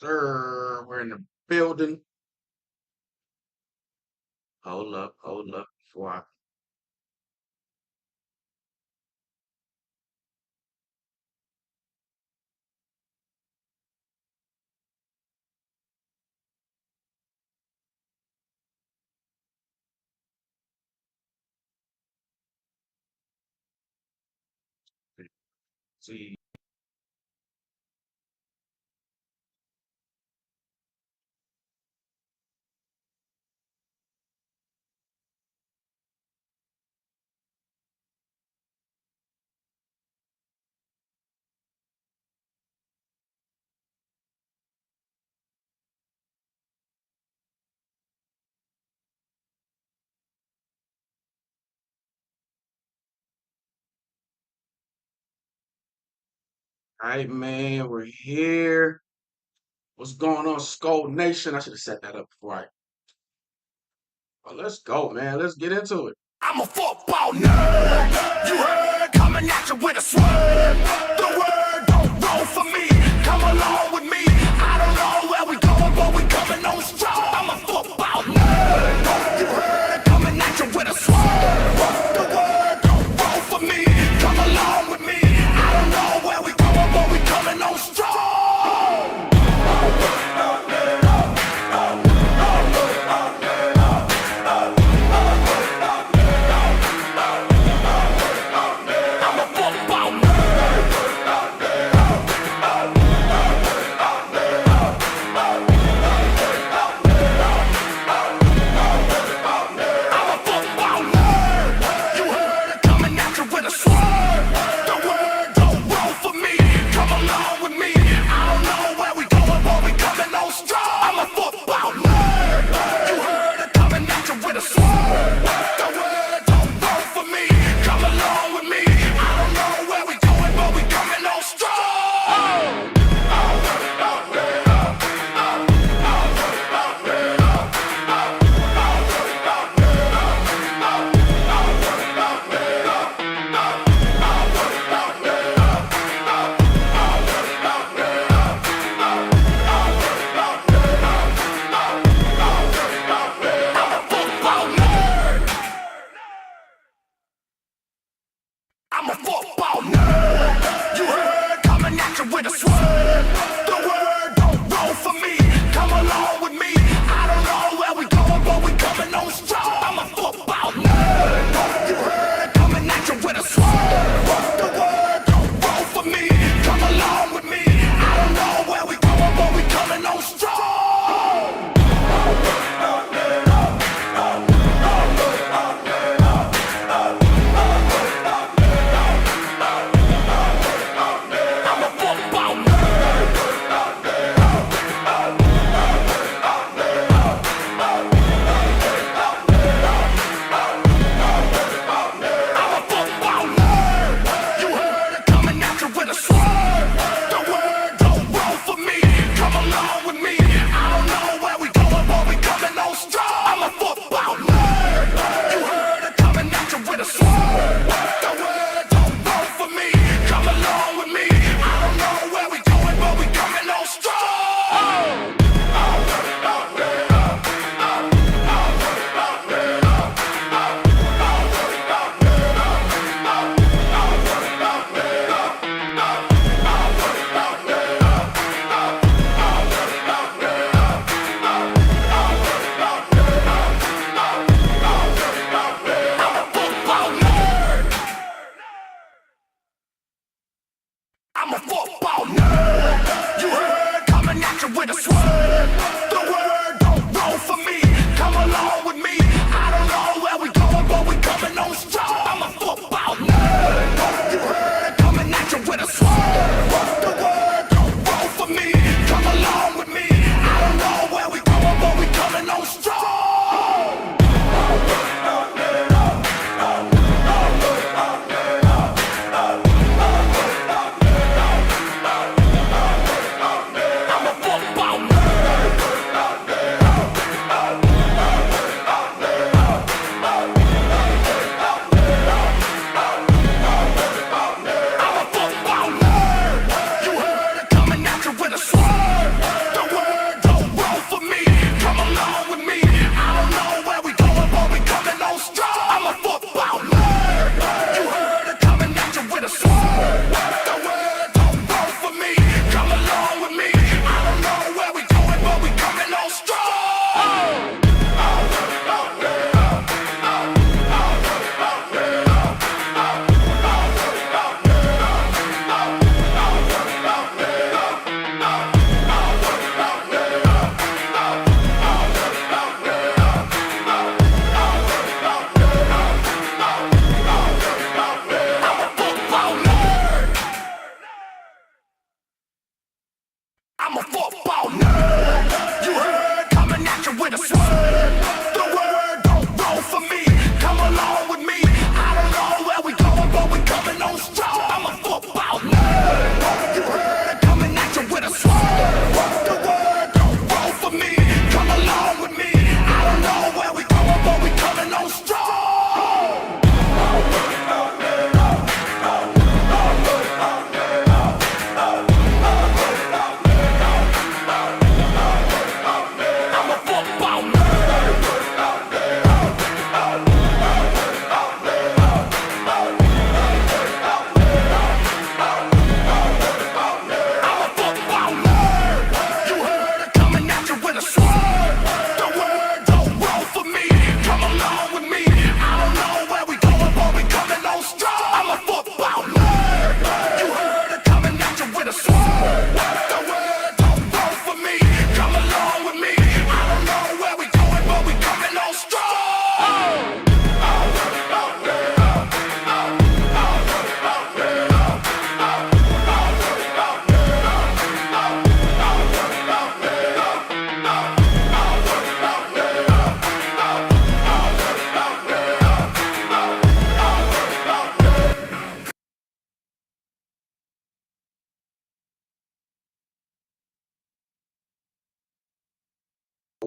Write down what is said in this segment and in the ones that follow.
Sir, we're in the building. Hold up. Before I see, all right, man, we're here. What's going on, Skull Nation? I should have set that up before I. Well, let's go, man. Let's get into it. I'm a football nerd. You heard? Coming at you with a swerve. The word don't roll for me. Come along with me. I don't know where we going, but we coming on strong. I'm a football nerd. You heard? Coming at you with a swerve. The word don't roll for me. Come along with me. I don't know where we going, but we coming on strong. I'm a football nerd.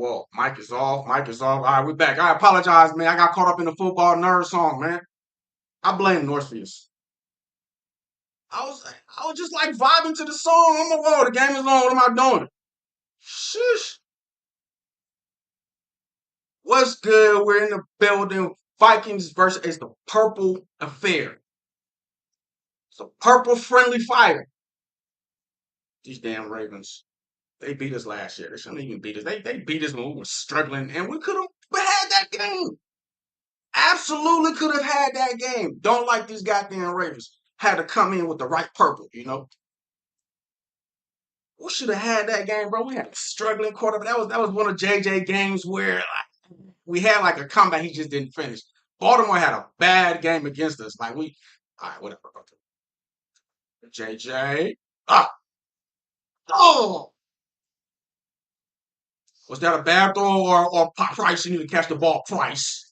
whoa. Mic is off. Mic is off. All right, we're back. I apologize, man. I got caught up in the football nerd song, man. I blame Northfields. I was just like vibing to the song. I'm like, whoa, the game is on. What am I doing? Shush. What's good? We're in the building. Vikings versus the Purple Affair. It's a purple friendly fire. These damn Ravens. They beat us last year. They shouldn't even beat us. They beat us when we were struggling, and we could have had that game. Absolutely could have had that game. Don't like these goddamn Ravens. Had to come in with the right purple, you know. We should have had that game, bro. We had a struggling quarterback. That was one of JJ games where we had like a comeback he just didn't finish. Baltimore had a bad game against us. Like all right, whatever. JJ. Ah, oh, was that a bad throw or Price? You need to catch the ball, Price.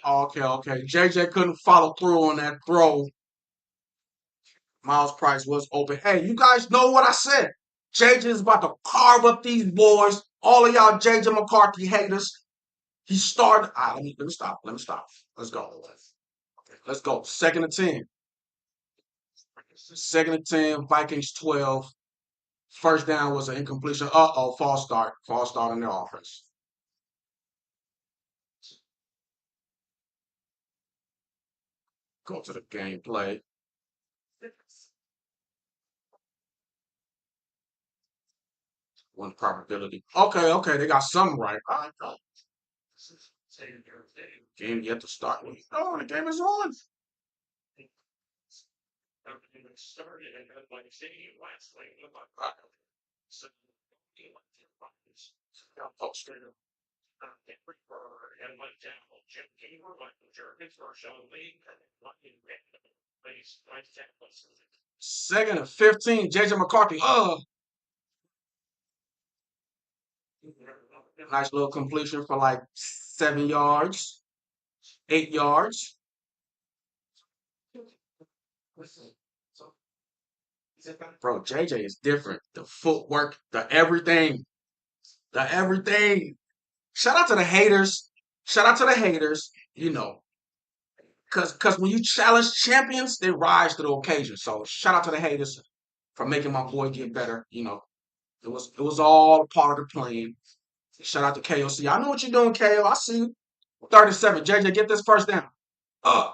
Okay, okay. JJ couldn't follow through on that throw. Miles Price was open. Hey, you guys know what I said. JJ is about to carve up these boys. All of y'all JJ McCarthy haters. He started. Let me stop. Let me stop. Let's go. Let's go. Second and 10. Second and 10. Vikings 12. First down was an incompletion. Uh-oh, false start. False start on their offense. Go to the gameplay. One probability. Okay, okay, they got something right. All right, go. Game yet to start. Oh, the game is on. Second and 15, JJ McCarthy. Nice little completion for like 7 yards, 8 yards. Bro, JJ is different. The footwork, the everything, the everything. Shout out to the haters. Shout out to the haters. You know, cause when you challenge champions, they rise to the occasion. So shout out to the haters for making my boy get better. You know, it was all part of the plan. Shout out to KOC. I know what you're doing, KO. I see you. 37. JJ, get this first down. Uh.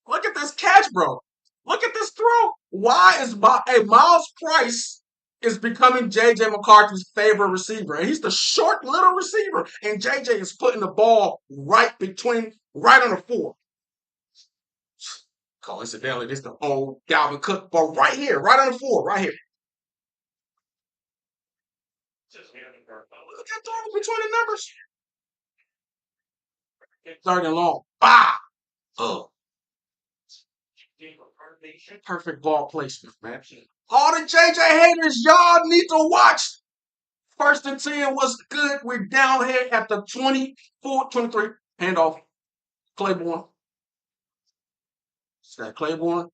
Look at this catch, bro. Look at this throw. Why is Miles Price is becoming JJ McCarthy's favorite receiver? And he's the short little receiver. And JJ is putting the ball right on the 4. Coincidentally, this is the old Dalvin Cook ball right here, right on the 4, right here. Look at that between the numbers. Third and long. Bah! Ugh. Perfect ball placement, man. All the JJ haters, y'all need to watch. First and 10 was good. We're down here at the 24, 23. Handoff. Claiborne. Is that Claiborne?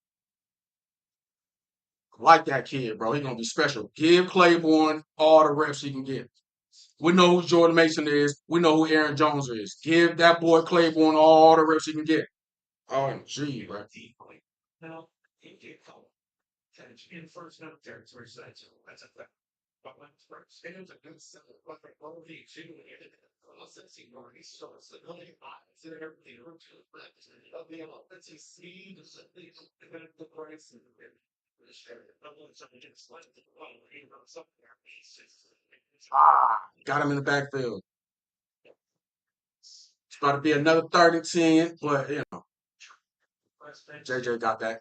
Like that kid, bro. He's going to be special. Give Claiborne all the reps he can get. We know who Jordan Mason is. We know who Aaron Jones is. Give that boy Claiborne all the reps he can get. OMG, bro. Got him in the backfield. It's about to be another 3rd and 10, but, you know, JJ got that.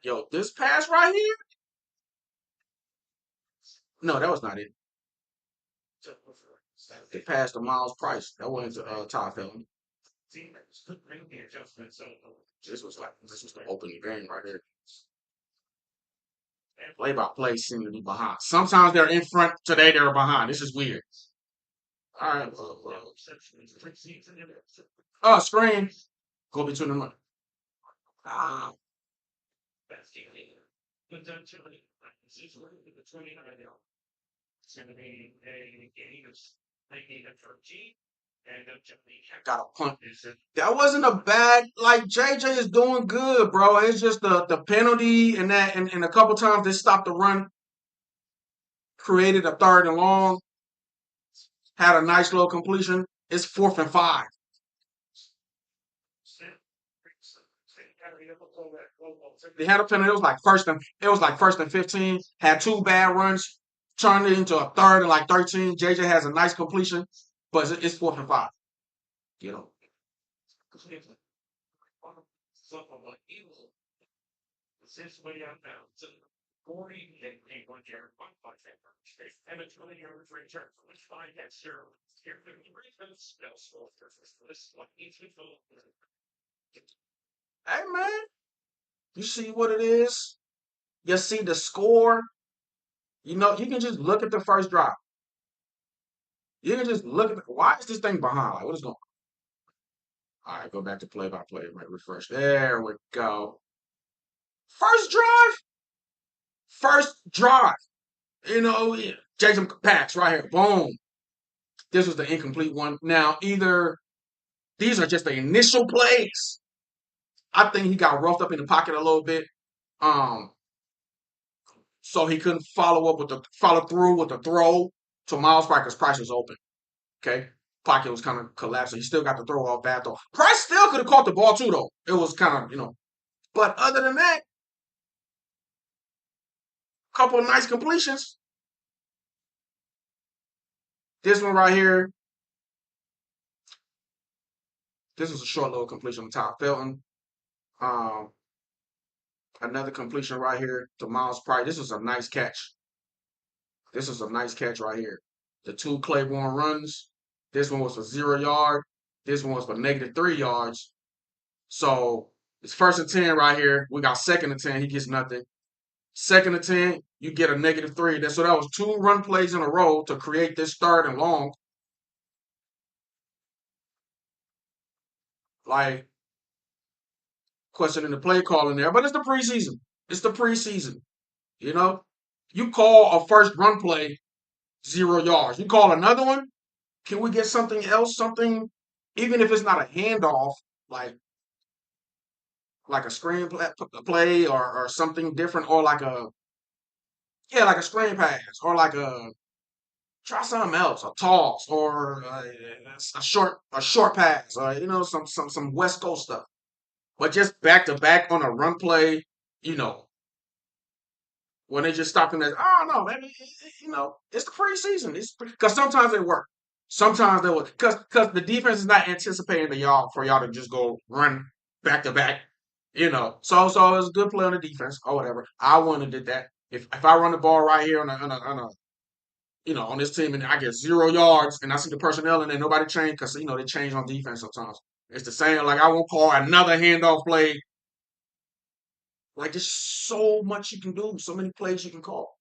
Yo, this pass right here? No, that was not it. They passed to Miles Price. That wasn't Todd Felton. This was the opening game right here. Play by play seem to be behind. Sometimes they're in front. Today they're behind. This is weird. All right. Oh, screen. Go between the money. Ah, got a punt. That wasn't a bad. Like JJ is doing good, bro. It's just the penalty and that, and a couple times they stopped the run, created a third and long, had a nice little completion. It's 4th and 5. They had a penalty. It was like first and 15. Had two bad runs, turned it into a third and like 13. JJ has a nice completion, but it's 4th and 5. You know. Hey man, you see what it is? You see the score. You know, you can just look at the first drive. You can just look at why is this thing behind? Like, what is going on? All right, go back to play by play. Right, refresh. There we go. First drive. First drive. You know, yeah. Jason Packs right here. Boom. This was the incomplete one. Now, either these are just the initial plays. I think he got roughed up in the pocket a little bit. Um, so he couldn't follow through with the throw to Miles Price because Price was open. Okay. Pocket was kind of collapsing. He still got the throw off bad though. Price still could have caught the ball too, though. It was kind of, But other than that, couple of nice completions. This one right here, this was a short little completion on top. Felton. Um, Another completion right here to Miles Price. This was a nice catch. This was a nice catch right here. The two Claiborne runs. This one was for 0 yard. This one was for -3 yards. So it's 1st and 10 right here. We got 2nd and 10. He gets nothing. 2nd and 10, you get a -3. So that was two run plays in a row to create this third and long. Like questioning the play calling there, but it's the preseason. It's the preseason. You know, you call a first run play 0 yards. You call another one. Can we get something else? Something, even if it's not a handoff, like a screen play or something different, or like a screen pass, or like a try something else, a toss, or a short pass, or some West Coast stuff. But just back to back on a run play, you know, when they just stop them as, oh no, maybe it's the preseason. It's because sometimes they work. Sometimes they will because the defense is not anticipating y'all to just go run back to back. So it was a good play on the defense or whatever. I wouldn't have did that. If I run the ball right here on this team and I get 0 yards and I see the personnel and then nobody change because they change on defense sometimes. It's the same. Like I won't call another handoff play. Like there's so much you can do, so many plays you can call.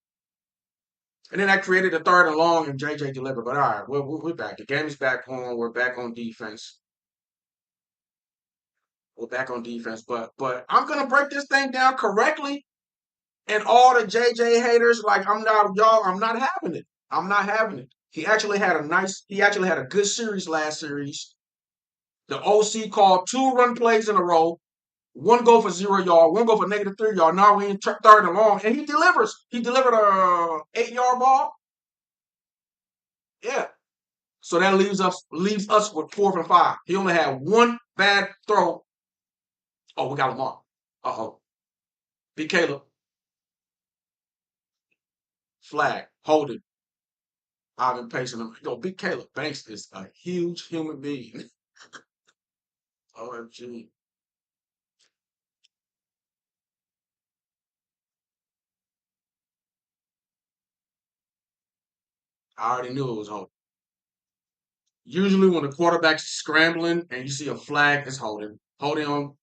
And then I created a third and long, and JJ delivered. But all right, we're back. The game is back on. We're back on defense. We're back on defense. But I'm gonna break this thing down correctly. And all the JJ haters, like I'm not y'all. I'm not having it. I'm not having it. He actually had a nice. He actually had a good series last series. The OC called two run plays in a row. One go for 0 yard, one go for -3 yard. Now we in third and long, and he delivers. He delivered a 8 yard ball. Yeah. So that leaves us with 4th and 5. He only had one bad throw. Oh, we got Lamar. Uh-oh. Big Caleb. Flag. Hold it. I've been pacing him. Big Caleb Banks is a huge human being. OMG. I already knew it was holding. Usually when the quarterback's scrambling and you see a flag, it's holding. Holding on.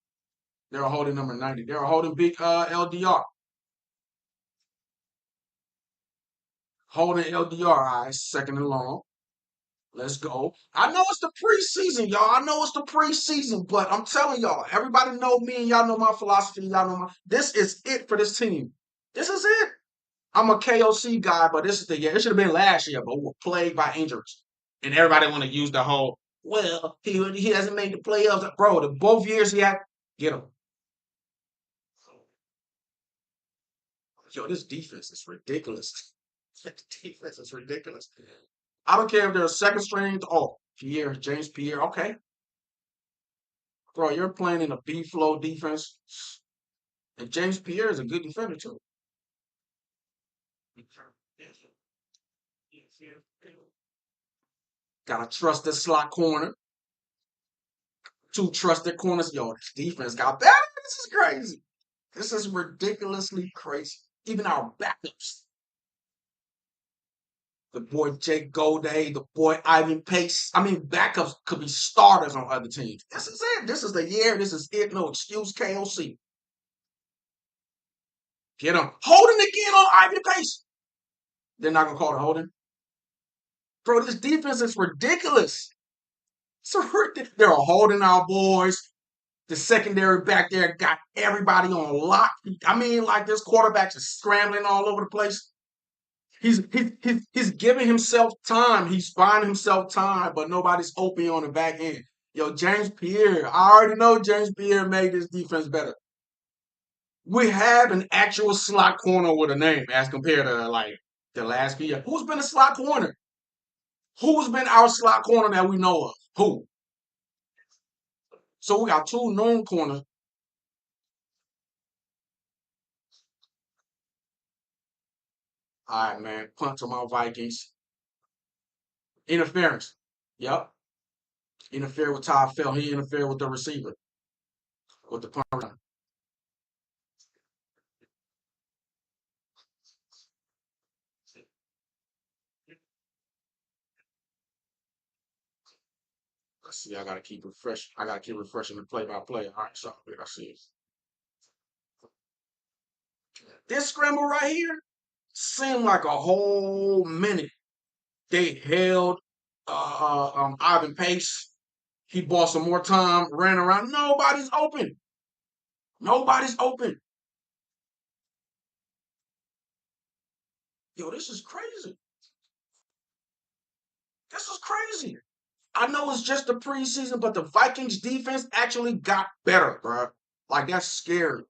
They're holding number 90. They're holding big LDR. Holding LDR, all right, 2nd and long. Let's go. I know it's the preseason, y'all. I know it's the preseason, but I'm telling y'all, everybody know me and y'all know my philosophy. Y'all know my. This is it for this team. This is it. I'm a KOC guy, but this is the year. It should have been last year, but we were plagued by injuries, and everybody want to use the whole. Well, he hasn't made the playoffs, bro. The both years he had, get him. Yo, this defense is ridiculous. This defense is ridiculous. I don't care if they're a second string. Oh, Pierre, James Pierre. Okay, bro, you're playing in a B flow defense, and James Pierre is a good defender too. Gotta trust the slot corner. Two trusted corners. Yo, this defense got better. This is crazy. This is ridiculously crazy. Even our backups. The boy Jake Golday, the boy Ivan Pace. I mean, backups could be starters on other teams. This is it. This is the year. This is it. No excuse, KOC. Get him. Holding again on Ivan Pace. They're not going to call it holding. Bro, this defense is ridiculous. They're holding our boys. The secondary back there got everybody on lock. I mean, like this quarterback is scrambling all over the place. He's giving himself time. He's buying himself time, but nobody's open on the back end. Yo, James Pierre. I already know James Pierre made this defense better. We have an actual slot corner with a name as compared to like the last few years. Who's been a slot corner? Who's been our slot corner that we know of? Who? So we got two known corners. All right, man. Punt to my Vikings. Interference. Yep. Interfere with Todd Fell. He interfered with the receiver, with the punt. Let's see. I gotta keep refresh. I gotta keep refreshing the play by play. All right, so I see it. This scramble right here seemed like a whole minute. They held Ivan Pace. He bought some more time, ran around. Nobody's open. Nobody's open. Yo, this is crazy. This is crazy. I know it's just the preseason, but the Vikings defense actually got better, bro. Like that's scary.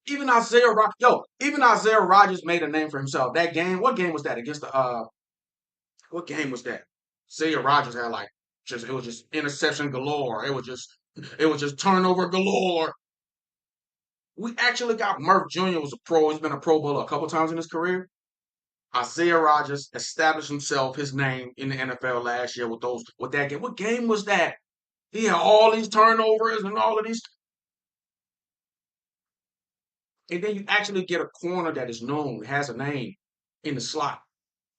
Even Isaiah Rogers made a name for himself. That game, what game was that against the what game was that? Isaiah Rogers had like just it was just interception galore. It was just turnover galore. We actually got Murph Jr. was a pro. He's been a Pro Bowler a couple times in his career. Isaiah Rogers established himself, his name in the NFL last year with that game. What game was that? He had all these turnovers and all of these, and then you actually get a corner that is known, has a name in the slot.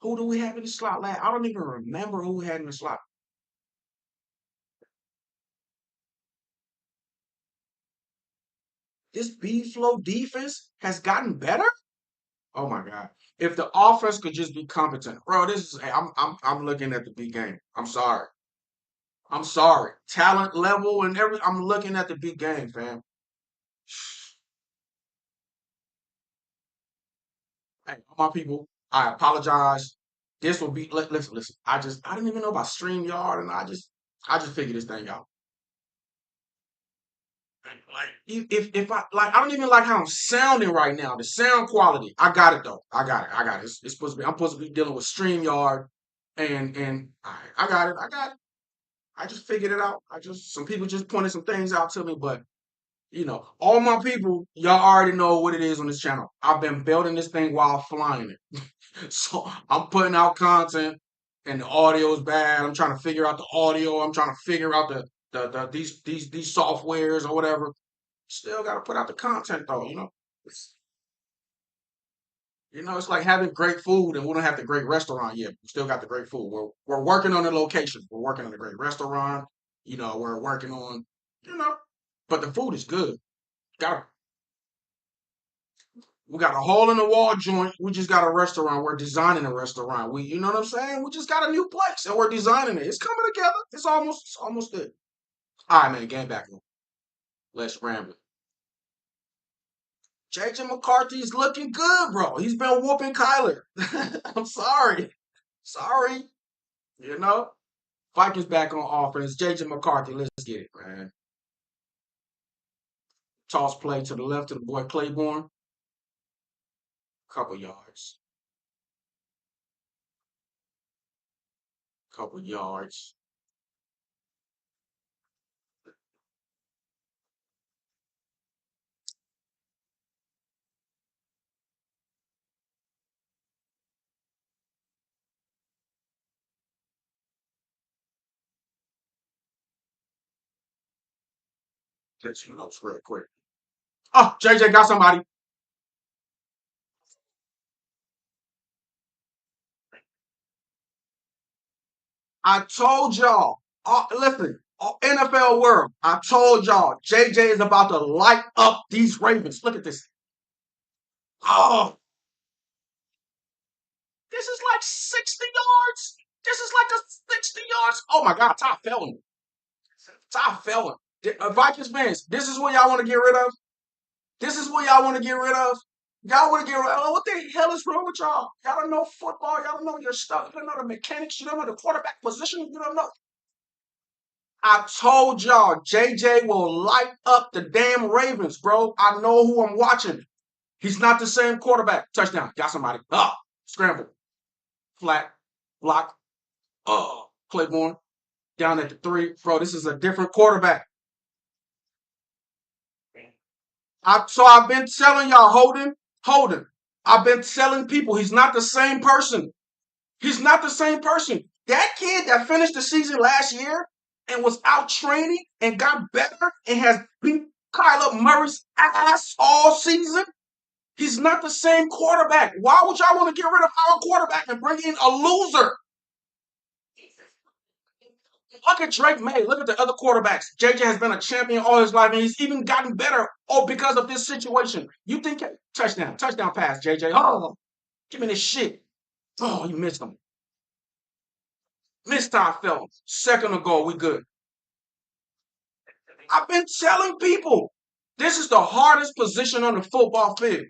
Who do we have in the slot last? I don't even remember who we had in the slot. This B flow defense has gotten better. Oh my god! If the offense could just be competent, bro. This is I'm looking at the big game. I'm sorry. I'm sorry. Talent level and every. I'm looking at the big game, fam. Hey, all my people, I apologize. This will be listen, listen. I didn't even know about StreamYard and I just figured this thing out. Like if I like I don't even like how I'm sounding right now. The sound quality. I got it though. I got it. I got it. It's supposed to be I'm supposed to be dealing with StreamYard and I got it. I got it. I just figured it out. I just some people just pointed some things out to me, but all my people, y'all already know what it is on this channel. I've been building this thing while flying it. So I'm putting out content and the audio is bad. I'm trying to figure out the audio. I'm trying to figure out these softwares or whatever. Still got to put out the content though. It's like having great food and we don't have the great restaurant yet. We still got the great food. We're working on the location. We're working on the great restaurant. We're working on, you know, but the food is good. Got We got a hole in the wall joint. We just got a restaurant. We're designing a restaurant. You know what I'm saying? We just got a new place and we're designing it. It's coming together. It's almost there. All right, man. Game back. Let's ramble. JJ McCarthy's looking good, bro. He's been whooping Kyler. I'm sorry. You know, Vikings back on offense. JJ McCarthy. Let's get it, man. Toss play to the left of the boy Claiborne. Couple yards. Couple yards. Let's notes real quick. Oh, JJ got somebody. I told y'all. Listen, NFL world. I told y'all. JJ is about to light up these Ravens. Look at this. Oh, this is like 60 yards. This is like a 60 yards. Oh my God, Ty Felton. Ty Felton. Vikings fans, this is what y'all want to get rid of. This is what y'all want to get rid of. Y'all want to get rid of. What the hell is wrong with y'all? Y'all don't know football. Y'all don't know your stuff. You don't know the mechanics. You don't know the quarterback position. You don't know. I told y'all, JJ will light up the damn Ravens, bro. I know who I'm watching. He's not the same quarterback. Touchdown. Got somebody. Scramble. Flat. Block. Claiborne. Down at the 3. Bro, this is a different quarterback. So I've been telling y'all, Holden. I've been telling people he's not the same person. He's not the same person. That kid that finished the season last year and was out training and got better and has beat Kyler Murray's ass all season, he's not the same quarterback. Why would y'all want to get rid of our quarterback and bring in a loser? Look at Drake May. Look at the other quarterbacks. JJ has been a champion all his life, and he's even gotten better all because of this situation. You think touchdown pass, JJ. Oh, give me this shit. Oh, you missed him. Missed time fell. Second ago, we good. I've been telling people this is the hardest position on the football field.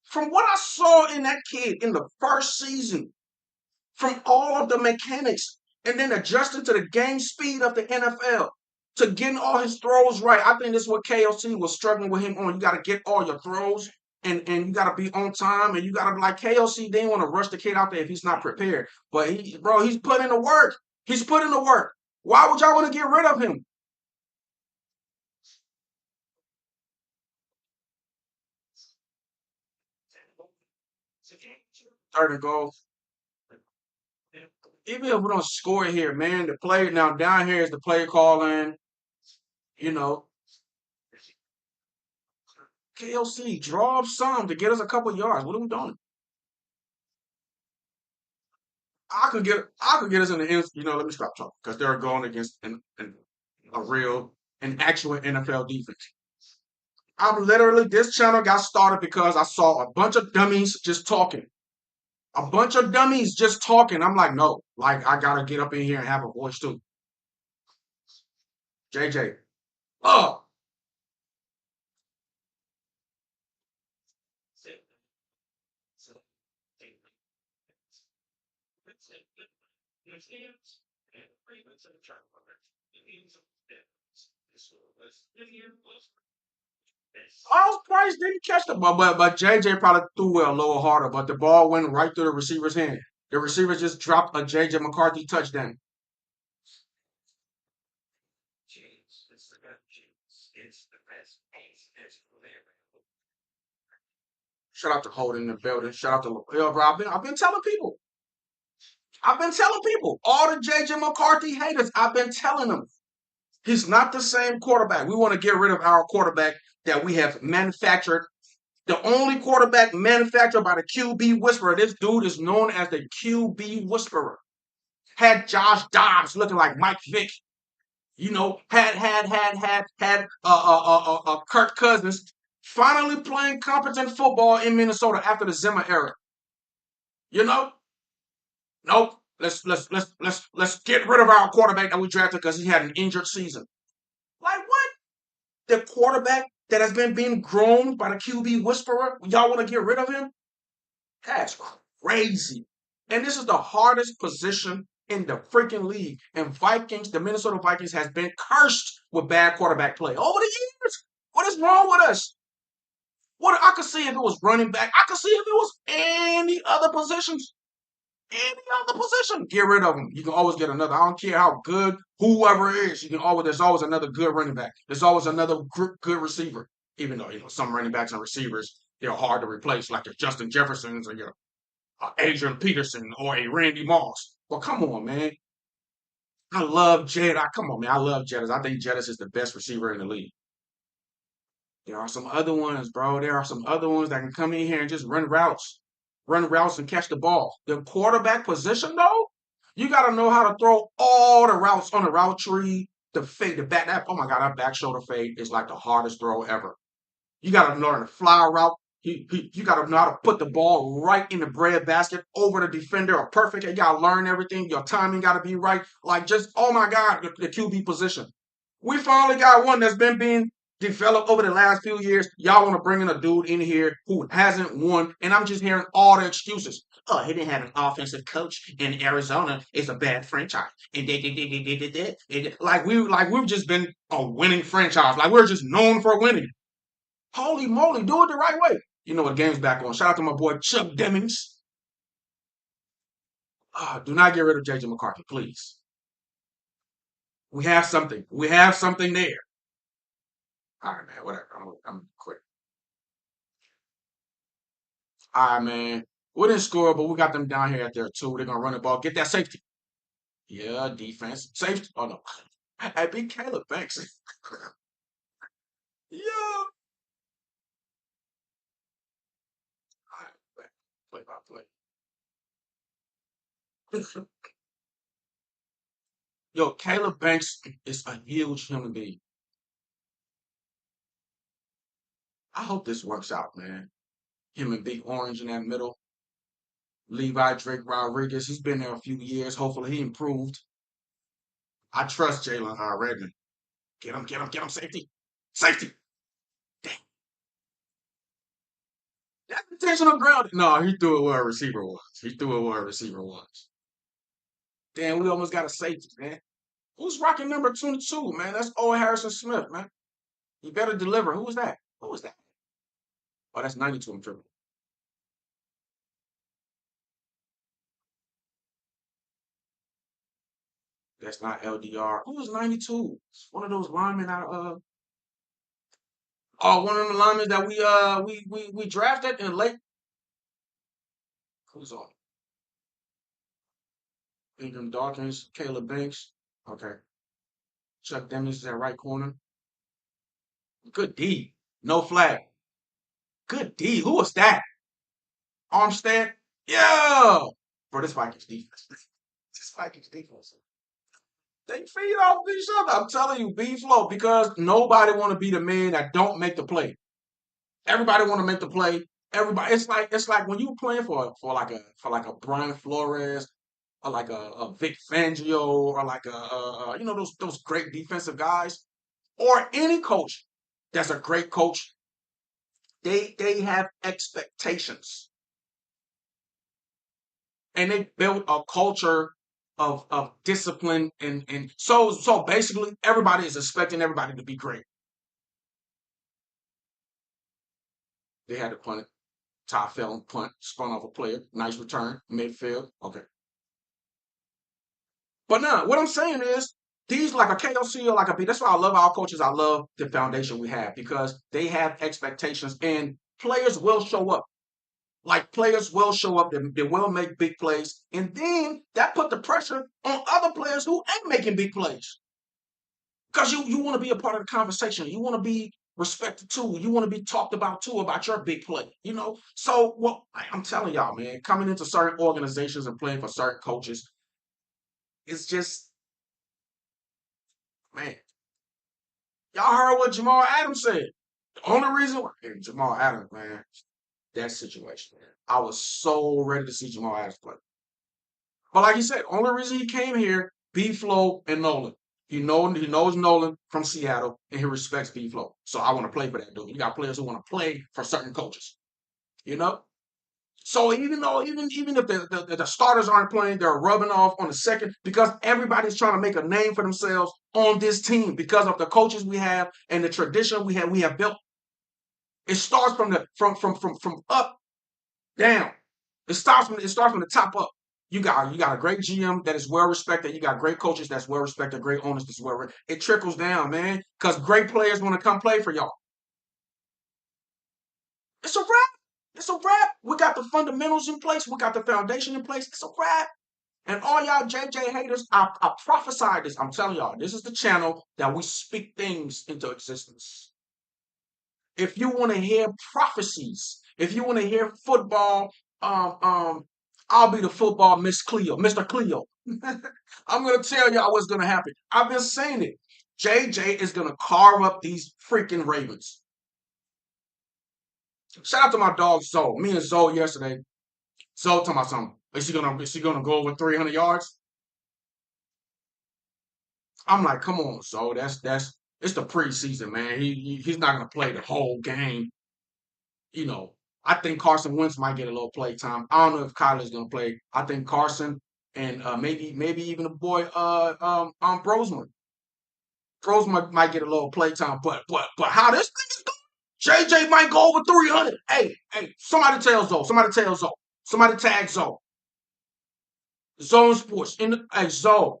From what I saw in that kid in the first season, from all of the mechanics, and then adjusting to the game speed of the NFL, to getting all his throws right. I think this is what KLC was struggling with him on. You got to get all your throws and you got to be on time and you got to be like KLC didn't want to rush the kid out there if he's not prepared. But he's put in the work. He's put in the work. Why would y'all want to get rid of him? Third and goal. Even if we don't score here, man, the play now down here is the play calling. You know, KLC draw up some to get us a couple yards. What are we doing? I could get us in the end. Let me stop talking because they're going against an actual NFL defense. I'm literally this channel got started because I saw a bunch of dummies just talking. A bunch of dummies just talking. I'm like, no, like I gotta get up in here and have a voice too. JJ. Oh, Miles Price didn't catch the ball, but JJ probably threw it a little harder, but the ball went right through the receiver's hand. The receiver just dropped a JJ McCarthy touchdown. Shout out to Holden in the building. Shout out to yo, bro. I've been telling people. I've been telling people. All the JJ McCarthy haters, I've been telling them. He's not the same quarterback. We want to get rid of our quarterback that we have manufactured. The only quarterback manufactured by the QB Whisperer. This dude is known as the QB Whisperer. Had Josh Dobbs looking like Mike Vick. Had Kirk Cousins finally playing competent football in Minnesota after the Zimmer era. You know, nope. Let's get rid of our quarterback that we drafted because he had an injured season. Like what? The quarterback that has been being groomed by the QB whisperer. Y'all want to get rid of him? That's crazy. And this is the hardest position in the freaking league. And the Minnesota Vikings has been cursed with bad quarterback play over the years. What is wrong with us? What I could see if it was running back. I could see if it was any other positions. Any other position. Get rid of them. You can always get another. I don't care how good whoever is. There's always another good running back. There's always another good receiver. Even though some running backs and receivers they're hard to replace, like your Justin Jeffersons or your Adrian Peterson or a Randy Moss. Well, come on, man. I love Jed. Come on, man. I love Jettis. I think Jettis is the best receiver in the league. There are some other ones, bro. There are some other ones that can come in here and just run routes and catch the ball. The quarterback position, though, you got to know how to throw all the routes on the route tree. The fade, the back. Oh my God, that back shoulder fade is like the hardest throw ever. You got to learn the fly route. You got to know how to put the ball right in the bread basket over the defender or perfect. You got to learn everything. Your timing got to be right. Like just, oh my God, the QB position. We finally got one that's been being developed over the last few years. Y'all want to bring in a dude in here who hasn't won, and I'm just hearing all the excuses. Oh, he didn't have an offensive coach in Arizona. It's a bad franchise. And we've just been a winning franchise. Like we're just known for winning. Holy moly, do it the right way. You know what the game's back on. Shout out to my boy Chuck Demings. Do not get rid of JJ McCarthy, please. We have something. We have something there. All right, man. Whatever. I'm quit. All right, man. We didn't score, but we got them down here at their two. They're gonna run the ball. Get that safety. Yeah, defense. Safety. Oh no. I beat Caleb Banks. Yeah. All right, play by play. Yo, Caleb Banks is a huge human being. I hope this works out, man. Him and Big Orange in that middle. Levi Drake Rodriguez, he's been there a few years. Hopefully he improved. I trust Jalen Redmond. Get him, safety. Safety. Dang. That's intentional ground. No, he threw it where a receiver was. He threw it where a receiver was. Damn, we almost got a safety, man. Who's rocking number 22, man? That's Owen Harrison Smith, man. You better deliver. Who was that? Who was that? Oh, that's 92. I'm tripping. That's not LDR. Who was 92? It's one of those linemen out of one of the linemen that we drafted in late. Who's on? Ingram Dawkins, Caleb Banks. Okay. Chuck Demings is at right corner. Good D. No flag. Good D. Who was that? Armstead? Yeah. For this Vikings defense. This Vikings defense. They feed off each other. I'm telling you, B flow, because nobody want to be the man that don't make the play. Everybody want to make the play. Everybody, it's like when you playing for like a Brian Flores or like a Vic Fangio or like those great defensive guys or any coach that's a great coach. They have expectations and they build a culture of discipline and so basically everybody is expecting everybody to be great. They had to punt it. Top fell and punt, spun off a player. Nice return, midfield. Okay. But no, what I'm saying is these like a KOC or like a B. That's why I love our coaches. I love the foundation we have because they have expectations and players will show up. Like players will show up, they will make big plays, and then that put the pressure on other players who ain't making big plays. Because you want to be a part of the conversation. You want to be respected too. You want to be talked about too about your big play. So I'm telling y'all, man, coming into certain organizations and playing for certain coaches, it's just man. Y'all heard what Jamal Adams said. The only reason why Jamal Adams, man, that situation. I was so ready to see Jamal Adams play. But like you said, only reason he came here, B Flow and Nolan. He knows Nolan from Seattle and he respects B Flow. So I want to play for that dude. You got players who want to play for certain coaches, you know? So even if the starters aren't playing, they're rubbing off on the second because everybody's trying to make a name for themselves on this team because of the coaches we have and the tradition we have built. It starts from the from up down. It starts from the top up. You got a great GM that is well respected. You got great coaches that's well respected, great owners that's it trickles down, man. Because great players want to come play for y'all. It's a wrap. It's a wrap. We got the fundamentals in place. We got the foundation in place. It's a wrap. And all y'all JJ haters, I prophesy this. I'm telling y'all, this is the channel that we speak things into existence. If you want to hear prophecies, if you want to hear football, um, um, I'll be the football Miss Cleo, Mr. Cleo. I'm gonna tell y'all what's gonna happen. I've been saying it. JJ is gonna carve up these freaking Ravens. Shout out to my dog Zoe. Me and Zoe yesterday. Zoe talking about something. Is she gonna go over 300 yards? I'm like, come on, Zoe. That's it's the preseason, man. He's not gonna play the whole game. you know, I think Carson Wentz might get a little play time. I don't know if Kyler's gonna play. I think Carson and maybe even the boy Brosman. Brosman might get a little play time, but how this thing is going, JJ might go over 300. Hey, somebody tell Zoe. Somebody tell Zoe. Somebody tag Zoe. Zone Sports in the hey Zoe.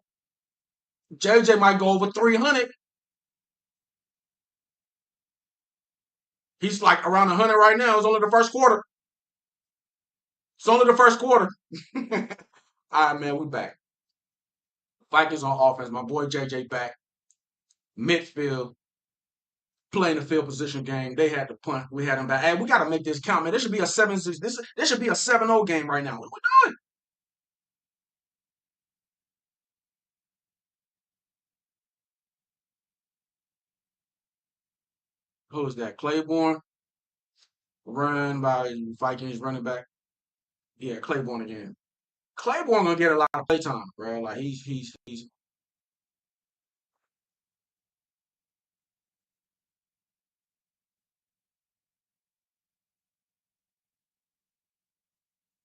JJ might go over 300. He's like around 100 right now. It's only the first quarter. It's only the first quarter. All right, man, we back. Vikings on offense. My boy JJ back. Midfield, playing the field position game. They had to punt. We had them back. Hey, we got to make this count, man. This should be a 7-6. This should be a 7-0 game right now. What are we doing? Who is that? Claiborne, run by Vikings running back. Yeah, Claiborne again. Claiborne gonna get a lot of play time, bro. Like he's.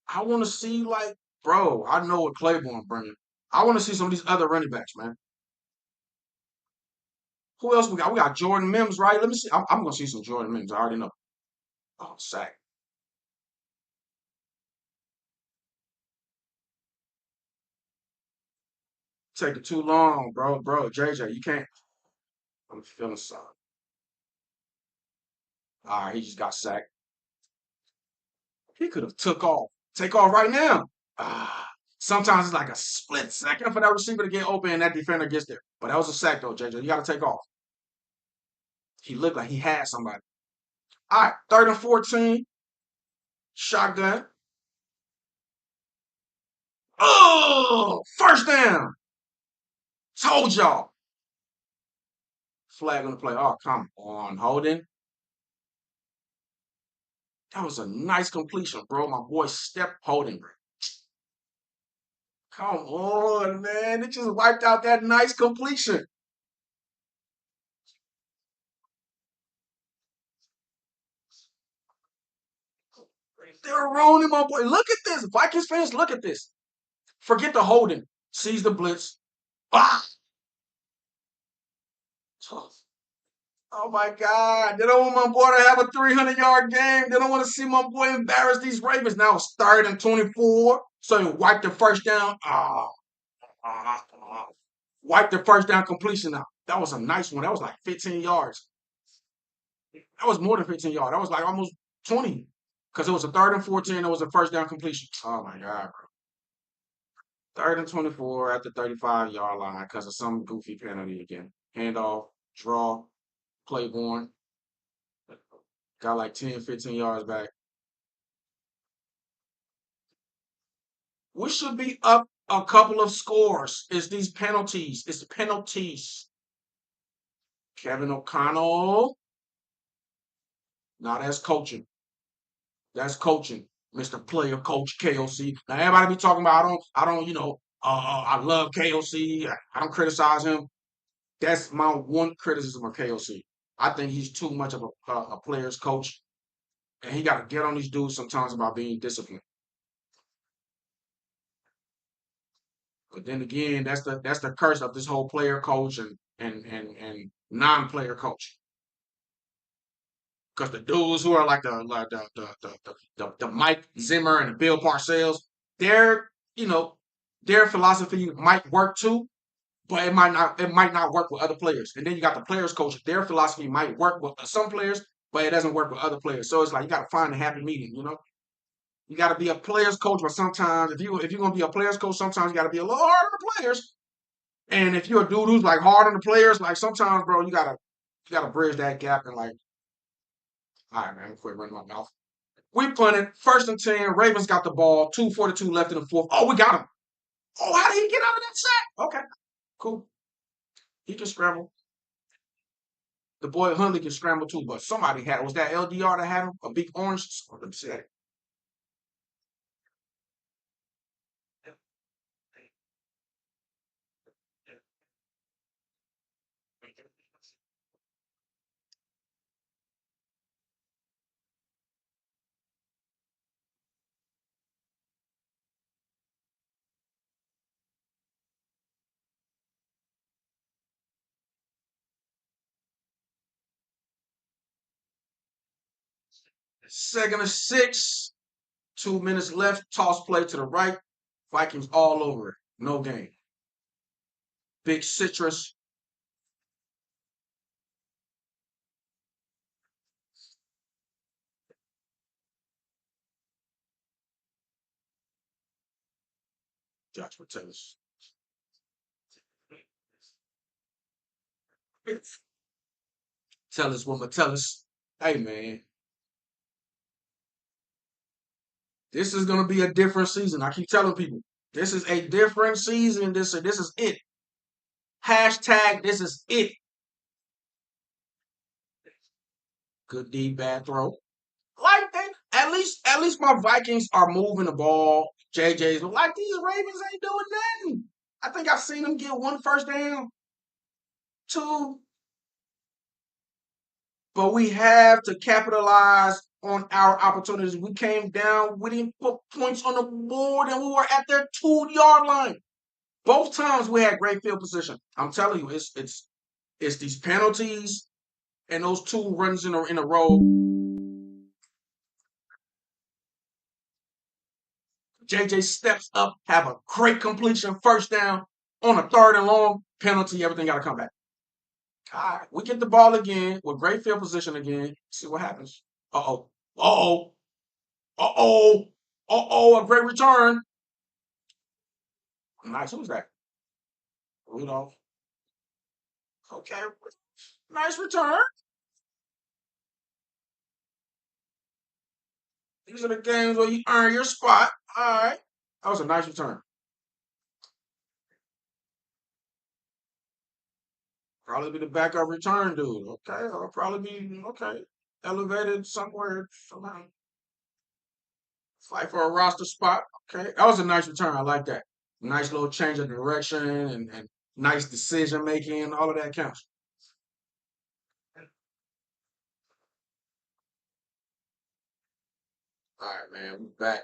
I want to see like, bro. I know what Claiborne bringing. I want to see some of these other running backs, man. Who else we got? We got Jordan Mims, right? Let me see. I'm gonna see some Jordan Mims. I already know. Oh, sack. Taking too long, bro. JJ, you can't. I'm feeling sorry. All right, he just got sacked. He could have took off. Take off right now. Ah, sometimes it's like a split second for that receiver to get open and that defender gets there. But that was a sack though, JJ. You got to take off. He looked like he had somebody. All right, 3rd and 14, shotgun. Oh, first down. Told y'all. Flag on the play. Oh, come on, Holden. That was a nice completion, bro. My boy Step Holden, bro. Come on, man. It just wiped out that nice completion. They're rolling my boy. Look at this. Vikings fans, look at this. Forget the holding. Sees the blitz. Ah! Oh my God. They don't want my boy to have a 300-yard game. They don't want to see my boy embarrass these Ravens. Now it's 3rd and 24. So you wipe the first down. Wipe the first down completion now. That was a nice one. That was like 15 yards. That was more than 15 yards. That was like almost 20. Because it was a 3rd and 14. It was a first down completion. Oh my God, bro. 3rd and 24 at the 35-yard line because of some goofy penalty again. Handoff, draw, Claiborne. Got like 10, 15 yards back. We should be up a couple of scores. It's these penalties. It's the penalties. Kevin O'Connell. Now that's coaching. That's coaching, Mr. Player Coach KOC. Now everybody be talking about I don't, I love KOC. I don't criticize him. That's my one criticism of KOC. I think he's too much of a player's coach, and he got to get on these dudes sometimes about being disciplined. But then again, that's the curse of this whole player coach and non-player coach. Because the dudes who are like the Mike Zimmer and the Bill Parcells, their you know their philosophy might work too, but it might not work with other players. And then you got the players coach, their philosophy might work with some players, but it doesn't work with other players. So it's like you got to find a happy medium. You got to be a players coach, but sometimes if you're gonna be a players coach, sometimes you got to be a little hard on the players. And if you're a dude who's like hard on the players, like sometimes, bro, you gotta bridge that gap and like, all right, man, I'm quit running my mouth. We punted first and 10. Ravens got the ball. 2:42 left in the fourth. Oh, we got him. Oh, how did he get out of that sack? Okay, cool. He can scramble. The boy Huntley can scramble too, but somebody had it. Was that LDR that had him? A big orange? Let me see that. 2nd and 6. 2 minutes left. Toss play to the right. Vikings all over it. No game. Big citrus. Josh Metellus. Tell us what Metellus. Hey man, this is gonna be a different season. I keep telling people this is a different season. This is it. Hashtag this is it. Good D, bad throw. Like they at least my Vikings are moving the ball. JJ's like these Ravens ain't doing nothing. I think I've seen them get one first down, two, but we have to capitalize on our opportunities. We came down, we didn't put points on the board, and we were at their 2 yard line. Both times we had great field position. I'm telling you, it's these penalties and those 2 runs in a row. JJ steps up, have a great completion, first down on a 3rd and long, penalty, everything got to come back. All right, we get the ball again with great field position again. See what happens. Uh oh. Uh oh. Uh oh. Uh oh. A great return. Nice. Who's that? Rudolph. Okay. Nice return. These are the games where you earn your spot. All right. That was a nice return. Probably be the backup return dude. Okay. Or probably be, okay, elevated somewhere. Somehow. Fight for a roster spot. Okay. That was a nice return. I like that. Nice little change of direction and nice decision making. All of that counts. All right, man. We're back.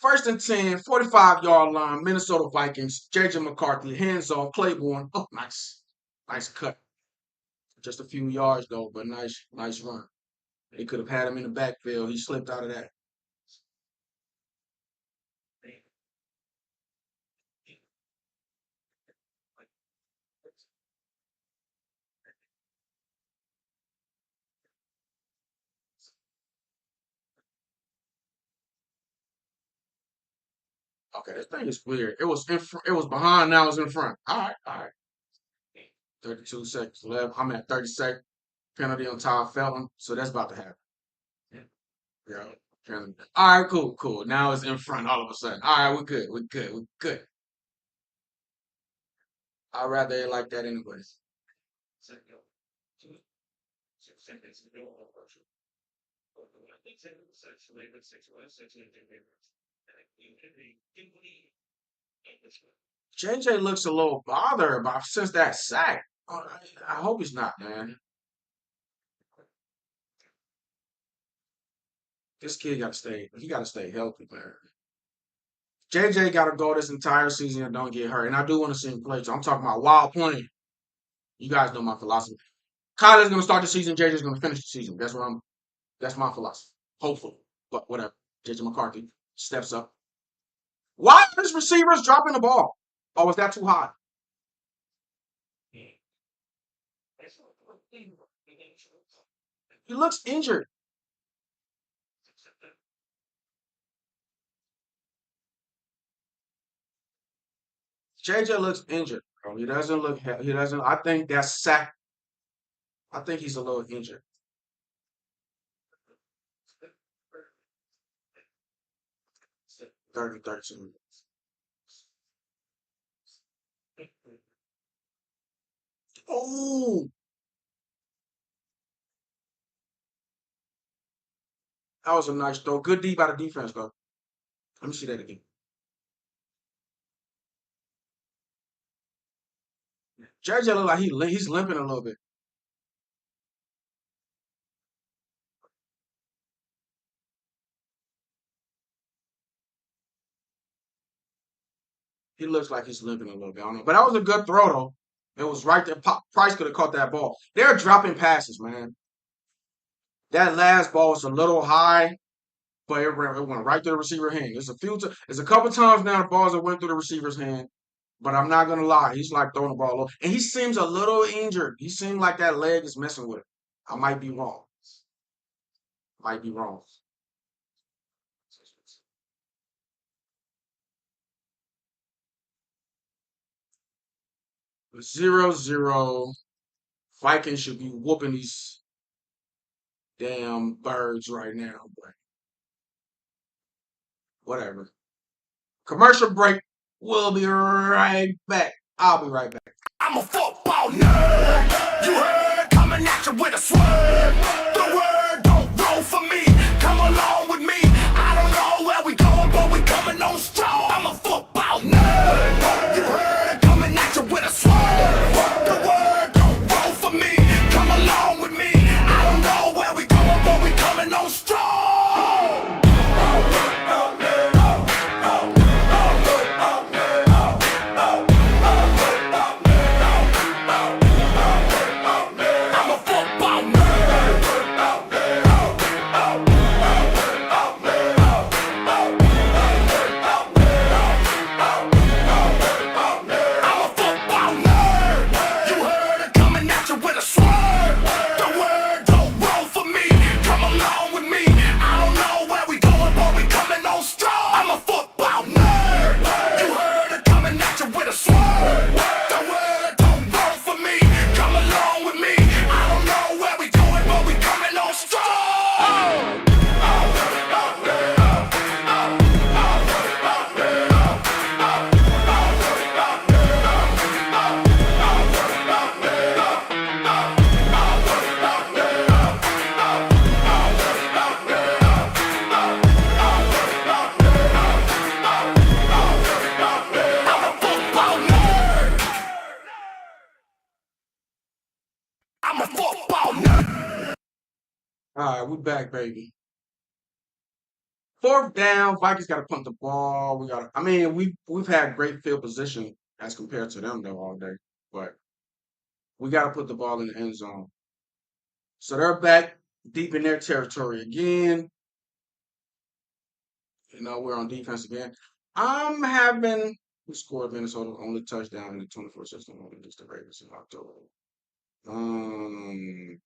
1st and 10, 45-yard line, Minnesota Vikings, JJ McCarthy, hands off, Claiborne. Oh, nice. Nice cut. Just a few yards though, but nice run. They could have had him in the backfield. He slipped out of that. Okay, this thing is weird. It was it was behind, now it's in front. All right. 32 seconds left. I'm at 30 seconds. Penalty on Todd Felton. So that's about to happen. Yeah. All right, cool. Now it's in front all of a sudden. All right, we're good. We're good. We're good. I'd rather it like that anyways. JJ looks a little bothered about since that sack. I hope he's not, man. This kid got to stay. He got to stay healthy, man. JJ got to go this entire season and don't get hurt. And I do want to see him play. So I'm talking about wild playing. You guys know my philosophy. Kyler's gonna start the season. JJ's gonna finish the season. That's what I'm. That's my philosophy. Hopefully, but whatever. JJ McCarthy steps up. Why are his receivers dropping the ball? Oh, was that too high? He looks injured. JJ looks injured, bro. He doesn't look. He doesn't. I think that's sack. I think he's a little injured. 30-13. Oh, that was a nice throw. Good D by the defense, though. Let me see that again. JJ look like he's limping a little bit. He looks like he's limping a little bit. I don't know, but that was a good throw though. It was right there. Price could have caught that ball. They're dropping passes, man. That last ball was a little high, but it went right to the receiver hand. There's a couple times now the balls that went through the receiver's hand. But I'm not gonna lie, he's like throwing the ball over. And he seems a little injured. He seemed like that leg is messing with him. I might be wrong. Might be wrong. 0-0. Vikings should be whooping these damn birds right now, but whatever. Commercial break. We'll be right back. I'll be right back. I'm a football nerd. You heard? Coming at you with a swerve. The word don't roll for me. Come along with me. I don't know where we going, but we coming on strong. I'm a football nerd. You heard? Coming at you with a swerve. The word don't roll for me. Come along with me. I don't know where we going, but we coming on strong. I'm a football nerd. I'm a football nerd. You heard it coming at you with a swerve. The word don't roll for me. Come along with me. I don't know where we going, but we coming on strong. I'm a football nerd. You heard it coming at you with a swerve. The word don't roll for me. Come along with me. I don't know where we going, but we coming on strong. I'm a football nerd. I'm a football nerd. All right, we back, baby. Fourth down, Vikings got to punt the ball. We got. I mean, we've had great field position as compared to them though all day, but we got to put the ball in the end zone. So they're back deep in their territory again. We're on defense again. I'm having who scored Minnesota only touchdown in the 24 system against the Ravens in October. Um,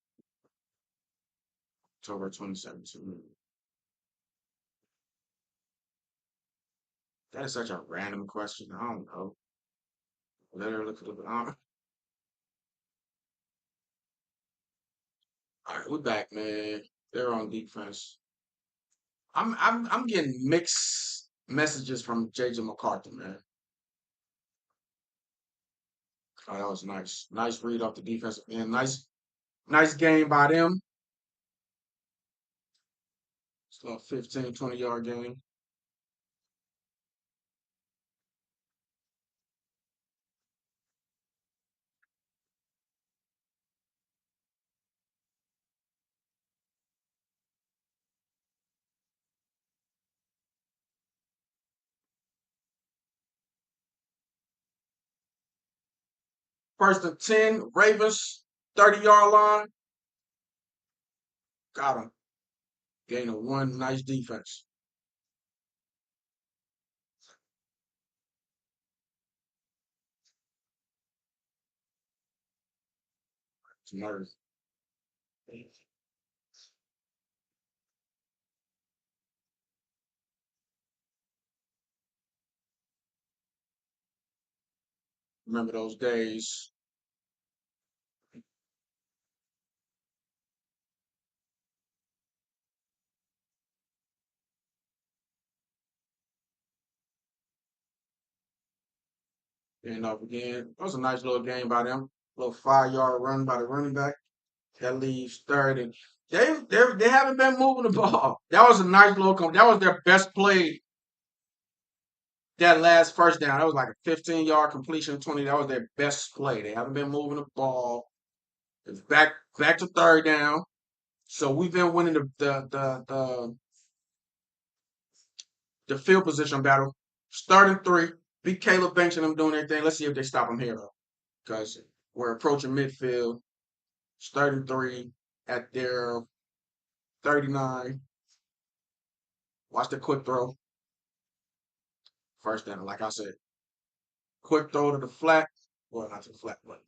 October 2017. That is such a random question. I don't know. Let her look at the. All right, we're back, man. They're on defense. I'm getting mixed messages from JJ McCarthy, man. Oh, that was nice. Nice read off the defensive end. Nice game by them. It's a 15, 20 yard game. First and 10, Ravens, 30-yard line. Got him. Gain of one. Nice defense. It's nerve. Remember those days. And up again. That was a nice little game by them. Little 5 yard run by the running back. That leaves third. And they haven't been moving the ball. That was a nice little that was their best play. That last first down. That was like a 15-yard completion, 20. That was their best play. They haven't been moving the ball. It's back to third down. So we've been winning the field position battle. Starting three. Beat Caleb Banks and them doing their thing. Let's see if they stop them here, though. Because we're approaching midfield. Starting three at their 39. Watch the quick throw. First down, like I said. Quick throw to the flat. Well, not to the flat, but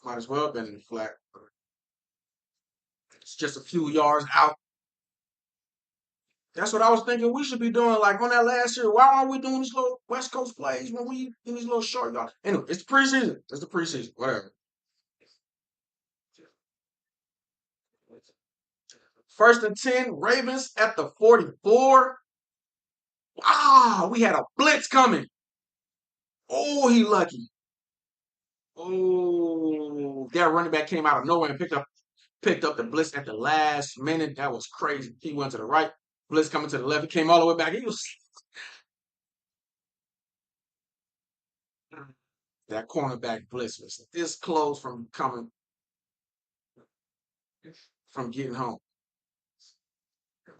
might as well have been in the flat. It's just a few yards out. That's what I was thinking we should be doing. Like on that last year, why aren't we doing these little West Coast plays when we do these little short yards? Anyway, it's the preseason. It's the preseason. Whatever. First and 10, Ravens at the 44. Wow, we had a blitz coming. Oh, he lucky. Oh, that running back came out of nowhere and picked up the blitz at the last minute. That was crazy. He went to the right, blitz coming to the left. He came all the way back. He was that cornerback blitz was this close from getting home.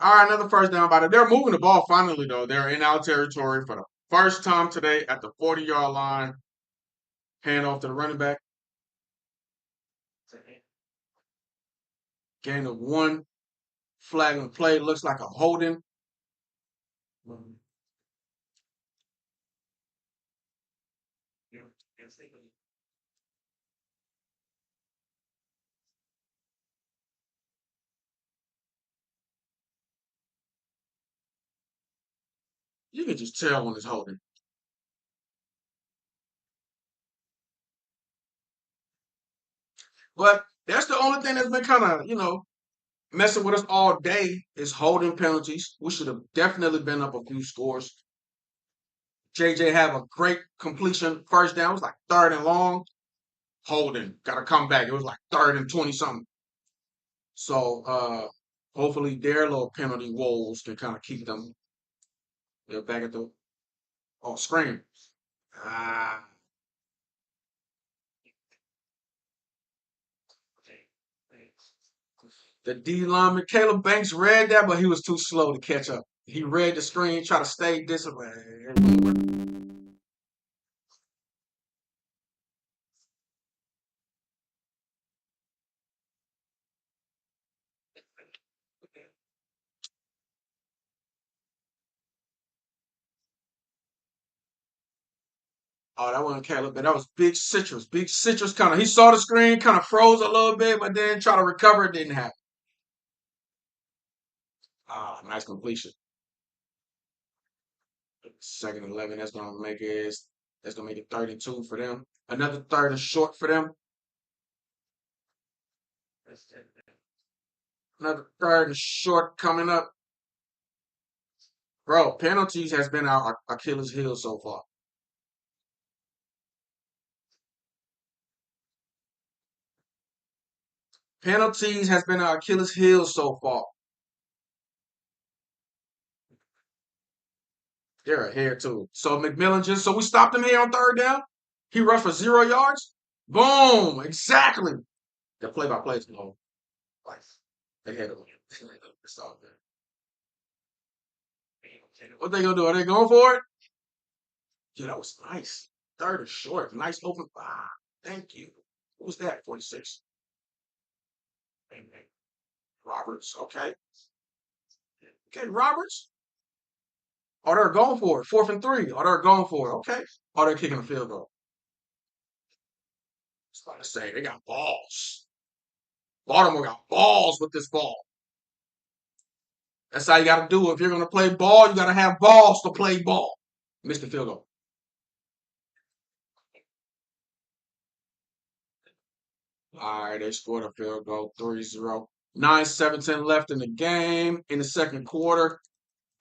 All right, another first down by them. They're moving the ball finally, though. They're in our territory for the first time today at the 40-yard line. Hand off to the running back. Gain of one. Flag and play. Looks like a holding. You can just tell when it's holding. But that's the only thing that's been kind of, messing with us all day is holding penalties. We should have definitely been up a few scores. JJ have a great completion first down. It was like third and long. Holding. Got to come back. It was like third and 20 something. So hopefully their little penalty woes can kind of keep them back at the screen. Ah, the D lineman Caleb Banks read that, but he was too slow to catch up. He read the screen, try to stay disciplined. Oh, that wasn't Caleb, but that was Big Citrus. Big Citrus kind of, he saw the screen, kind of froze a little bit, but then try to recover. It didn't happen. Ah, nice completion. Second and 11. That's gonna make it 32 for them. Another third and short for them. Another third and short coming up. Bro, penalties has been our Achilles heel so far. Penalties has been our Achilles heel so far. They're ahead too. So McMillan just so we stopped him here on third down. He rushed for 0 yards. Boom! Exactly. The play-by-play is low. Like they had him. It's all good. What they gonna do? Are they going for it? Yeah, that was nice. Third and short. Nice open. Thank you. What was that? 46. Roberts. Okay. Okay, Roberts. Oh, they're going for it. Fourth and three. Oh, they're going for it. Okay. Oh, they're kicking a field goal. It's about to say they got balls. Baltimore got balls with this ball. That's how you got to do it. If you're going to play ball, you got to have balls to play ball. Missed the field goal. All right, they scored a field goal 3-0. 9:17 left in the game in the second quarter.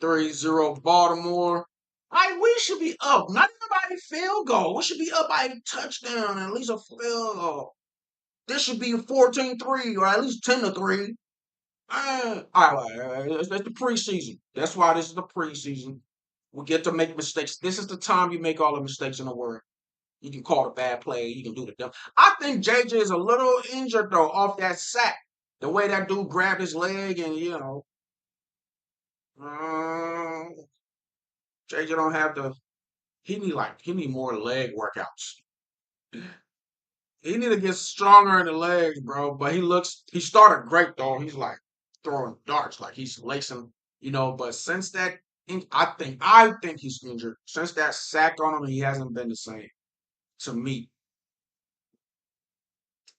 3-0 Baltimore. We should be up. Not even by a field goal. We should be up by a touchdown, at least a field goal. This should be 14-3 or at least 10-3. All right. It's the preseason. That's why this is the preseason. We get to make mistakes. This is the time you make all the mistakes in the world. You can call a bad play. You can do the dumb. I think JJ is a little injured though off that sack. The way that dude grabbed his leg and JJ don't have the. He need more leg workouts. He need to get stronger in the legs, bro. But he started great though. He's like throwing darts, like he's lacing, But since that, I think he's injured. Since that sack on him, he hasn't been the same to me.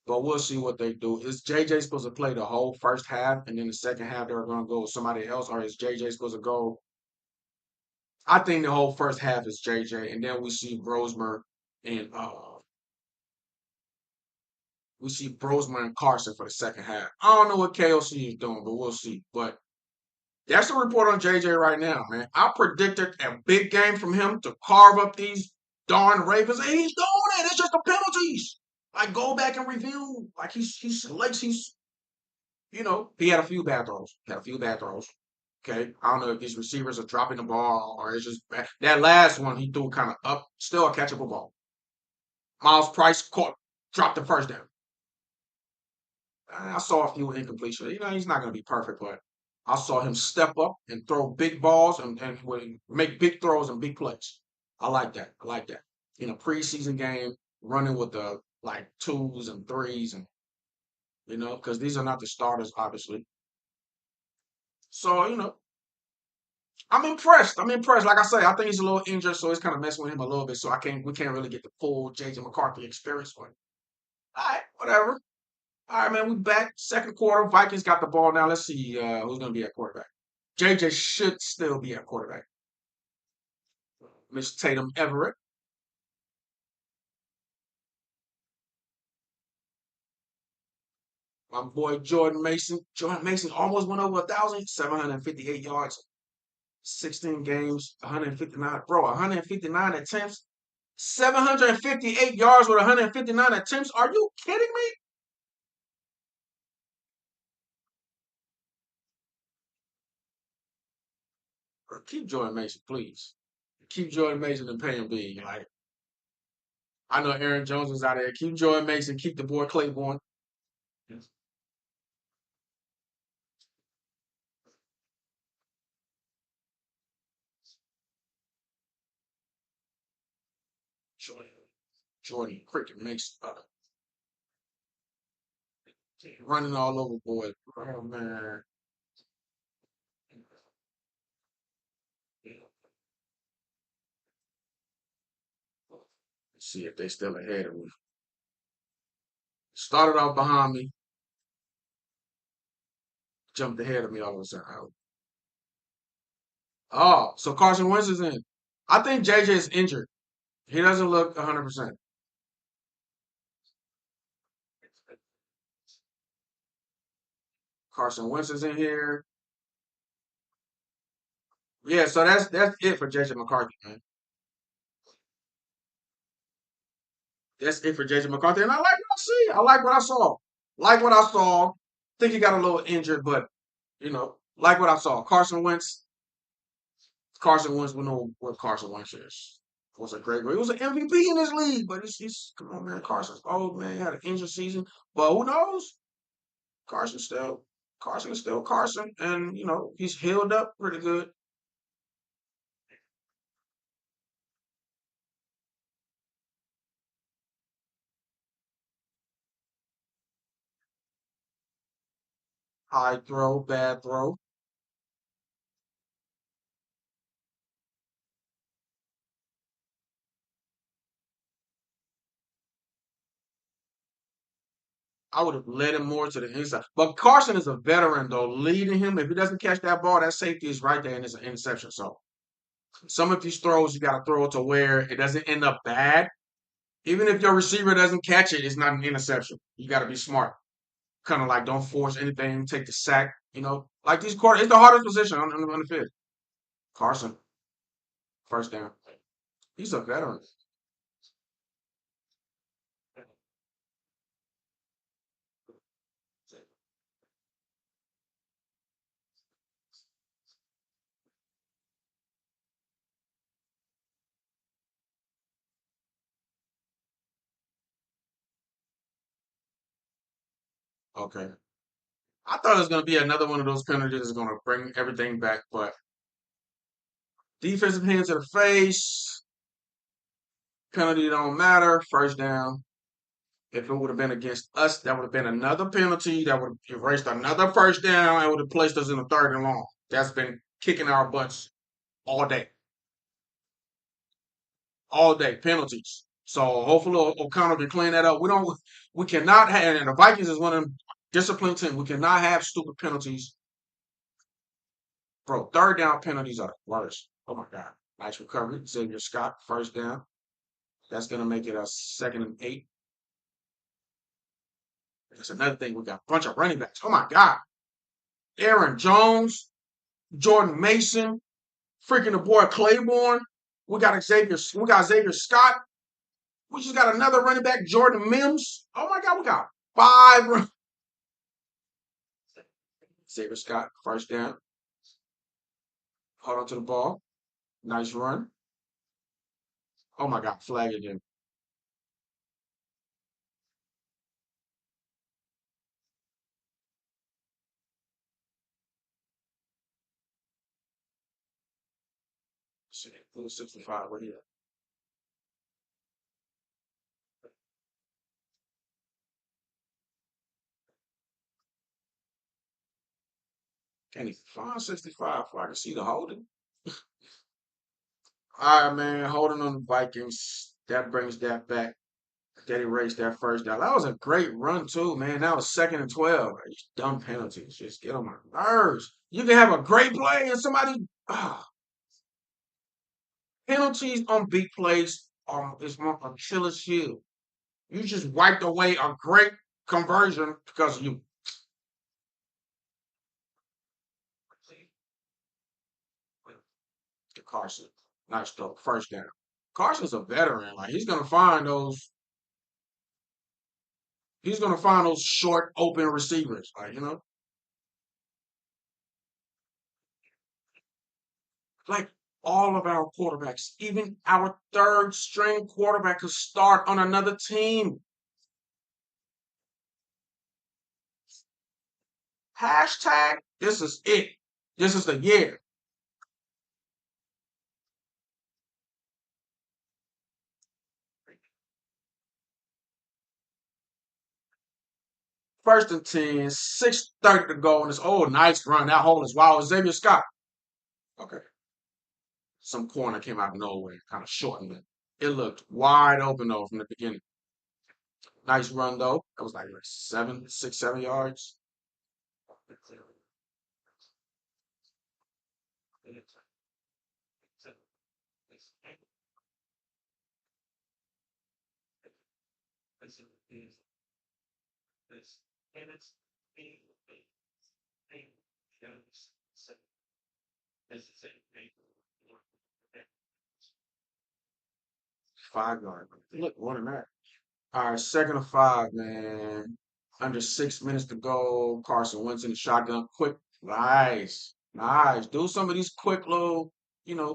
But we'll see what they do. Is JJ supposed to play the whole first half, and then the second half they're going to go with somebody else, or is JJ supposed to go? I think the whole first half is JJ, and then and we see Brosmer and Carson for the second half. I don't know what KOC is doing, but we'll see. But that's the report on JJ right now, man. I predicted a big game from him to carve up these darn Ravens, and he's doing it. It's just the penalties. Like go back and review. Like he had a few bad throws. Had a few bad throws. Okay, I don't know if these receivers are dropping the ball or it's just bad. That last one he threw kind of up, still a catchable ball. Miles Price dropped the first down. I saw a few incompletions. He's not going to be perfect, but I saw him step up and throw big balls and make big throws and big plays. I like that. I like that. In a preseason game, running with the like twos and threes and because these are not the starters, obviously. So, I'm impressed. I'm impressed. Like I say, I think he's a little injured, so it's kind of messing with him a little bit. So we can't really get the full JJ McCarthy experience for him. All right, whatever. All right, man, we back. Second quarter. Vikings got the ball now. Let's see who's going to be at quarterback. JJ should still be at quarterback. Miss Tatum Everett. My boy Jordan Mason. Jordan Mason almost went over 1,000, 758 yards, 16 games, 159. Bro, 159 attempts, 758 yards with 159 attempts. Are you kidding me? Bro, keep Jordan Mason, please. Keep Jordan Mason and pay him big. Like, I know Aaron Jones is out there. Keep Jordan Mason. Keep the boy Claiborne. Yes. Jordan Cricket makes running all over boy. Oh man. Let's see if they still ahead of me. Started off behind me, jumped ahead of me all of a sudden. Oh, so Carson Wentz is in. I think JJ is injured. He doesn't look 100%. Carson Wentz is in here. Yeah, so that's it for JJ McCarthy, man. That's it for JJ McCarthy. And I like what I see. I like what I saw. Like what I saw. Think he got a little injured, but like what I saw. Carson Wentz, we know what Carson Wentz is. Was a great. He was an MVP in this league, but he's come on, man. Carson's old, man. He had an injured season, but who knows? Carson still, Carson is still Carson, and he's healed up pretty good. High throw, bad throw. I would have led him more to the inside. But Carson is a veteran, though, leading him. If he doesn't catch that ball, that safety is right there, and it's an interception. So some of these throws, you got to throw it to where it doesn't end up bad. Even if your receiver doesn't catch it, it's not an interception. You got to be smart. Kind of like don't force anything, take the sack. Like these quarter, it's the hardest position on the field. Carson, first down. He's a veteran. Okay. I thought it was going to be another one of those penalties that's going to bring everything back, but defensive hand to the face, penalty don't matter. First down. If it would have been against us, that would have been another penalty. That would have erased another first down and would have placed us in a third and long. That's been kicking our butts all day. All day. Penalties. So hopefully O'Connell can clean that up. We cannot have, and the Vikings is one of them disciplined teams. We cannot have stupid penalties. Bro, third down penalties are the worst. Oh my God. Nice recovery. Xavier Scott, first down. That's going to make it a 2nd and 8. That's another thing. We got a bunch of running backs. Oh my God. Aaron Jones, Jordan Mason, freaking the boy Claiborne. We got Xavier Scott. We just got another running back, Jordan Mims. Oh my God, we got five. Xavier Scott, first down. Hold on to the ball. Nice run. Oh my God, flag again. Shit, 65. What here? Can't even find 65 if I can see the holding. All right, man. Holding on the Vikings. That brings that back. That erased that first down. That was a great run too, man. That was 2nd and 12. These dumb penalties just get on my nerves. You can have a great play and somebody penalties on big plays is one Achilles heel. You just wiped away a great conversion because you Carson. Nice throw, first down. Carson's a veteran. Like he's gonna find those short open receivers. Like all of our quarterbacks, even our third string quarterback could start on another team. Hashtag, this is it. This is the year. First and 10, 6:30 to go, and it's nice run. That hole is wild. Xavier Scott. Okay. Some corner came out of nowhere, kind of shortened it. It looked wide open though from the beginning. Nice run though. That was like 7 yards. 5 yard. Look, more than that. All right, second and 5, man. Under 6 minutes to go. Carson Wentz in the shotgun. Quick. Nice. Nice. Do some of these quick little,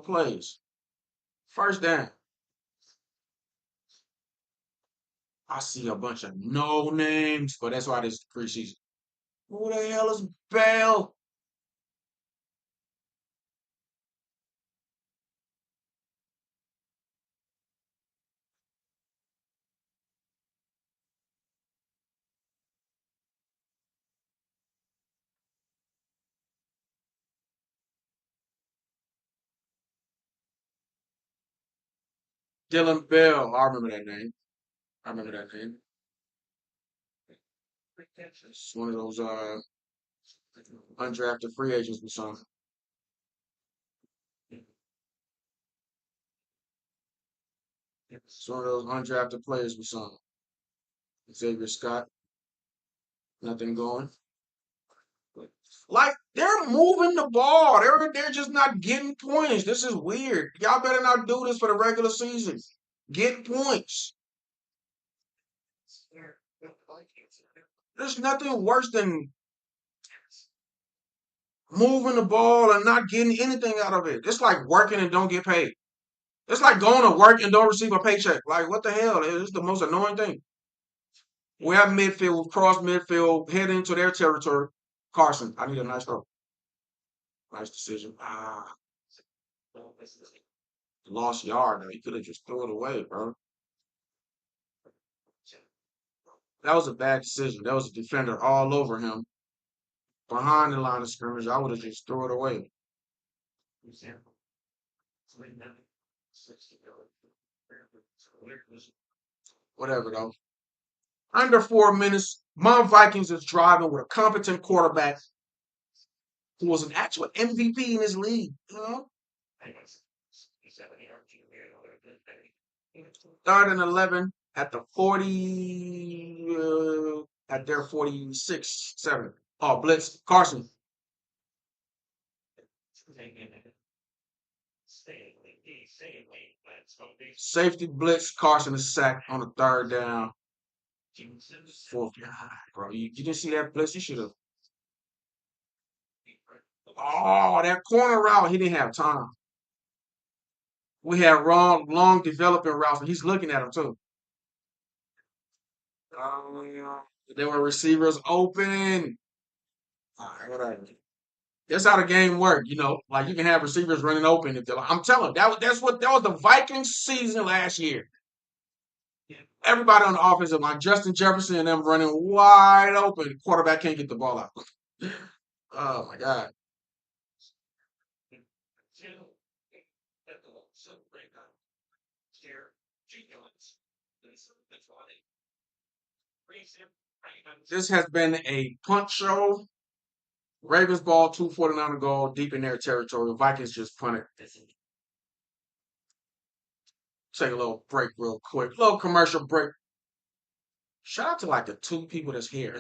plays. First down. I see a bunch of no names, but that's why this is preseason. Who the hell is Bell? Dylan Bell. I remember that name. I remember that name. It's one of those undrafted free agents we saw. It's one of those undrafted players we saw. Xavier Scott. Nothing going. Like they're moving the ball. They're just not getting points. This is weird. Y'all better not do this for the regular season. Get points. There's nothing worse than moving the ball and not getting anything out of it. It's like working and don't get paid. It's like going to work and don't receive a paycheck. Like what the hell? It's the most annoying thing. We have midfield, cross midfield, head into their territory. Carson, I need a nice throw. Nice decision. Lost yard. Though. He could have just threw it away, bro. That was a bad decision. That was a defender all over him behind the line of scrimmage. I would have just threw it away. Whatever though. Under 4 minutes, my Vikings is driving with a competent quarterback who was an actual MVP in his league. Third and 11 at the 40, at their 46, 7. Oh, blitz. Carson. Safety blitz. Carson is sacked on the third down. Fourth. God, bro. You didn't see that blitz? You should have. Oh, that corner route. He didn't have time. We had long developing routes, and he's looking at them too. There were receivers open. All right, whatever. That's how the game works, Like you can have receivers running open if they're like, I'm telling you, that was the Vikings season last year. Everybody on the offensive line, Justin Jefferson and them running wide open. Quarterback can't get the ball out. Oh my God. This has been a punt show. Ravens ball, 2:49 to go, deep in their territory. The Vikings just punted. Take a little break real quick. Little commercial break. Shout out to like the 2 people that's here.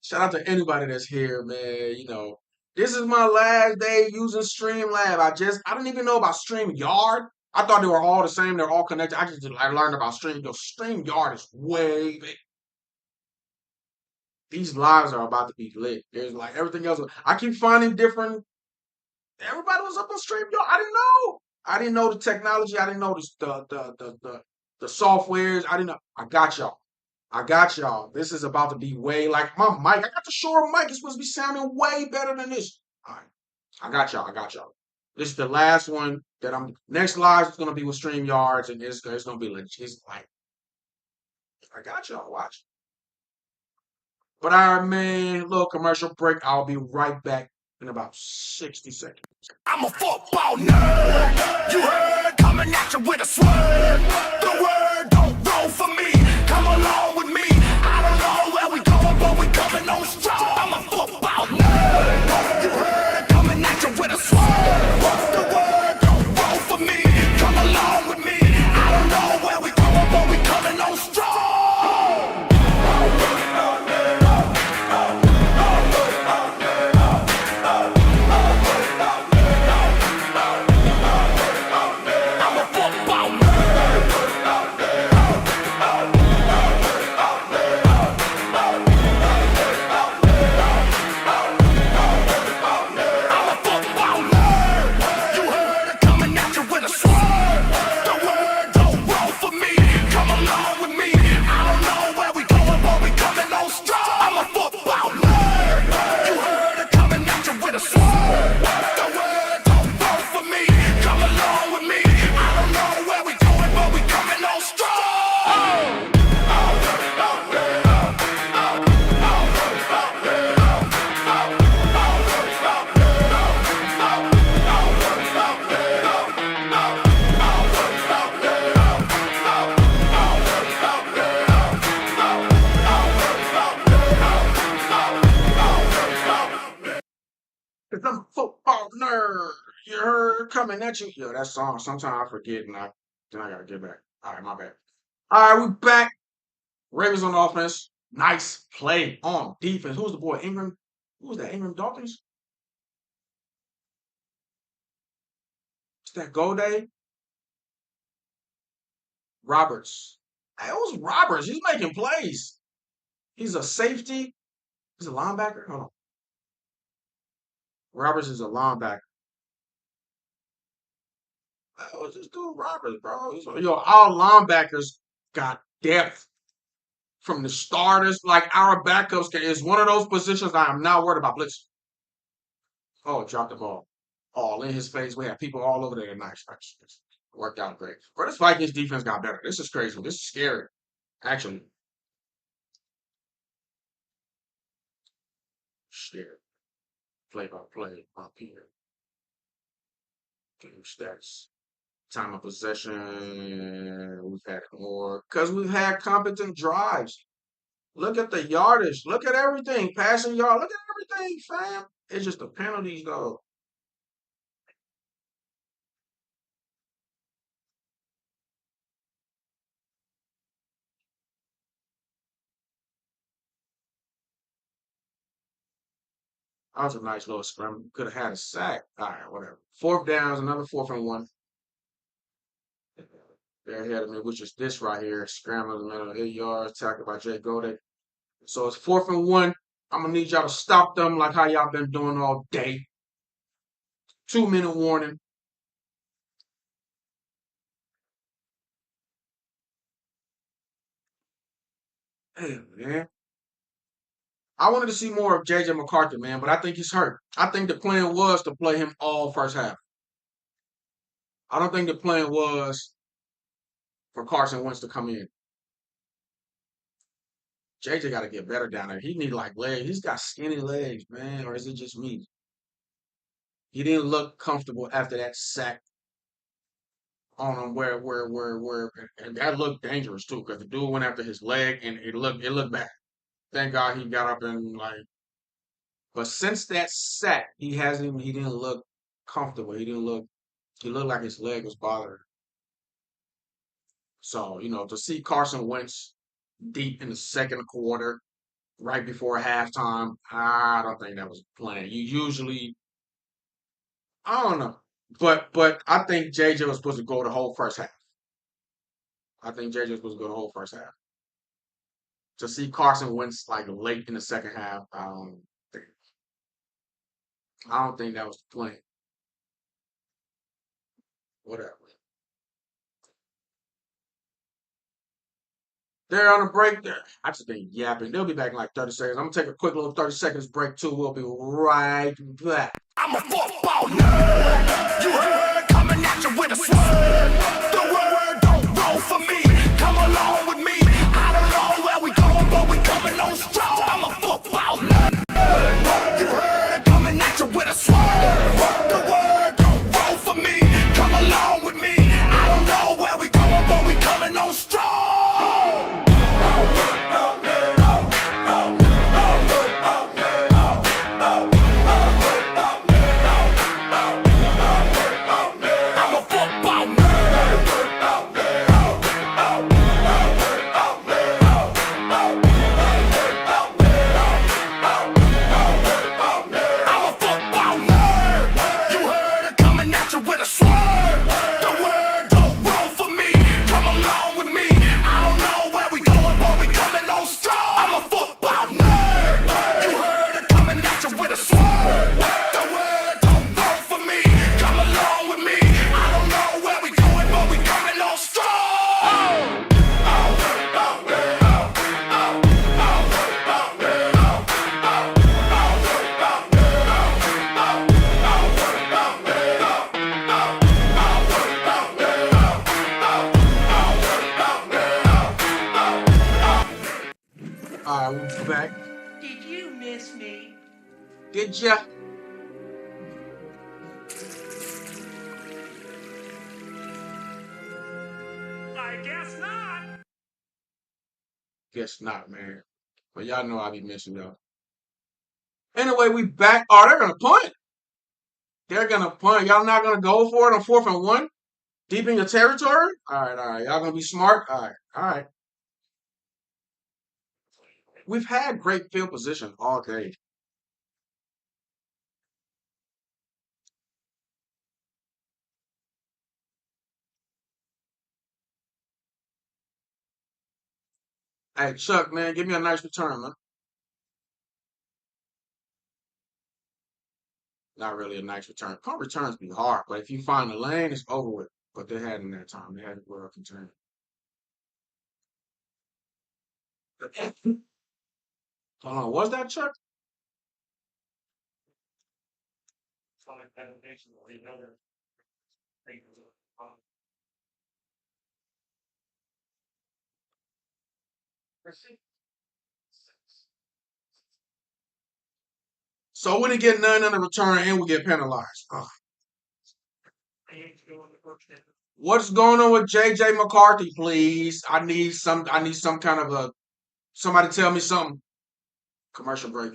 Shout out to anybody that's here, man. This is my last day using Streamlab. I didn't even know about StreamYard. I thought they were all the same. They're all connected. I learned about StreamYard is way big. These lives are about to be lit. There's like everything else. I keep finding different. Everybody was up on StreamYard. I didn't know. I didn't know the technology. I didn't know the softwares. I didn't know. I got y'all. I got y'all. This is about to be way like my mic. I got the Shure mic. It's supposed to be sounding way better than this. All right. I got y'all. I got y'all. This is the last one that next live is gonna be with StreamYards, and it's gonna be legit. It's like I got y'all. Watch. But all right, man, little commercial break. I'll be right back in about 60 seconds. I'm a football nerd. You heard? Coming at you with a swerve. The word don't roll for me. Come along with me. I don't know where we going, but we coming on strong. I'm a football nerd. You heard? Coming at you with a swerve. The word don't roll for me. Come along with me. I don't know where we going, but we coming on strong. coming at you. Yo, that song, sometimes I forget and then I gotta get back. All right, my bad. All right, we back. Ravens on offense. Nice play on defense. Who's the boy? Ingram. Who was that? Ingram Dawkins? Is that Golday? Roberts. Hey, it was Roberts. He's making plays. He's a safety. He's a linebacker. Hold on. Roberts is a linebacker. I was just doing Roberts, bro. Yo, our linebackers got depth from the starters. Like our backups is one of those positions I am not worried about blitz. Oh, dropped the ball. All in his face. We had people all over there tonight. Worked out great. Bro, this Vikings defense got better. This is crazy. This is scary. Actually, scary. Play by play up here. Game stats. Time of possession. We've had more because we've had competent drives. Look at the yardage. Look at everything. Passing yard. Look at everything, fam. It's just the penalties, though. That was a nice little scrum. Could have had a sack. All right, whatever. Fourth downs, another 4th and 1. They're ahead of me, which is this right here. Scramble in the middle, 8 yards, tackled by Jay Goldie. So it's 4th and 1. I'm gonna need y'all to stop them like how y'all been doing all day. 2-minute warning. Hey, man. I wanted to see more of JJ McCarthy, man, but I think he's hurt. I think the plan was to play him all first half. I don't think the plan was for Carson Wentz to come in. JJ got to get better down there. He need like legs. He's got skinny legs, man. Or is it just me? He didn't look comfortable after that sack on him where and that looked dangerous too, because the dude went after his leg and it looked bad. Thank God he got up and like but since that sack, he didn't look comfortable. He looked like his leg was bothering. So, to see Carson Wentz deep in the second quarter, right before halftime, I don't think that was the plan. You usually I don't know. But I think JJ was supposed to go the whole first half. I think JJ was supposed to go the whole first half. To see Carson Wentz like late in the second half, think I don't think that was the plan. Whatever. They're on a break there. I just been yapping. They'll be back in like 30 seconds. I'm gonna take a quick little 30 seconds break too. We'll be right back. I'm a football nerd. You heard coming at you with a swerve. The word don't roll for me. Come along with me. I don't know where we going, but we coming on strong. I'm a football nerd. You heard coming at you with a swerve. The word don't roll for me. Come along with me. I don't know where we going, but we coming on strong. All right, we're back. Did you miss me? Did ya? I guess not. Guess not, man. But y'all know I be missing y'all. Anyway, we back. Oh, they're gonna punt. They're gonna punt. Y'all not gonna go for it on 4th and 1, deep in your territory. All right. Y'all gonna be smart. All right. We've had great field position all day. Hey, Chuck, man, give me a nice return, man. Not really a nice return. Punt returns be hard, but if you find the lane, it's over with. But they had in that time. They had it well contained. Hold on, was that Chuck? So we didn't get none on the return and we get penalized. Ugh. What's going on with JJ McCarthy, please? I need some kind of a somebody tell me something. Commercial break.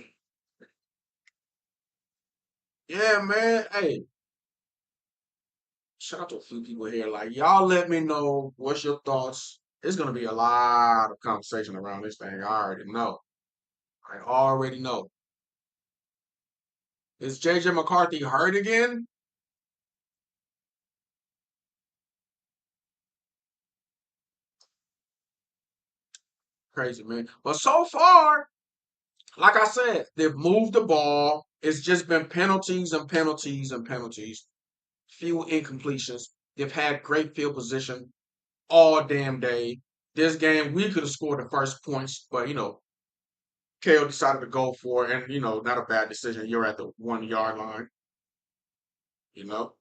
Yeah, man. Hey, shout out to a few people here. Like, y'all let me know what's your thoughts. It's gonna be a lot of conversation around this thing. I already know. I already know. Is JJ McCarthy hurt again? Crazy, man. But so far, like I said, they've moved the ball. It's just been penalties and penalties and penalties. Few incompletions. They've had great field position all damn day. This game, we could have scored the first points, but KO decided to go for it, and not a bad decision. You're at the 1 yard line. You know,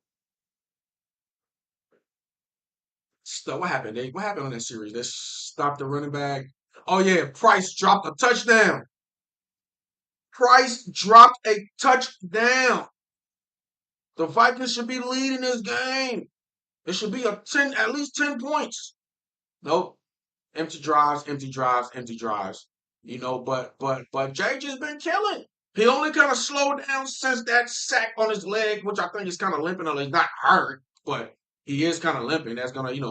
what happened? What happened on that series? They stopped the running back. Oh yeah, Price dropped a touchdown. Price dropped a touchdown. The Vikings should be leading this game. It should be at least 10 points. Nope. Empty drives, empty drives, empty drives. But JJ's been killing. He only kind of slowed down since that sack on his leg, which I think is kind of limping. He's not hurt, but he is kind of limping. That's gonna, in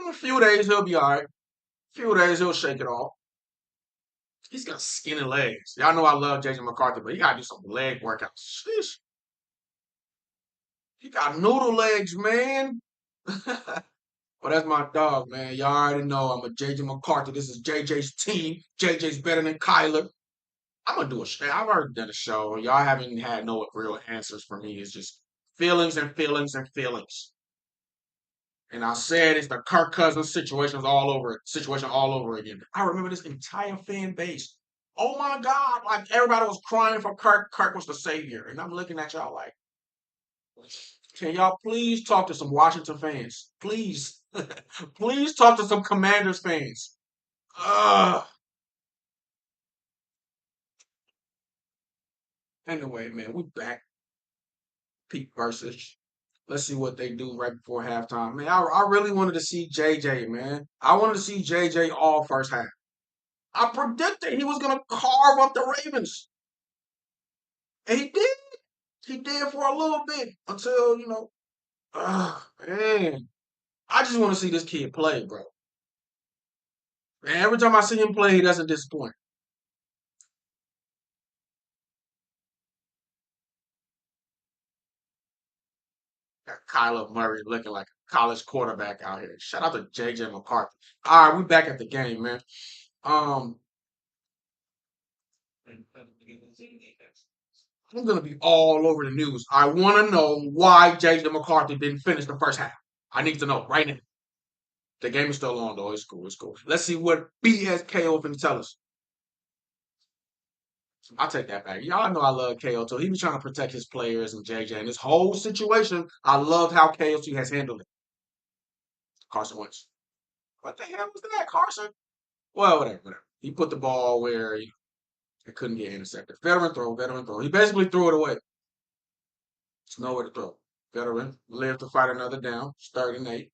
a few days he'll be all right. A few days he'll shake it off. He's got skinny legs. Y'all know I love JJ McCarthy, but he gotta do some leg workouts. Sheesh. He got noodle legs, man. But that's my dog, man. Y'all already know I'm a JJ McCarthy. This is JJ's team. JJ's better than Kyler. I'm gonna do a show. I've already done a show. Y'all haven't had no real answers for me. It's just feelings and feelings and feelings. And I said it's the Kirk Cousins situation all over again. I remember this entire fan base. Oh my God! Like everybody was crying for Kirk. Kirk was the savior, and I'm looking at y'all like, can y'all please talk to some Washington fans? Please, please talk to some Commanders fans. Ugh. Anyway, man, we back. Peak versus. Let's see what they do right before halftime. Man, I really wanted to see JJ, man. I wanted to see JJ all first half. I predicted he was gonna carve up the Ravens. And he did. He did for a little bit until, man. I just want to see this kid play, bro. And every time I see him play, he doesn't disappoint. Got Kyler Murray looking like a college quarterback out here. Shout out to JJ McCarthy. All right, we back at the game, man. Um, I'm gonna be all over the news. I want to know why JJ McCarthy didn't finish the first half. I need to know right now. The game is still on though. It's cool. It's cool. Let's see what BSKO can tell us. I'll take that back. Y'all know I love KO too. He was trying to protect his players and JJ. And this whole situation, I loved how KOC has handled it. Carson Wentz. What the hell was that, Carson? Well, whatever. He put the ball where it couldn't get intercepted. Veteran throw, veteran throw. He basically threw it away. It's nowhere to throw. Veteran lived to fight another down. It's 3rd and 8.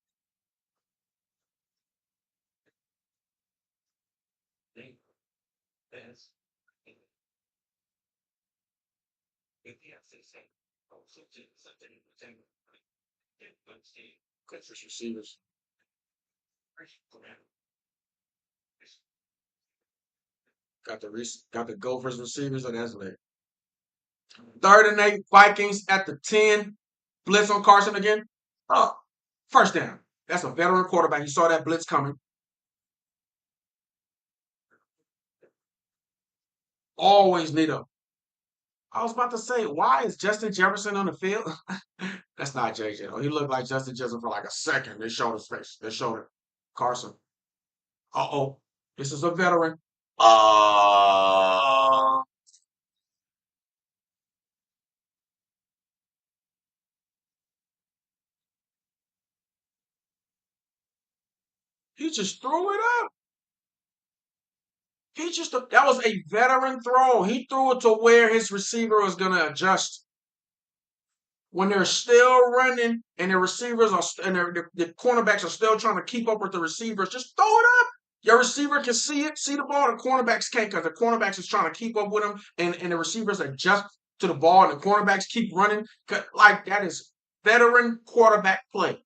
Good receivers. Got the Gophers receivers, and that's late. 3rd and 8, Vikings at the 10. Blitz on Carson again. Oh, first down. That's a veteran quarterback. You saw that blitz coming. Always need a. I was about to say, why is Justin Jefferson on the field? That's not JJ. Though. He looked like Justin Jefferson for like a second. They showed his face. They showed it. Carson. Uh-oh. This is a veteran. Oh. He just threw it up. That was a veteran throw. He threw it to where his receiver was gonna adjust. When they're still running and the receivers are and the cornerbacks are still trying to keep up with the receivers, just throw it up. Your receiver can see it, see the ball. The cornerbacks can't because the cornerbacks is trying to keep up with them, and the receivers adjust to the ball, and the cornerbacks keep running. Like that is veteran quarterback play.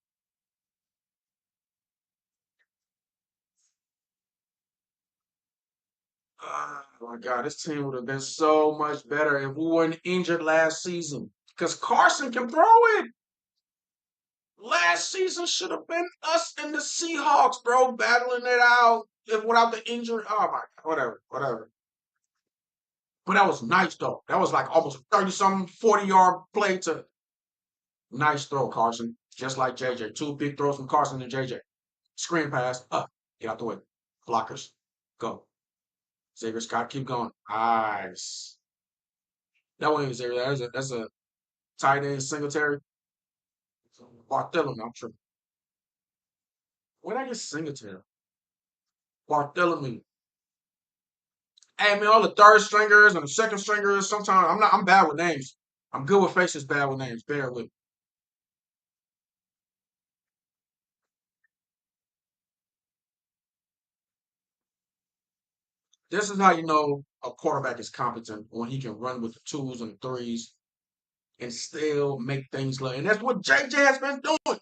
Oh my God, this team would have been so much better if we weren't injured last season. Because Carson can throw it. Last season should have been us and the Seahawks, bro, battling it out if without the injury. Oh my God, whatever, whatever. But that was nice though. That was like almost a 30 something, 40-yard play to nice throw, Carson. Just like JJ. Two big throws from Carson and JJ. Screen pass, up, get out the way. Blockers, go. Xavier Scott, keep going. Nice. That one is Xavier. That's a tight end Singletary. Bartholomew, I'm tripping. Where did I get Singletary? Bartholomew. Hey man, all the third stringers and the second stringers. Sometimes I'm bad with names. I'm good with faces, bad with names. Bear with me. This is how you know a quarterback is competent when he can run with the twos and the threes and still make things look. And that's what JJ has been doing.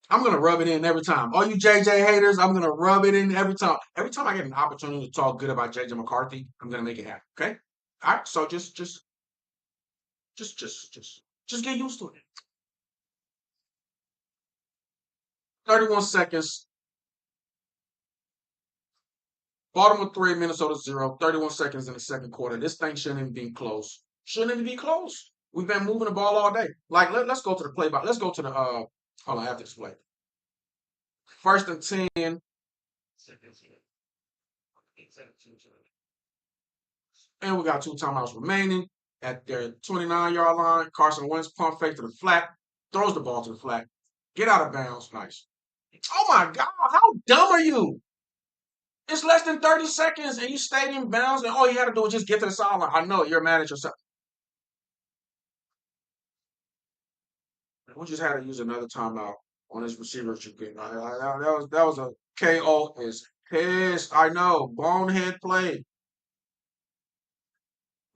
I'm gonna rub it in every time. All you JJ haters, I'm gonna rub it in every time. Every time I get an opportunity to talk good about JJ McCarthy, I'm gonna make it happen. Okay? All right. So just get used to it. 31 seconds. Baltimore 3, Minnesota 0. 31 seconds in the second quarter. This thing shouldn't even be close. Shouldn't even be close. We've been moving the ball all day. Like let's go to the play by. Let's go to the hold on, I have to explain. 1st and 10. And we got 2 timeouts remaining at their 29-yard line. Carson Wentz pump fake to the flat, throws the ball to the flat. Get out of bounds. Nice. Oh my God, how dumb are you? It's less than 30 seconds and you stayed in bounds, and all you had to do was just get to the sideline. I know you're mad at yourself. We just had to use another timeout on his receiver. That was a KO. Is pissed. I know. Bonehead play.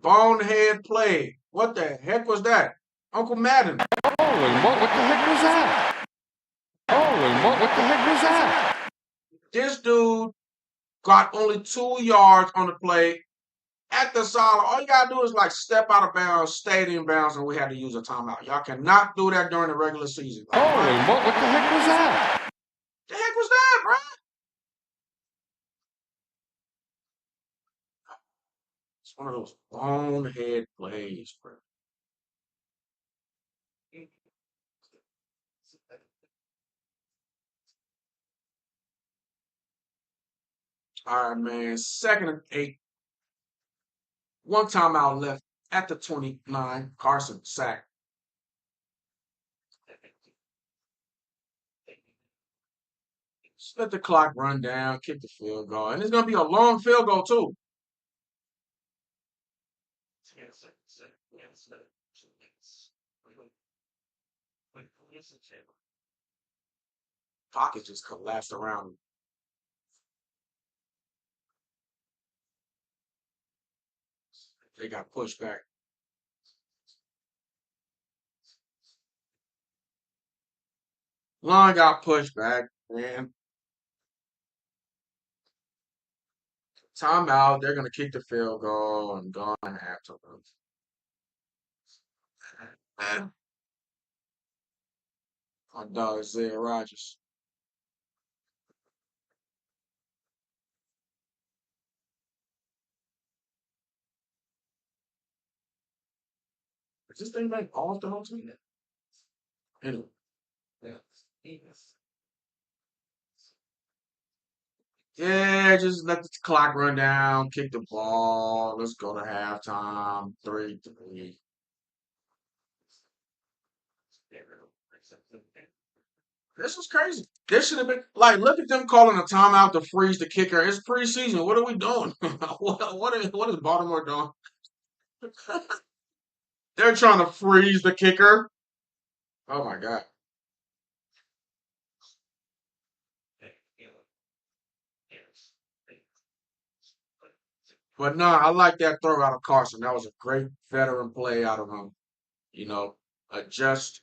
Bonehead play. What the heck was that? Uncle Madden. Holy what the heck was that? Holy what the heck was that? This dude got only 2 yards on the play at the sideline. All you gotta do is like step out of bounds, stay in bounds, and we had to use a timeout. Y'all cannot do that during the regular season. Like, Holy what the heck was that? the heck was that, bro? It's one of those bonehead plays, bro. All right, man. 2nd and 8. 1 timeout left at the 29. Carson sack. Just let the clock run down, kick the field goal. And it's going to be a long field goal, too. Pocket just collapsed around him. They got pushed back. Line got pushed back, man. Timeout. They're gonna kick the field goal and go on halftime. Man, my dog Isaiah Rogers. Is this thing like off the whole team? Anyway, yeah, just let the clock run down, kick the ball. Let's go to halftime. 3-3. This is crazy. This should have been like, look at them calling a timeout to freeze the kicker. It's preseason. What are we doing? What is Baltimore doing? They're trying to freeze the kicker. Oh my god. But no, I like that throw out of Carson. That was a great veteran play out of him. You know, adjust,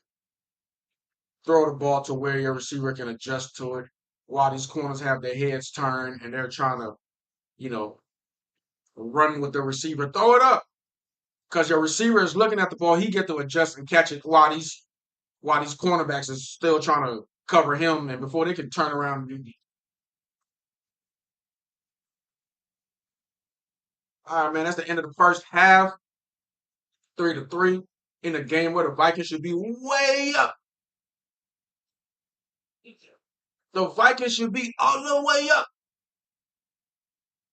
throw the ball to where your receiver can adjust to it while these corners have their heads turned and they're trying to, you know, run with the receiver. Throw it up. Because your receiver is looking at the ball, he get to adjust and catch it while these cornerbacks is still trying to cover him and before they can turn around and do. All right, man, that's the end of the first half. 3-3 in a game where the Vikings should be way up. The Vikings should be all the way up.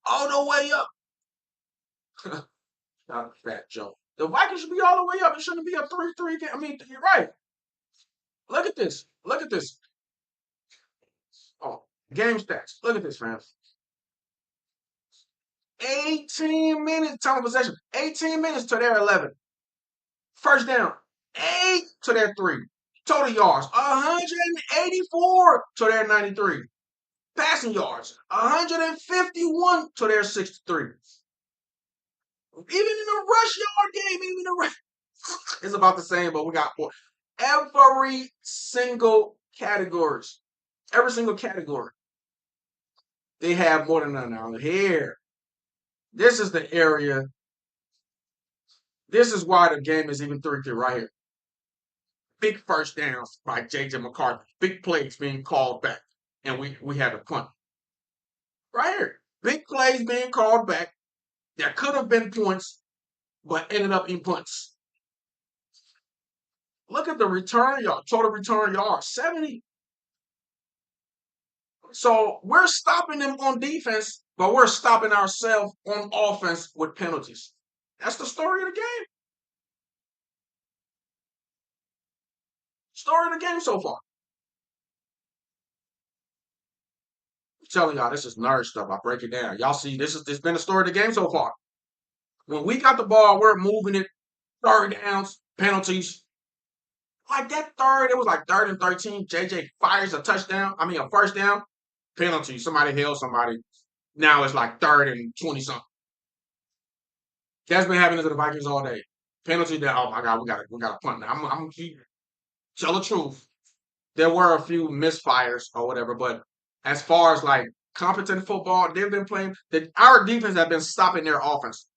All the way up. Not a fat joke. The Vikings should be all the way up. It shouldn't be a 3-3 game. I mean, you're right. Look at this. Look at this. Oh, game stats. Look at this, fam. 18 minutes time of possession. 18 minutes to their 11. First down. 8 to their 3. Total yards. 184 to their 93. Passing yards. 151 to their 63. Even in the rush yard game, even the rush. It's about the same, but we got more. Every single categories. Every single category. They have more than none now. Here. This is the area. This is why the game is even 3-3 right here. Big first downs by J.J. McCarthy. Big plays being called back. And we had a punt. Right here. Big plays being called back. There could have been points, but ended up in punts. Look at the return yard, total return yard, 70. So we're stopping them on defense, but we're stopping ourselves on offense with penalties. That's the story of the game. Story of the game so far. I'm telling y'all, this is nerd stuff. I break it down. Y'all see, this been the story of the game so far. When we got the ball, we're moving it, third downs, penalties. Like that third, it was like 3rd and 13. JJ fires a touchdown. I mean a first down, penalty. Somebody held somebody. Now it's like 3rd and 20 something. That's been happening to the Vikings all day. Penalty that, oh my God, we got a punt now. I'm gonna keep tell the truth. There were a few misfires or whatever, but as far as like competent football, they've been playing. Our defense have been stopping their offense.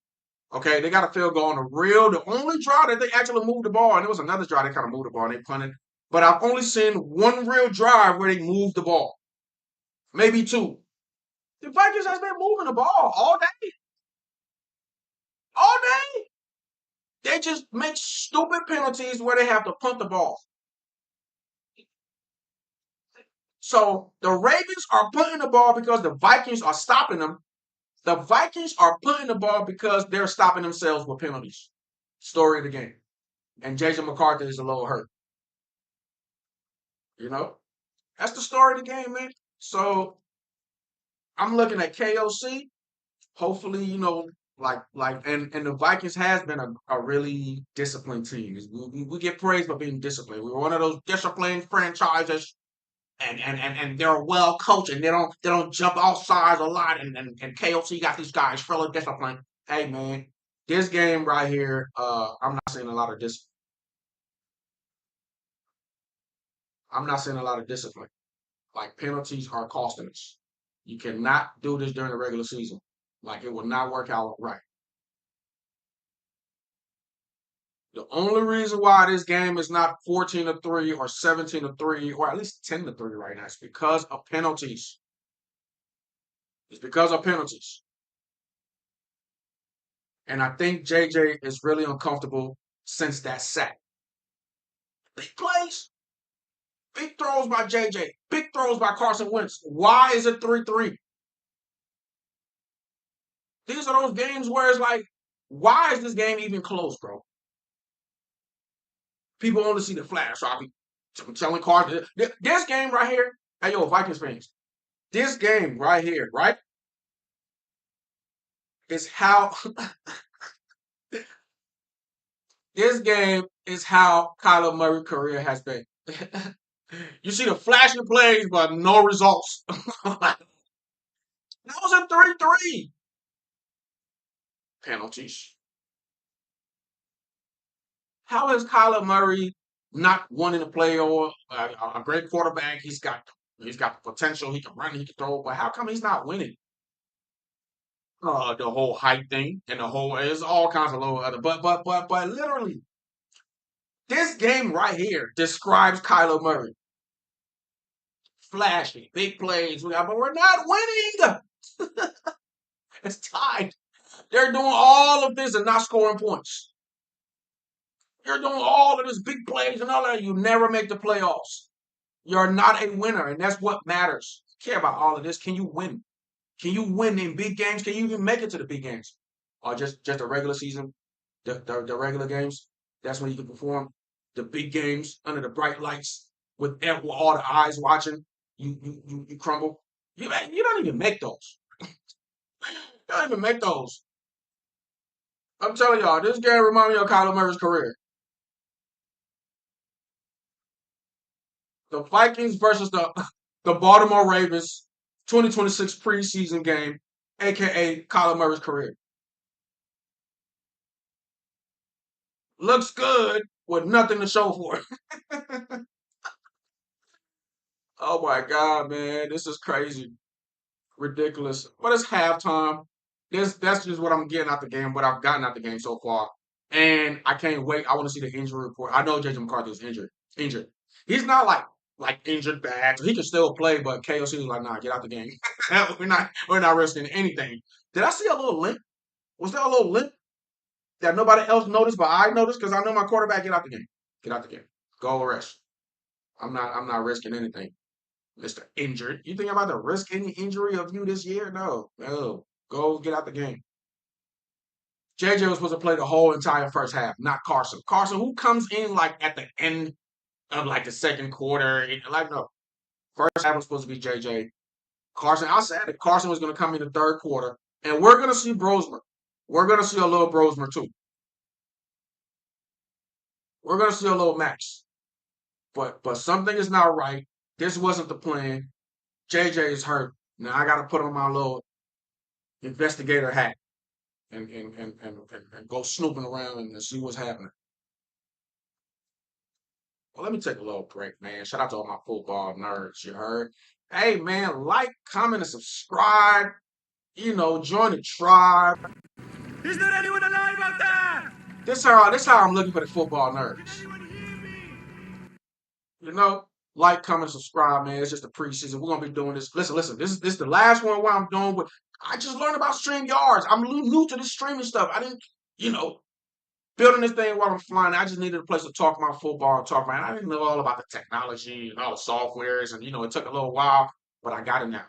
Okay, they got a field goal on the only drive that they actually moved the ball, and it was another drive they kind of moved the ball and they punted. But I've only seen one real drive where they moved the ball, maybe two. The Vikings has been moving the ball all day. They just make stupid penalties where they have to punt the ball. So the Ravens are punting the ball because the Vikings are stopping them. The Vikings are punting the ball because they're stopping themselves with penalties. Story of the game. And Jason McCarthy is a little hurt. You know? That's the story of the game, man. So I'm looking at KOC. Hopefully, and the Vikings has been a really disciplined team. We get praise for being disciplined. We're one of those disciplined franchises, and they're well coached, and they don't jump off sides a lot. And KOC got these guys fairly disciplined. Hey man, this game right here, I'm not seeing a lot of this. I'm not seeing a lot of discipline. Like penalties are costing us. You cannot do this during the regular season. Like it will not work out right. The only reason why this game is not 14-3 or 17-3 or at least 10-3 right now is because of penalties. It's because of penalties. And I think JJ is really uncomfortable since that sack. Big plays, big throws by JJ, big throws by Carson Wentz. Why is it 3-3? These are those games where it's like, why is this game even close, bro? People only see the flash. So I'm telling Carson, this game right here, hey, yo, Vikings fans, this game right here, right, is how this game is how Kyler Murray's career has been. You see the flashing plays, but no results. That was a 3-3. Penalties. How is Kyler Murray not winning the play or a great quarterback? He's got the potential. He can run, he can throw, but how come he's not winning? The whole height thing and the whole is all kinds of little other, but literally, this game right here describes Kyler Murray. Flashy, big plays, but we're not winning. It's tied. They're doing all of this and not scoring points. You're doing all of this big plays and all that. You never make the playoffs. You're not a winner, and that's what matters. Care about all of this. Can you win? Can you win in big games? Can you even make it to the big games? Or just a regular season, the regular games? That's when you can perform. The big games under the bright lights with all the eyes watching. You crumble. You don't even make those. You don't even make those. I'm telling y'all, this game reminds me of Kyler Murray's career. The Vikings versus the Baltimore Ravens 2026 preseason game, aka Kyler Murray's career. Looks good with nothing to show for it. Oh my God, man. This is crazy. Ridiculous. But it's halftime. That's just what I'm getting out the game, what I've gotten out the game so far. And I can't wait. I want to see the injury report. I know JJ McCarthy is injured. Injured. He's not like injured bad, so he can still play, but KOC was like, nah, get out the game. we're not risking anything. Did I see a little limp? Was there a little limp that nobody else noticed, but I noticed because I know my quarterback, get out the game. Get out the game. Go rest. I'm not risking anything. Mr. Injured. You think I'm about to risk any injury of you this year? No. No. Go get out the game. JJ was supposed to play the whole entire first half, not Carson. Carson, who comes in like at the end of like the second quarter. Like, no. First half was supposed to be JJ. Carson, I said it. Carson was going to come in the third quarter. And we're going to see Brosmer. We're going to see a little Brosmer too. We're going to see a little Max. But something is not right. This wasn't the plan. JJ is hurt. Now I got to put on my little investigator hat and go snooping around and see what's happening. Well, let me take a little break, man. Shout out to all my football nerds, you heard? Hey, man, like, comment, and subscribe. Join the tribe. Is there anyone alive out there? This how I'm looking for the football nerds. Anyone hear me? You know, like, comment, subscribe, man. It's just a preseason. We're gonna be doing this. Listen. This is the last one where I'm doing with. I just learned about StreamYards. I'm new to this streaming stuff. I didn't, you know, building this thing while I'm flying. I just needed a place to talk about football and talk about. I didn't know all about the technology and all the softwares, and it took a little while, but I got it now.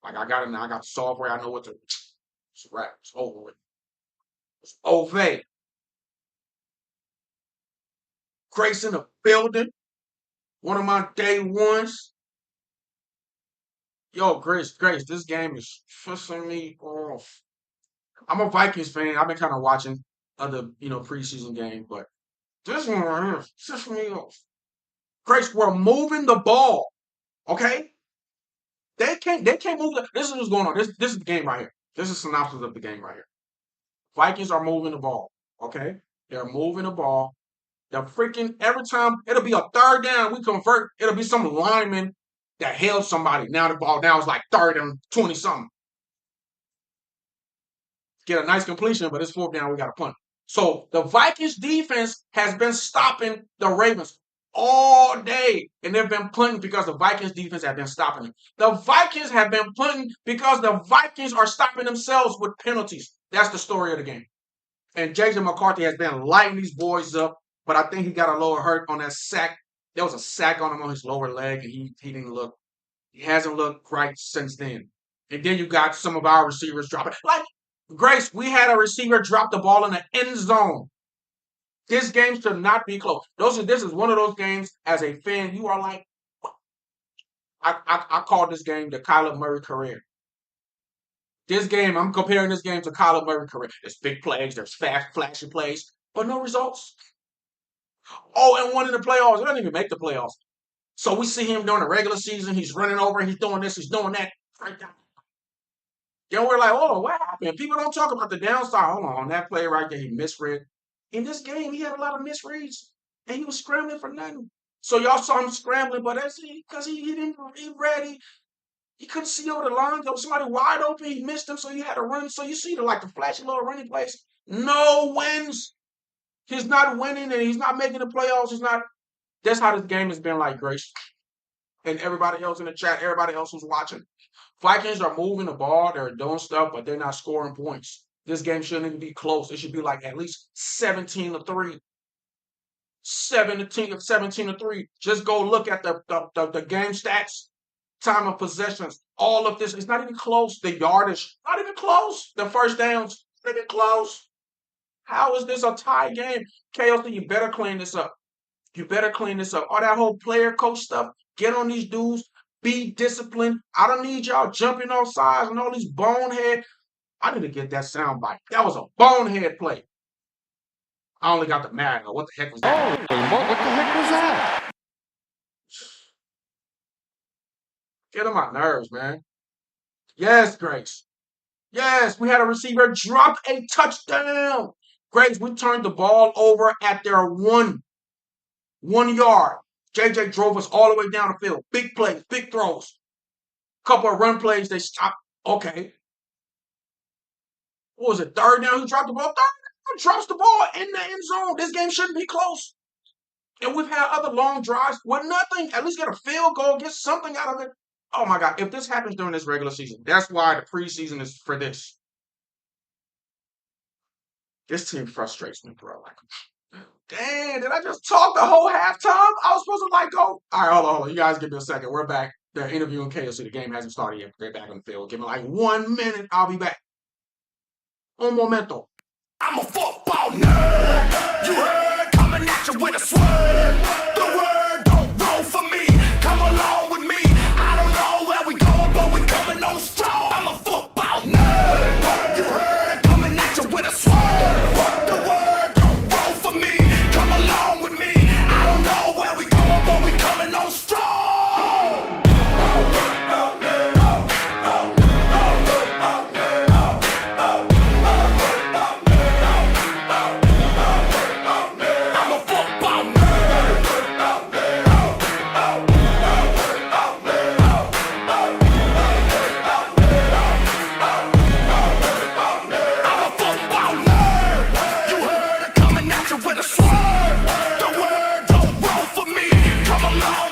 Like I got it now. I got the software. I know what to. It's a wrap. It's over with. It's over. Grace in the building. One of my day ones. Yo, Grace, this game is pissing me off. I'm a Vikings fan. I've been kind of watching other, preseason games, but this one right here is pissing me off. Grace, we're moving the ball. Okay? They can't move this is what's going on. This is the game right here. This is synopsis of the game right here. Vikings are moving the ball. Okay? They're moving the ball. The freaking every time it'll be a third down, we convert. It'll be some lineman that held somebody. Now the ball now is like third and 20 something. Get a nice completion, but it's fourth down. We got to punt. So the Vikings defense has been stopping the Ravens all day, and they've been punting because the Vikings defense have been stopping them. The Vikings have been punting because the Vikings are stopping themselves with penalties. That's the story of the game. And JJ McCarthy has been lighting these boys up, but I think he got a little hurt on that sack. There was a sack on him on his lower leg, and he didn't look. He hasn't looked right since then. And then you got some of our receivers dropping. Like Grace, we had a receiver drop the ball in the end zone. This game should not be close. This is one of those games as a fan, you are like, I call this game the Kyler Murray career. This game, I'm comparing this game to Kyler Murray career. There's big plays, there's fast, flashy plays, but no results. Oh, and one in the playoffs. He doesn't even make the playoffs. So we see him during the regular season. He's running over, he's doing this, he's doing that. Right down. Then we're like, oh, what happened? People don't talk about the downside. Hold on, that play right there, he misread. In this game, he had a lot of misreads, and he was scrambling for nothing. So y'all saw him scrambling, but that's because he didn't he ready. He couldn't see over the line. There was somebody wide open. He missed him, so he had to run. So you see the flashy little running plays. No wins. He's not winning, and he's not making the playoffs. He's not. That's how this game has been like, Grace. And everybody else in the chat, everybody else who's watching. Vikings are moving the ball, they're doing stuff, but they're not scoring points. This game shouldn't even be close. It should be like at least 17-3. 17-3. Just go look at the game stats, time of possessions, all of this. It's not even close. The yardage, not even close. The first downs, not even close. How is this a tie game? KLC, you better clean this up. You better clean this up. All that whole player coach stuff, get on these dudes. Be disciplined. I don't need y'all jumping off sides and all these bonehead. I need to get that sound bite. That was a bonehead play. I only got the mad. What the heck was that? What the heck was that? Get on my nerves, man. Yes, Grace. Yes, we had a receiver drop a touchdown. Grace, we turned the ball over at their 1 yard. JJ drove us all the way down the field. Big plays, big throws. Couple of run plays, they stopped. Okay. What was it? Third down, he dropped the ball. Third down, drops the ball in the end zone. This game shouldn't be close. And we've had other long drives with nothing. At least get a field goal, get something out of it. Oh my God. If this happens during this regular season, that's why the preseason is for this. This team frustrates me, bro. Like, damn, did I just talk the whole halftime? I was supposed to go. All right, hold on. You guys give me a second. We're back. They're interviewing KLC. The game hasn't started yet. They're back on the field. Give me like 1 minute. I'll be back. Un momento. I'm a football nerd. You heard? Coming at you with a swerve. The word don't roll for me. Come along with me. I don't know where we going, but we coming on strong. I'm a football nerd. You heard? Coming at you with a swerve. The word don't roll for me. Come along with me. I don't know where we going, but we coming on strong.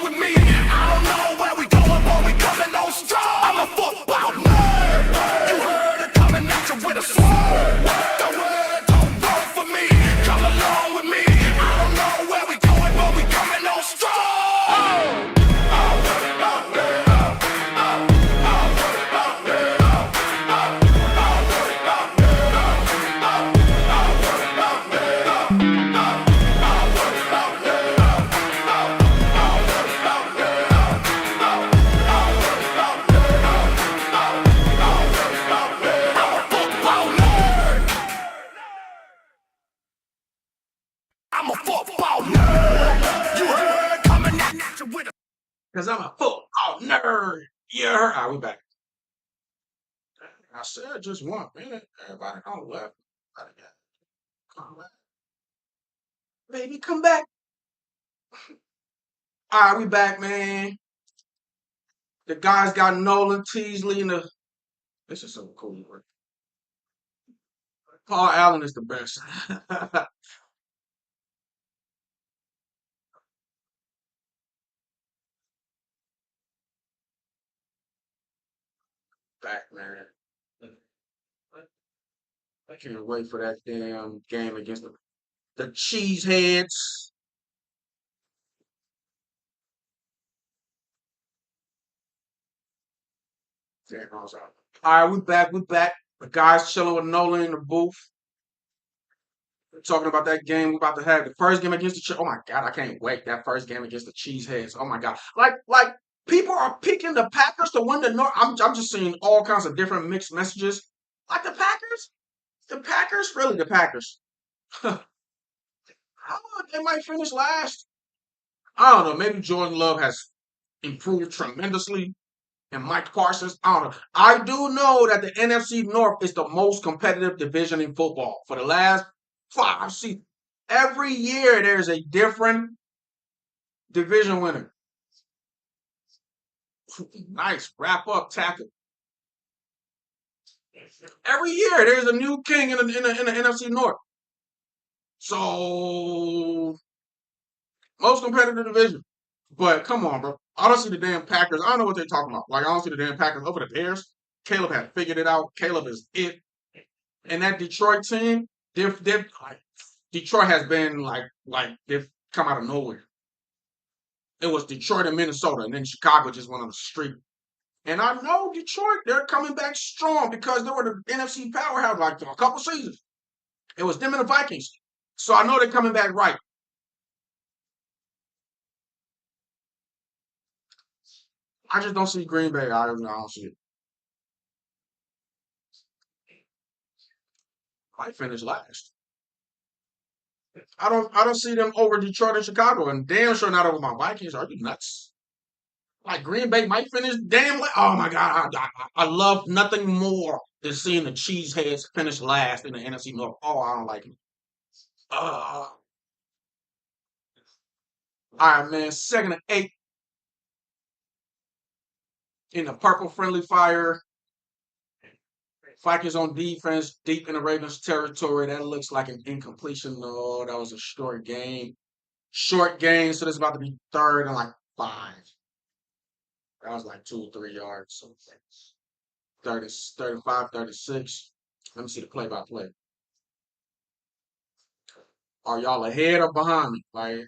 I'm a football nerd. You heard? Coming at you with a Because I'm a football nerd. You heard? All right, we back. I said just 1 minute. Everybody on the left. Baby, come back. All right, we back, man. The guys got Nolan, Teasley, and the. This is so cool. Bro. Paul Allen is the best. Back, man. I can't wait for that damn game against the Cheeseheads. Damn, I was out. All right, we back. We back. The guys chilling with Nolan in the booth. We're talking about that game we're about to have. The first game against the Oh my God, I can't wait. That first game against the Cheeseheads. Oh my God. Like people are picking the Packers to win the North. I'm just seeing all kinds of different mixed messages. Like the Packers? The Packers? Really, the Packers. How about they might finish last? I don't know. Maybe Jordan Love has improved tremendously and Mike Parsons. I don't know. I do know that the NFC North is the most competitive division in football for the last 5 seasons. Every year there's a different division winner. Nice wrap up tackle. Every year there's a new king in the NFC North. So most competitive division. But come on, bro. I don't see the damn Packers. I don't know what they're talking about. Like I don't see the damn Packers over the Bears. Caleb had figured it out. Caleb is it. And that Detroit team, they've like Detroit has been like they've come out of nowhere. It was Detroit and Minnesota, and then Chicago just went on the streak. And I know Detroit, they're coming back strong because they were the NFC powerhouse like a couple seasons. It was them and the Vikings. So I know they're coming back right. I just don't see Green Bay. I don't see it. Might finish last. I don't see them over Detroit and Chicago, and damn sure not over my Vikings. Are you nuts? Like Green Bay might finish damn. Oh my God, I love nothing more than seeing the Cheeseheads finish last in the NFC North. Oh, I don't like it. All right, man. Second and 8 in the purple friendly fire. Vikings on defense, deep in the Ravens territory. That looks like an incompletion. No, that was a short game. Short game, so this is about to be third and like 5. That was like 2 or 3 yards. So 30, 35, 36. Let me see the play by play. Are y'all ahead or behind me? Like,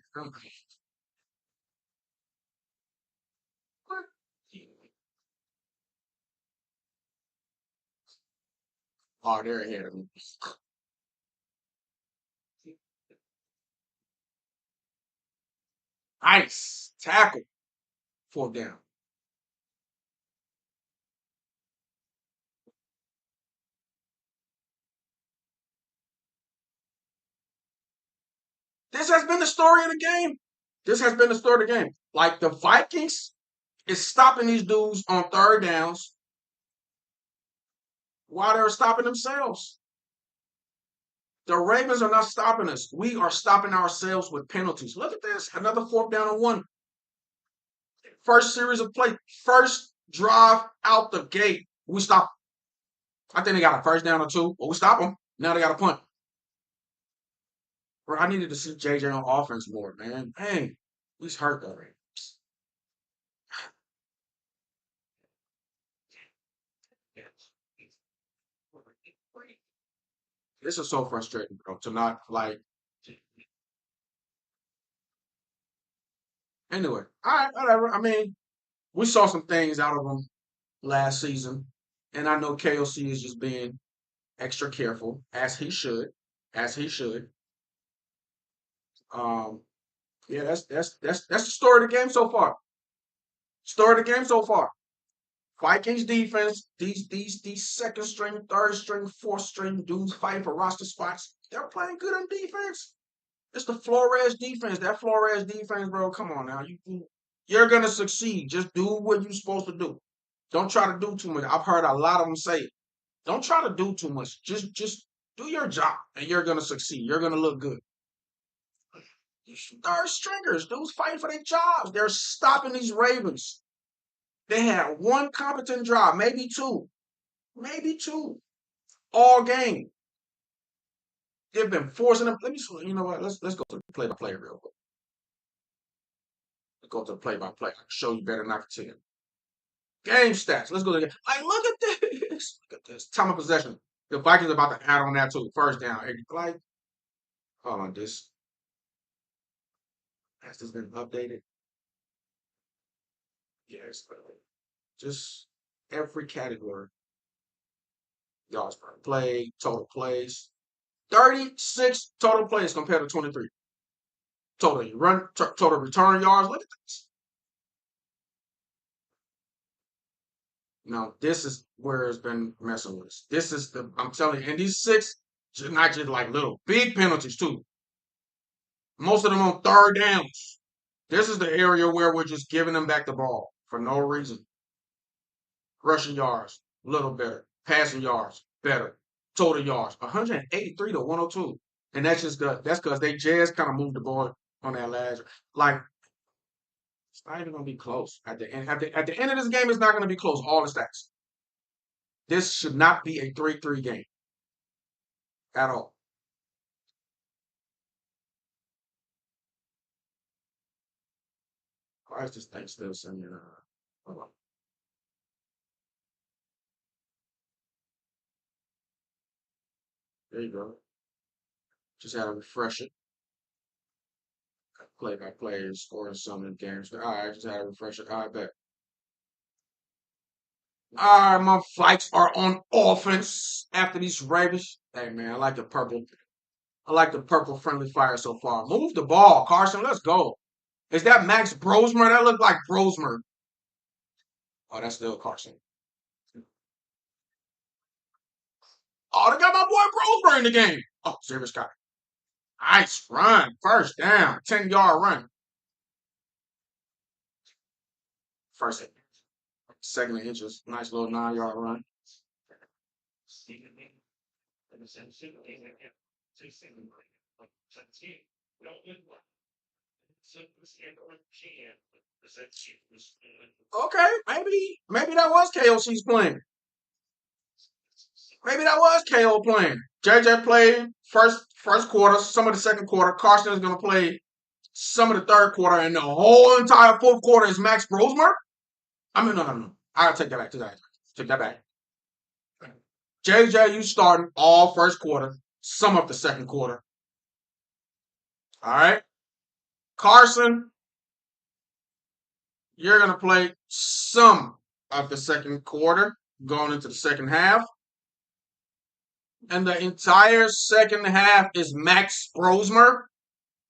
oh, they're ahead of me. Nice tackle. 4th down. This has been the story of the game. This has been the story of the game. Like the Vikings is stopping these dudes on 3rd downs while they're stopping themselves. The Ravens are not stopping us. We are stopping ourselves with penalties. Look at this. Another 4th down and 1. First series of play. First drive out the gate. We stop. I think they got a 1st down or 2, but we stop them. Now they got a punt. Bro, I needed to see JJ on offense more, man. Dang, he's hurt already. This is so frustrating, bro. To not like. Anyway, all right, whatever. I mean, we saw some things out of him last season, and I know KOC is just being extra careful, as he should. Um, yeah, that's the story of the game so far. Story of the game so far. Vikings defense, these second string, third string, fourth string dudes fighting for roster spots. They're playing good on defense. It's the Flores defense. That Flores defense, bro. Come on now. You're gonna succeed. Just do what you're supposed to do. Don't try to do too much. I've heard a lot of them say it. Don't try to do too much. Just do your job and you're gonna succeed. You're gonna look good. Third stringers, dudes fighting for their jobs. They're stopping these Ravens. They had one competent drive, maybe two, all game. They've been forcing them. Let me, you know what? Let's go to the play by play real quick. Let's go to the play by play. I can show you better than I can tell you. Game stats. Let's go to the game. Like, look at this. Look at this. Time of possession. The Vikings are about to add on that too. First down. Like, hold on. This has this been updated? Yes, but just every category. Yards per play, total plays. 36 total plays compared to 23. Total return yards. Look at this. Now, this is where it's been messing with us. This is I'm telling you, and these six, not just like little, big penalties too. Most of them on third downs. This is the area where we're just giving them back the ball for no reason. Rushing yards, a little better. Passing yards, better. Total yards, 183 to 102. And that's because they just kind of moved the ball on that last. Like, it's not even gonna be close. At the end, at the end of this game, it's not gonna be close. All the stats. This should not be a 3-3 game at all. Why is this thing still sending? Hold on. There you go. Just had to refresh it. Play by play, scoring some of the games. All right, just had to refresh it. All right, bet. All right, my flights are on offense after these Ravens. Hey man, I like the purple. I like the purple friendly fire so far. Move the ball, Carson. Let's go. Is that Max Brosmer? That looked like Brosmer. Oh, that's still Carson. Oh, they got my boy Brosmer in the game. Oh, Xavier Scott. Nice run. First down. 10-yard run. First, second and inches. Nice little 9-yard run. Okay, maybe that was KOC's playing. Maybe that was KO playing. JJ played first quarter, some of the second quarter. Carson is gonna play some of the third quarter, and the whole entire fourth quarter is Max Brosmer. I mean, no. I gotta take that back. Take that back. JJ, you starting all first quarter, some of the second quarter. All right. Carson, you're gonna play some of the second quarter, going into the second half. And the entire second half is Max Brosmer.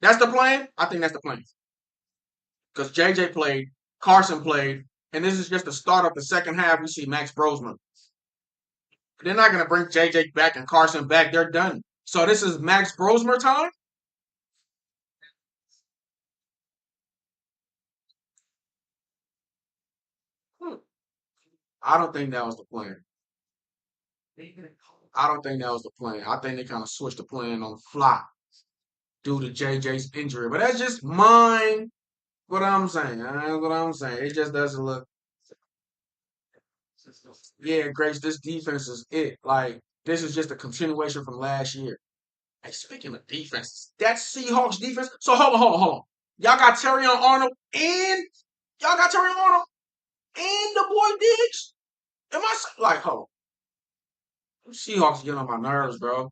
That's the plan? I think that's the plan. Because JJ played, Carson played, and this is just the start of the second half. We see Max Brosmer. They're not going to bring JJ back and Carson back. They're done. So this is Max Brosmer time? Hmm. I don't think that was the plan. I don't think that was the plan. I think they kind of switched the plan on the fly due to JJ's injury. But that's just mine. What I'm saying. That's what I'm saying. It just doesn't look. Yeah, Grace, this defense is it. Like, this is just a continuation from last year. Hey, speaking of defense, that Seahawks defense. So hold on. Y'all got Terry on Arnold and y'all got Terry on Arnold and the boy Diggs. Am I like, hold on. Seahawks get on my nerves, bro.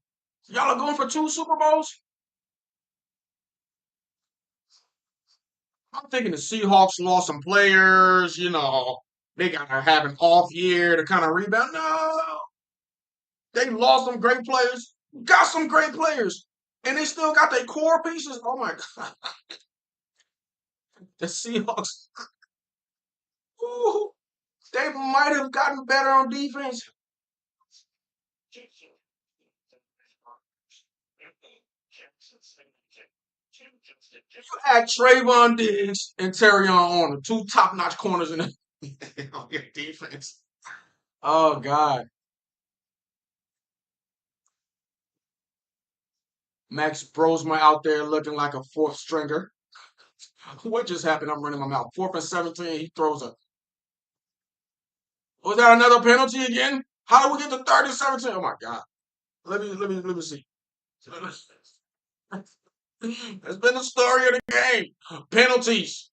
Y'all are going for 2 Super Bowls? I'm thinking the Seahawks lost some players, they gotta have an off year to kind of rebound. No, they lost some great players, got some great players, and they still got their core pieces. Oh my God. The Seahawks, ooh, they might have gotten better on defense. You had Trayvon Diggs and Terry on the two top-notch corners in on your defense. Oh God. Max Brosma out there looking like a fourth stringer. What just happened? I'm running my mouth. 4th and 17. He throws a. Was that another penalty again? How do we get to 3rd and 17? Oh my God. Let me see. That's been the story of the game. Penalties.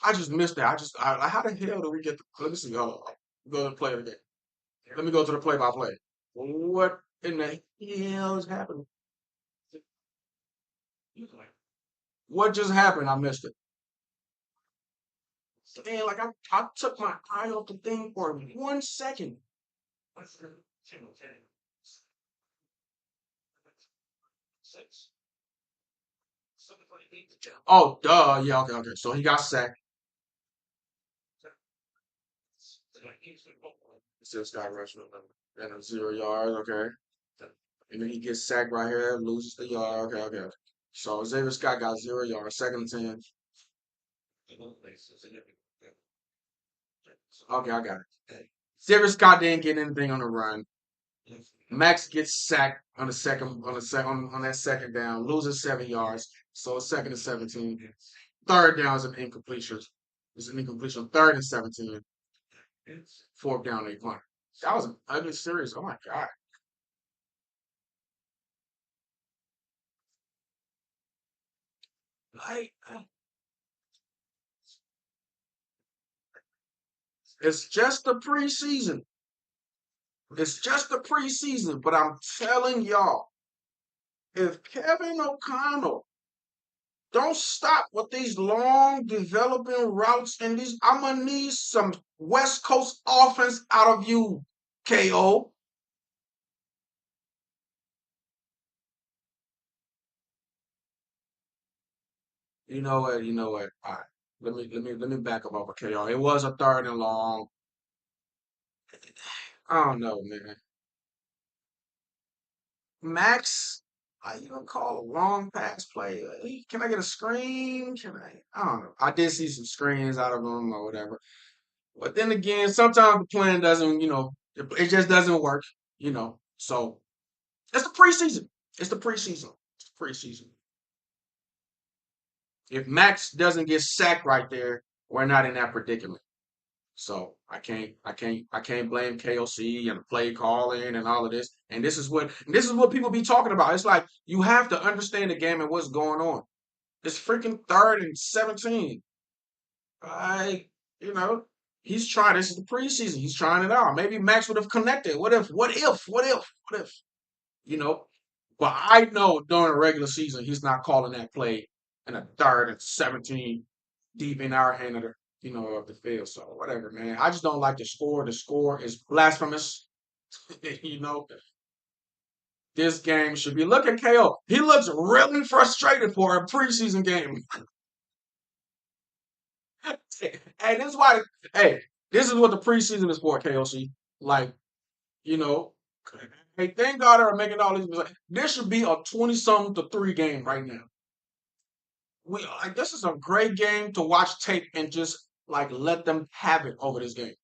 I just missed that. How the hell do we get? Let me see. Hold on. Go to the play of the game. Let me go to the play-by-play. What in the hell is happening? What just happened? I missed it. Man, like I took my eye off the thing for 1 second. Oh, duh. Yeah, okay, okay. So he got sacked. Still Scott Rush and 0 yards. Okay. And then he gets sacked right here, loses the yard. Okay, okay. So Xavier Scott got 0 yards, 2nd and 10. Okay, I got it. Xavier Scott didn't get anything on the run. Max gets sacked on the second on that second down, loses 7 yards. So 2nd and 17. Third down is an incompletion. It's an incompletion. 3rd and 17. Fourth down, they punt. That was an ugly series. Oh my God. Like, it's just the preseason. It's just the preseason. But I'm telling y'all, if Kevin O'Connell don't stop with these long developing routes and these, I'm gonna need some West Coast offense out of you, KO. You know what? You know what? All right. Let me back up off of KO. It was a 3rd and long. I don't know, man. Max, you gonna call a long pass play? Can I get a screen? Can I? I don't know. I did see some screens out of him or whatever. But then again, sometimes the plan doesn't, it just doesn't work, So it's the preseason. It's the preseason. It's the preseason. If Max doesn't get sacked right there, we're not in that predicament. So I can't blame KOC and the play calling and all of this. And this is what people be talking about. It's like you have to understand the game and what's going on. It's freaking 3rd and 17. I, you know, he's trying. This is the preseason. He's trying it out. Maybe Max would have connected. What if? What if? What if? What if? You know. But I know during the regular season he's not calling that play in a 3rd and 17 deep in our hand of of the field. So whatever, man. I just don't like the score. The score is blasphemous. you know, this game should be. Look at KO. He looks really frustrated for a preseason game. Hey, this is why. Hey, this is what the preseason is for, KOC. Like, you know, hey, thank God they're making all these mistakes. This should be a 20-something to 3 game right now. This is a great game to watch tape and just like let them have it over this game.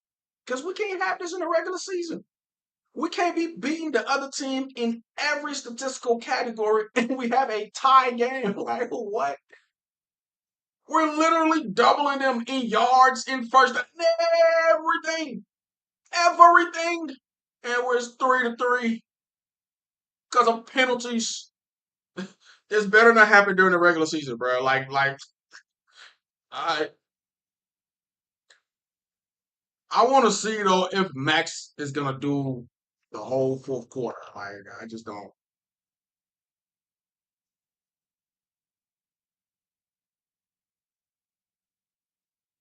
Because we can't have this in the regular season. We can't be beating the other team in every statistical category and we have a tie game. Like what? We're literally doubling them in yards in first everything. Everything. And we're 3-3 because of penalties. It's better not happen during the regular season, bro. I I want to see though if Max is gonna do the whole fourth quarter. Like I just don't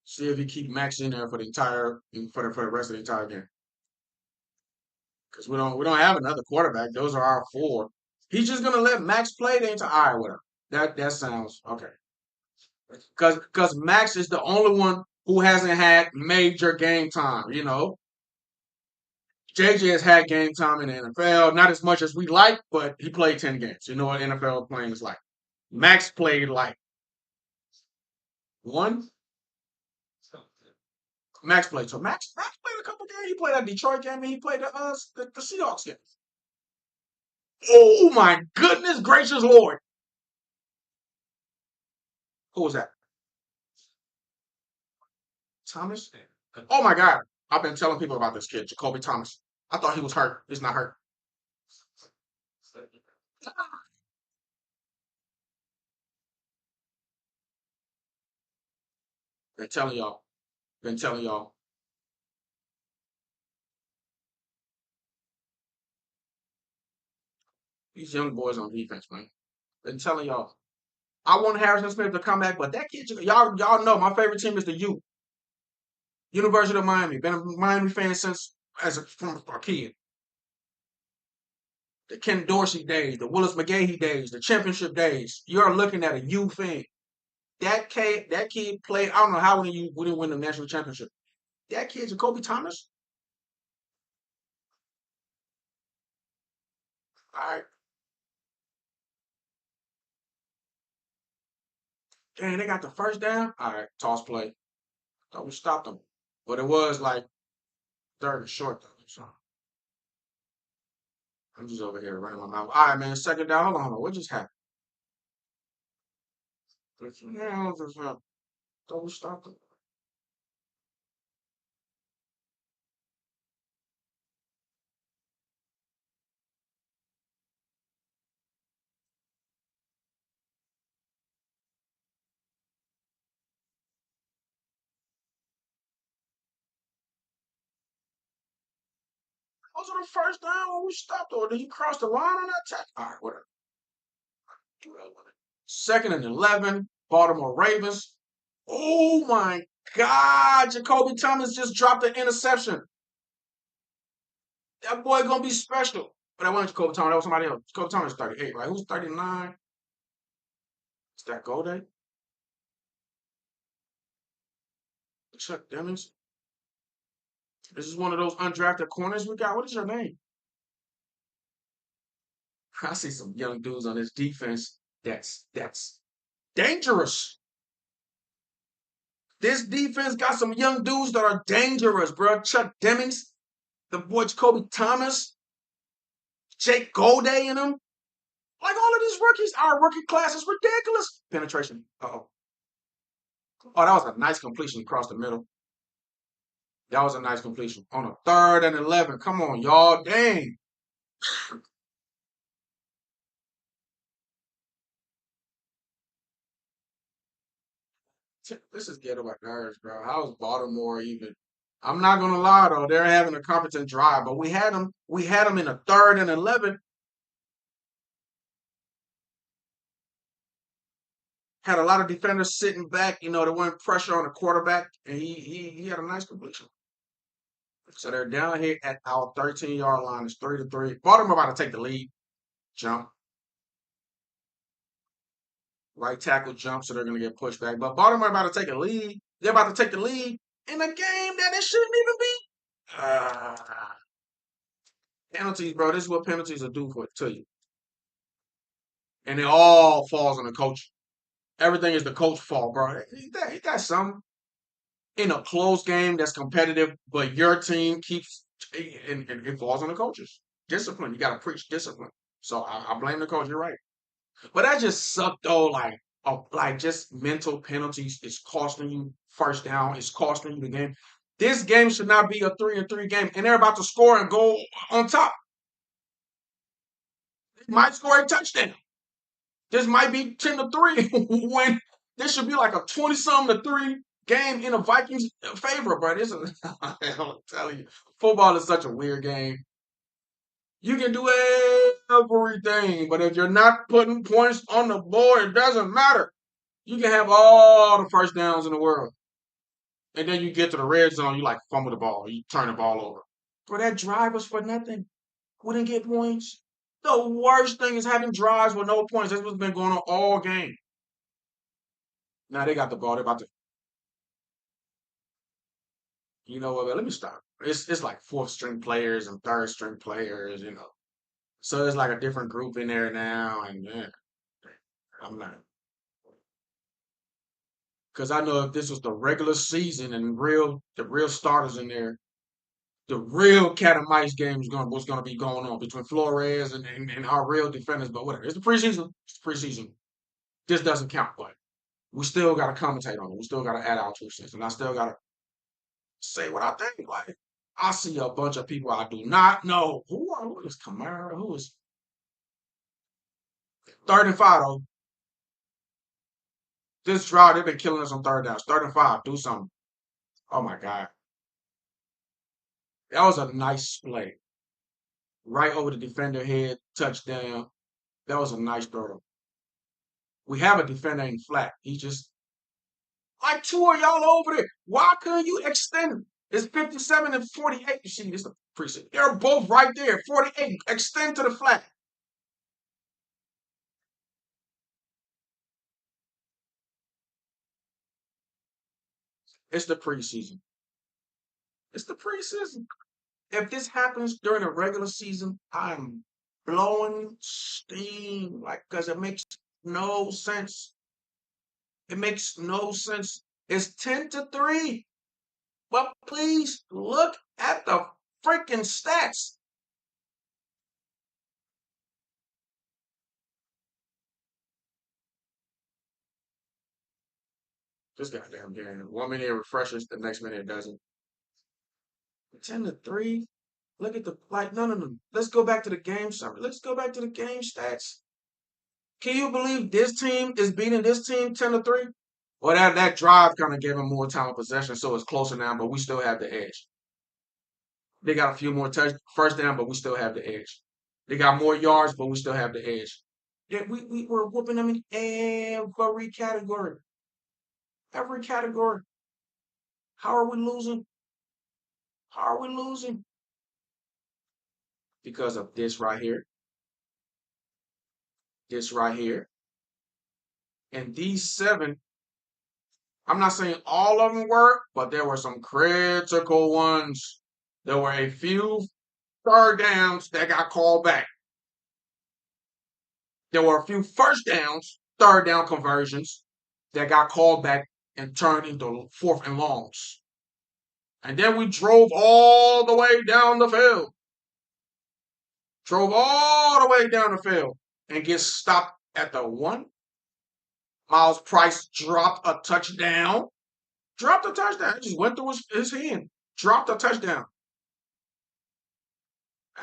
see if he keep Max in there for the rest of the entire game because we don't have another quarterback. Those are our four. He's just gonna let Max play the entire. All right, whatever. That sounds okay. Because Max is the only one who hasn't had major game time. JJ has had game time in the NFL, not as much as we like, but he played 10 games. You know what NFL playing is like. Max played like one. Max played. So Max played a couple games. He played that Detroit game and he played the Seahawks game. Oh my goodness gracious Lord. Who was that? Thomas? Oh my God. I've been telling people about this kid, Jacoby Thomas. I thought he was hurt. He's not hurt. Been telling y'all. Been telling y'all. These young boys on defense, man. Been telling y'all. I want Harrison Smith to come back, but that kid, y'all know my favorite team is the U, University of Miami. Been a Miami fan since from a kid. The Ken Dorsey days, the Willis McGahee days, the championship days. You're looking at a U thing. That kid played. I don't know how you wouldn't win the national championship. That kid, Jacoby Thomas. All right, dang, they got the first down. All right, toss play. Thought we stopped them, but it was like third and short though. So I'm just over here running my mouth. All right, man. Second down. Hold on. What just happened? Yeah, thought we stopped them. Was it the first down when we stopped, or did he cross the line on that tackle? All right, whatever. Second and 11, Baltimore Ravens. Oh my God, Jacoby Thomas just dropped an interception. That boy gonna be special. But that wasn't Jacoby Thomas. That was somebody else. Jacoby Thomas is 38, right? Who's 39? Is that Golden? Chuck Demings. This is one of those undrafted corners we got. What is your name? I see some young dudes on this defense. That's dangerous. This defense got some young dudes that are dangerous, bro. Chuck Demings, the boy Jacoby Thomas, Jake Golday in them. Like all of these rookies, our rookie class is ridiculous. Penetration. Uh-oh. Oh, that was a nice completion across the middle. That was a nice completion. On a third and 11. Come on, y'all. Dang. This is getting on my nerves, bro. How is Baltimore even? I'm not gonna lie though, they're having a competent drive, but we had them in a third and 11. Had a lot of defenders sitting back, there wasn't pressure on the quarterback, and he had a nice completion. So they're down here at our 13-yard line. It's 3-3. Baltimore about to take the lead. Jump. Right tackle jump, so they're gonna get pushed back. But Baltimore about to take a lead. They're about to take the lead in a game that it shouldn't even be. Penalties, bro. This is what penalties will do for to you. And it all falls on the coach. Everything is the coach fault, bro. He got some in a close game that's competitive, but your team keeps and it falls on the coaches. Discipline. You gotta preach discipline. So I blame the coach. You're right. But that just sucked though. Like just mental penalties is costing you first down. It's costing you the game. This game should not be a 3-3 game, and they're about to score and go on top. They might score a touchdown. This might be 10-3 when this should be like a 20-something to 3 game in a Vikings favor, bro. I'm telling you, football is such a weird game. You can do everything, but if you're not putting points on the board, it doesn't matter. You can have all the first downs in the world. And then you get to the red zone, you like fumble the ball, you turn the ball over. Bro, that drive was for nothing. We didn't get points. The worst thing is having drives with no points. That's what's been going on all game. Now they got the ball. They're about to, you know what? Let me stop. It's like fourth string players and third string players. So it's like a different group in there now, and yeah, I'm not because I know if this was the regular season and the real starters in there, the real cat and mice game was gonna be going on between Flores and our real defenders. But whatever, it's the preseason. It's the preseason. This doesn't count, but we still got to commentate on it. We still got to add our 2 cents, and I still got to say what I think. Like I see a bunch of people I do not know. Who is Kamara? Who is 3rd and 5 though? This drive, they've been killing us on third downs. 3rd and 5, do something. Oh my God. That was a nice play. Right over the defender head, touchdown. That was a nice throw. We have a defender in flat. He just like 2 of y'all over there. Why couldn't you extend? It's 57 and 48. You see, this is the precinct. They're both right there. 48. Extend to the flat. It's the preseason. It's the preseason. If this happens during the regular season, I'm blowing steam. Like, because it makes no sense. It makes no sense. It's 10-3. But please look at the freaking stats. This goddamn game. 1 minute it refreshes, the next minute it doesn't. 10-3. Look at the like. No, no, no. Let's go back to the game summary. Let's go back to the game stats. Can you believe this team is beating this team 10-3? Well, that drive kind of gave them more time of possession, so it's closer now, but we still have the edge. They got a few more first down, but we still have the edge. They got more yards, but we still have the edge. Yeah, we were whooping them in every category. Every category. How are we losing? How are we losing? Because of this right here, this right here, and these 7. I'm not saying all of them were, but there were some critical ones. There were a few 3rd downs that got called back. There were a few 1st downs, 3rd down conversions that got called back and turned into 4th and longs. And then we drove all the way down the field. Drove all the way down the field and get stopped at the 1. Miles Price dropped a touchdown. Dropped a touchdown. It just went through his hand. Dropped a touchdown.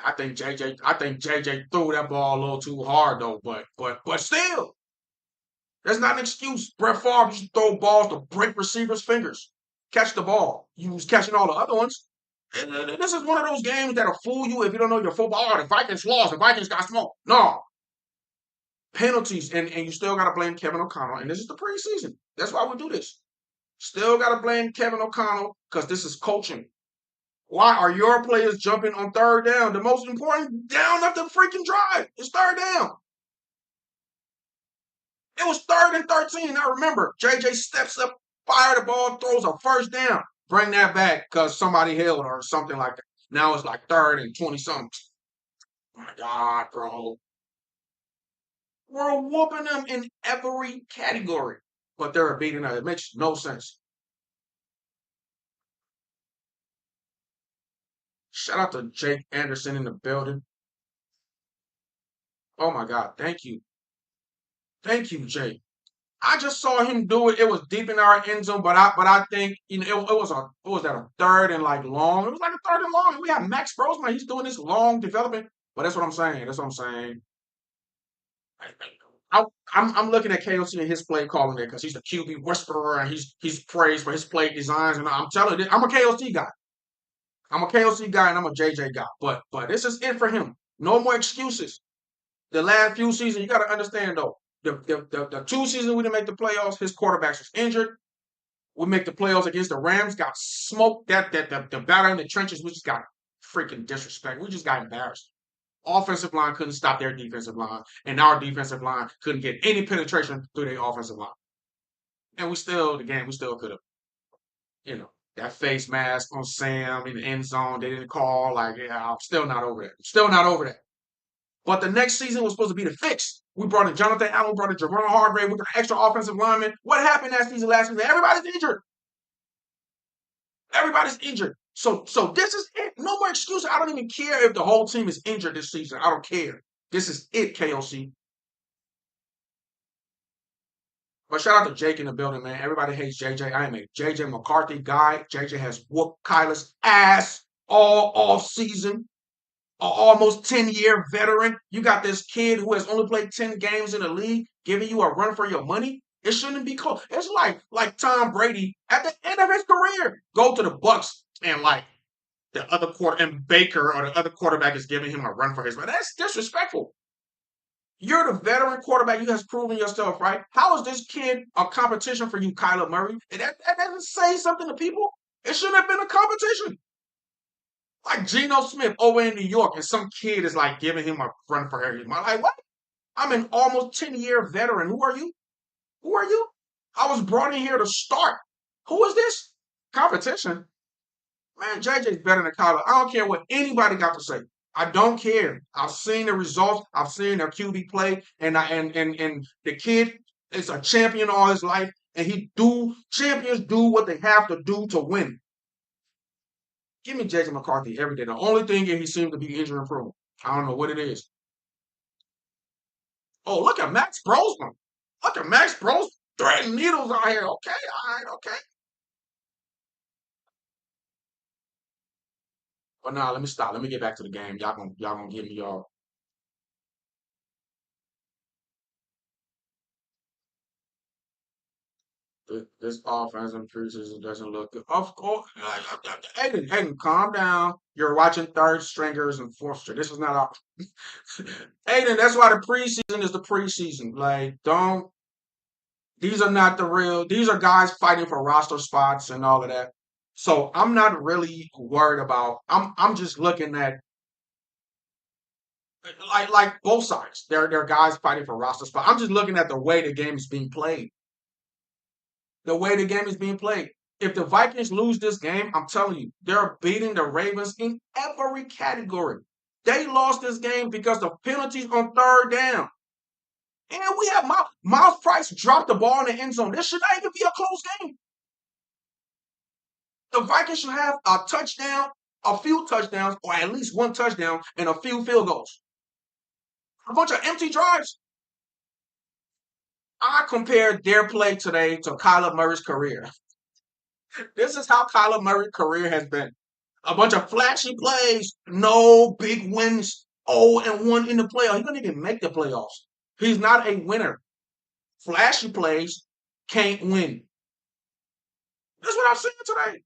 I think JJ threw that ball a little too hard though, but still, that's not an excuse. Brett Favre used to throw balls to break receivers' fingers. Catch the ball. You was catching all the other ones. And this is one of those games that'll fool you if you don't know your football. Oh, the Vikings lost. The Vikings got smoked. No. Penalties, and you still got to blame Kevin O'Connell. And this is the preseason. That's why we do this. Still got to blame Kevin O'Connell because this is coaching. Why are your players jumping on 3rd down? The most important down of the freaking drive is 3rd down. It was 3rd and 13. I remember JJ steps up, fire the ball, throws a 1st down. Bring that back because somebody held or something like that. Now it's like 3rd and 20 something. My God, bro. We're whooping them in every category, but they're beating us. It makes no sense. Shout out to Jake Anderson in the building. Oh my God, thank you. Thank you, Jake. I just saw him do it. It was deep in our end zone, but I think it was at a 3rd and like long. It was like a 3rd and long. We have Max Brosman. He's doing this long development. But that's what I'm saying. That's what I'm saying. I, I'm looking at KOC and his play calling there because he's the QB whisperer and he's praised for his play designs. And I'm telling you, I'm a KOC guy. I'm a KOC guy and I'm a JJ guy. But this is it for him. No more excuses. The last few seasons, you got to understand though. The 2 seasons we didn't make the playoffs, his quarterbacks was injured. We make the playoffs against the Rams, got smoked. The battle in the trenches, we just got freaking disrespect. We just got embarrassed. Offensive line couldn't stop their defensive line, and our defensive line couldn't get any penetration through their offensive line. And we still could have, that face mask on Sam in the end zone. They didn't call. Like, yeah, I'm still not over that. Still not over that. But the next season was supposed to be the fix. We brought in Jonathan Allen, brought in Javon Hargrave with an extra offensive lineman. What happened that season last season? Everybody's injured. Everybody's injured. So this is it. No excuses. I don't even care if the whole team is injured this season. I don't care. This is it, KOC. But shout out to Jake in the building, man. Everybody hates JJ. I am a JJ McCarthy guy. JJ has whooped Kyler's ass all off season. Almost 10-year veteran. You got this kid who has only played 10 games in the league giving you a run for your money. It shouldn't be close. It's like Tom Brady at the end of his career. Go to the Bucks and like the other quarter and Baker or the other quarterback is giving him a run for his money. That's disrespectful. You're the veteran quarterback. You has proven yourself, right? How is this kid a competition for you, Kyler Murray? That doesn't say something to people. It shouldn't have been a competition. Like Geno Smith over in New York, and some kid is like giving him a run for his money. Like, what? I'm an almost 10-year veteran. Who are you? Who are you? I was brought in here to start. Who is this? Competition? Man, JJ's better than Kyler. I don't care what anybody got to say. I don't care. I've seen the results. I've seen their QB play, and the kid is a champion all his life, and champions do what they have to do to win. Give me JJ McCarthy every day. The only thing is he seems to be injury prone. I don't know what it is. Oh, look at Max Brosman. Look at Max Brosman threading needles out here. Okay, all right, okay. But now let me stop. Let me get back to the game. Y'all gonna give me y'all. This offense in preseason doesn't look good. Of course, Aiden, calm down. You're watching third stringers and fourth string. This is not our Aiden. That's why the preseason is the preseason. Like, don't. These are not the real. These are guys fighting for roster spots and all of that. So I'm not really worried about. I'm just looking at like both sides. They're guys fighting for roster spots. I'm just looking at the way the game is being played. The way the game is being played. If the Vikings lose this game, I'm telling you, they're beating the Ravens in every category. They lost this game because the penalties on third down. And we have Miles Price dropped the ball in the end zone. This should not even be a close game. The Vikings should have a touchdown, a few touchdowns, or at least one touchdown and a few field goals. A bunch of empty drives. I compared their play today to Kyler Murray's career. This is how Kyler Murray's career has been. A bunch of flashy plays, no big wins, 0-1 in the playoffs. He doesn't even make the playoffs. He's not a winner. Flashy plays, can't win. That's what I'm saying today.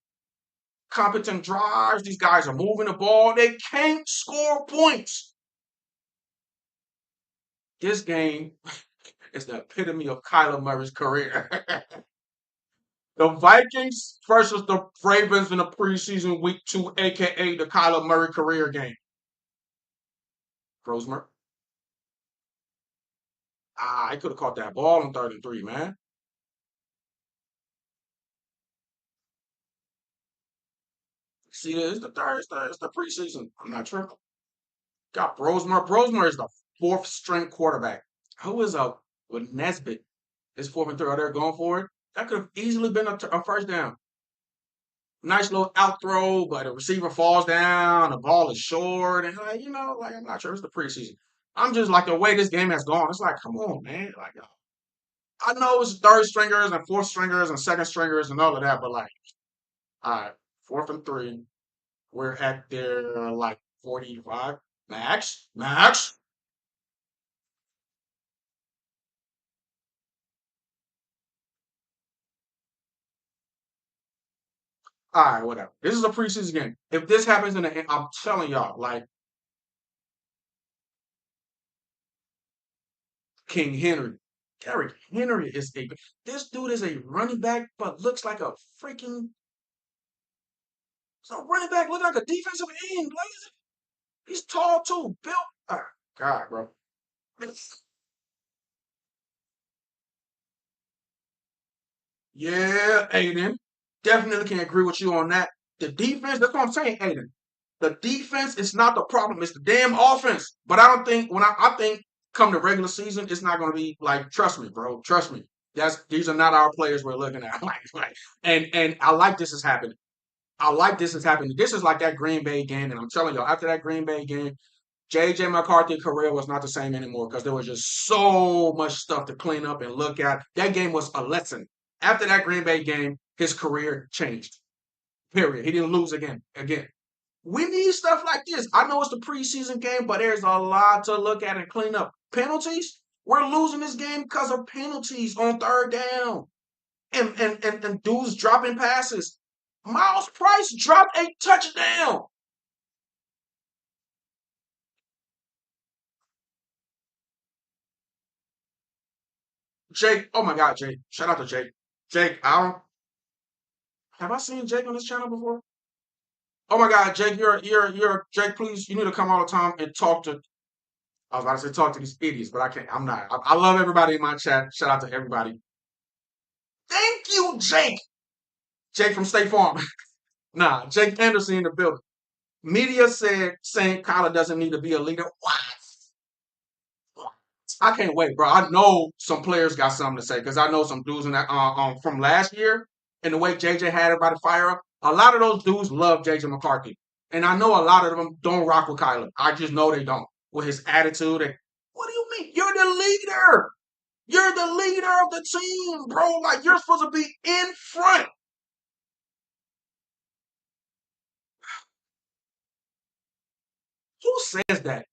Competent drives, these guys are moving the ball. They can't score points. This game is the epitome of Kyler Murray's career. The Vikings versus the Ravens in the preseason week 2, aka the Kyler Murray career game. Grosmer. I could have caught that ball on 3rd and 3, man. See, it's the preseason. I'm not tripping. Got Brosmer. Brosmer is the 4th string quarterback. Who is up with Nesbitt? This 4th and 3. Are they going for it? That could have easily been a first down. Nice little out throw, but the receiver falls down. The ball is short, and I'm not sure. It's the preseason. I'm just like the way this game has gone. It's like, come on, man. Like, I know it's 3rd stringers and 4th stringers and 2nd stringers and all of that, but like, all right, 4th and 3. We're at their like 45. Max. All right, whatever. This is a preseason game. If this happens I'm telling y'all, like King Henry, Derrick Henry this dude is a running back, but looks like a freaking so running back, look like a defensive end. Like, he's tall too, built. Oh, God, bro. Yeah, Aiden. Definitely can agree with you on that. The defense, that's what I'm saying, Aiden. The defense is not the problem. It's the damn offense. But I don't think I think come the regular season, it's not gonna be like, trust me, bro. Trust me. These are not our players we're looking at. And I like this is happening. I like this is happening. This is like that Green Bay game, and I'm telling you, after that Green Bay game, JJ McCarthy's career was not the same anymore because there was just so much stuff to clean up and look at. That game was a lesson. After that Green Bay game, his career changed. Period. He didn't lose again. Again. We need stuff like this. I know it's the preseason game, but there's a lot to look at and clean up. Penalties? We're losing this game because of penalties on third down. And dudes dropping passes. Miles Price dropped a touchdown. Jake, oh my God, Jake. Shout out to Jake. Jake, I don't have I seen Jake on this channel before? Oh my God, Jake, you're Jake, please, you need to come all the time and talk to I was about to say talk to these idiots, but I can't. I'm not. I love everybody in my chat. Shout out to everybody. Thank you, Jake. Jake from State Farm. Nah, Jake Anderson in the building. Media said saying Kyler doesn't need to be a leader. What? I can't wait, bro. I know some players got something to say because I know some dudes in that from last year and the way JJ had everybody fire up. A lot of those dudes love JJ McCarthy, and I know a lot of them don't rock with Kyler. I just know they don't with his attitude. And what do you mean? You're the leader. You're the leader of the team, bro. Like you're supposed to be in front. Who says that?